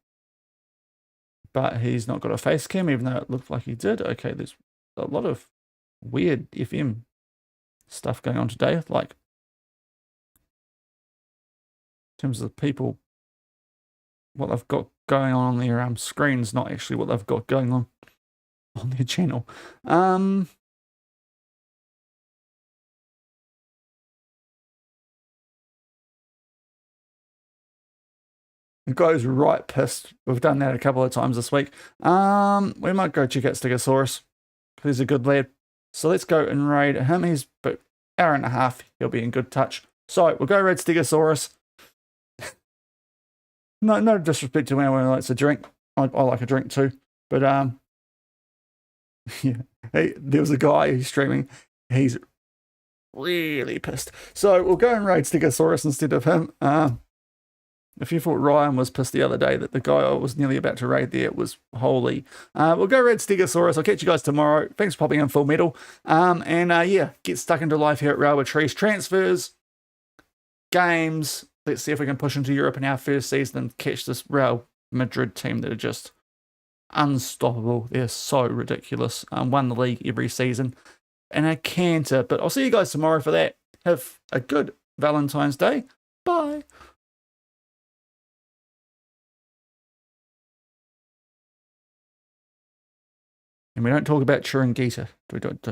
But he's not got a face cam, even though it looked like he did. Okay, there's a lot of weird FM stuff going on today, like in terms of people, what they've got going on their screens, not actually what they've got going on their channel. The guy's right pissed. We've done that a couple of times this week. We might go check out Stegosaurus. He's a good lad. So let's go and raid him. He's about an hour and a half. He'll be in good touch. So we'll go raid Stegosaurus. No disrespect to anyone who likes a drink. I like a drink too. But yeah. Hey, there was a guy who's streaming. He's really pissed. So we'll go and raid Stegosaurus instead of him. If you thought Ryan was pissed the other day that the guy I was nearly about to raid there was holy. We'll go raid Stegosaurus. I'll catch you guys tomorrow. Thanks for popping in, Full Metal. Yeah, get stuck into life here at Real Betis. Transfers, games. Let's see if we can push into Europe in our first season and catch this Real Madrid team that are just unstoppable. They're so ridiculous. Won the league every season and a canter. But I'll see you guys tomorrow for that. Have a good Valentine's Day. Bye. And we don't talk about Churangita. We don't.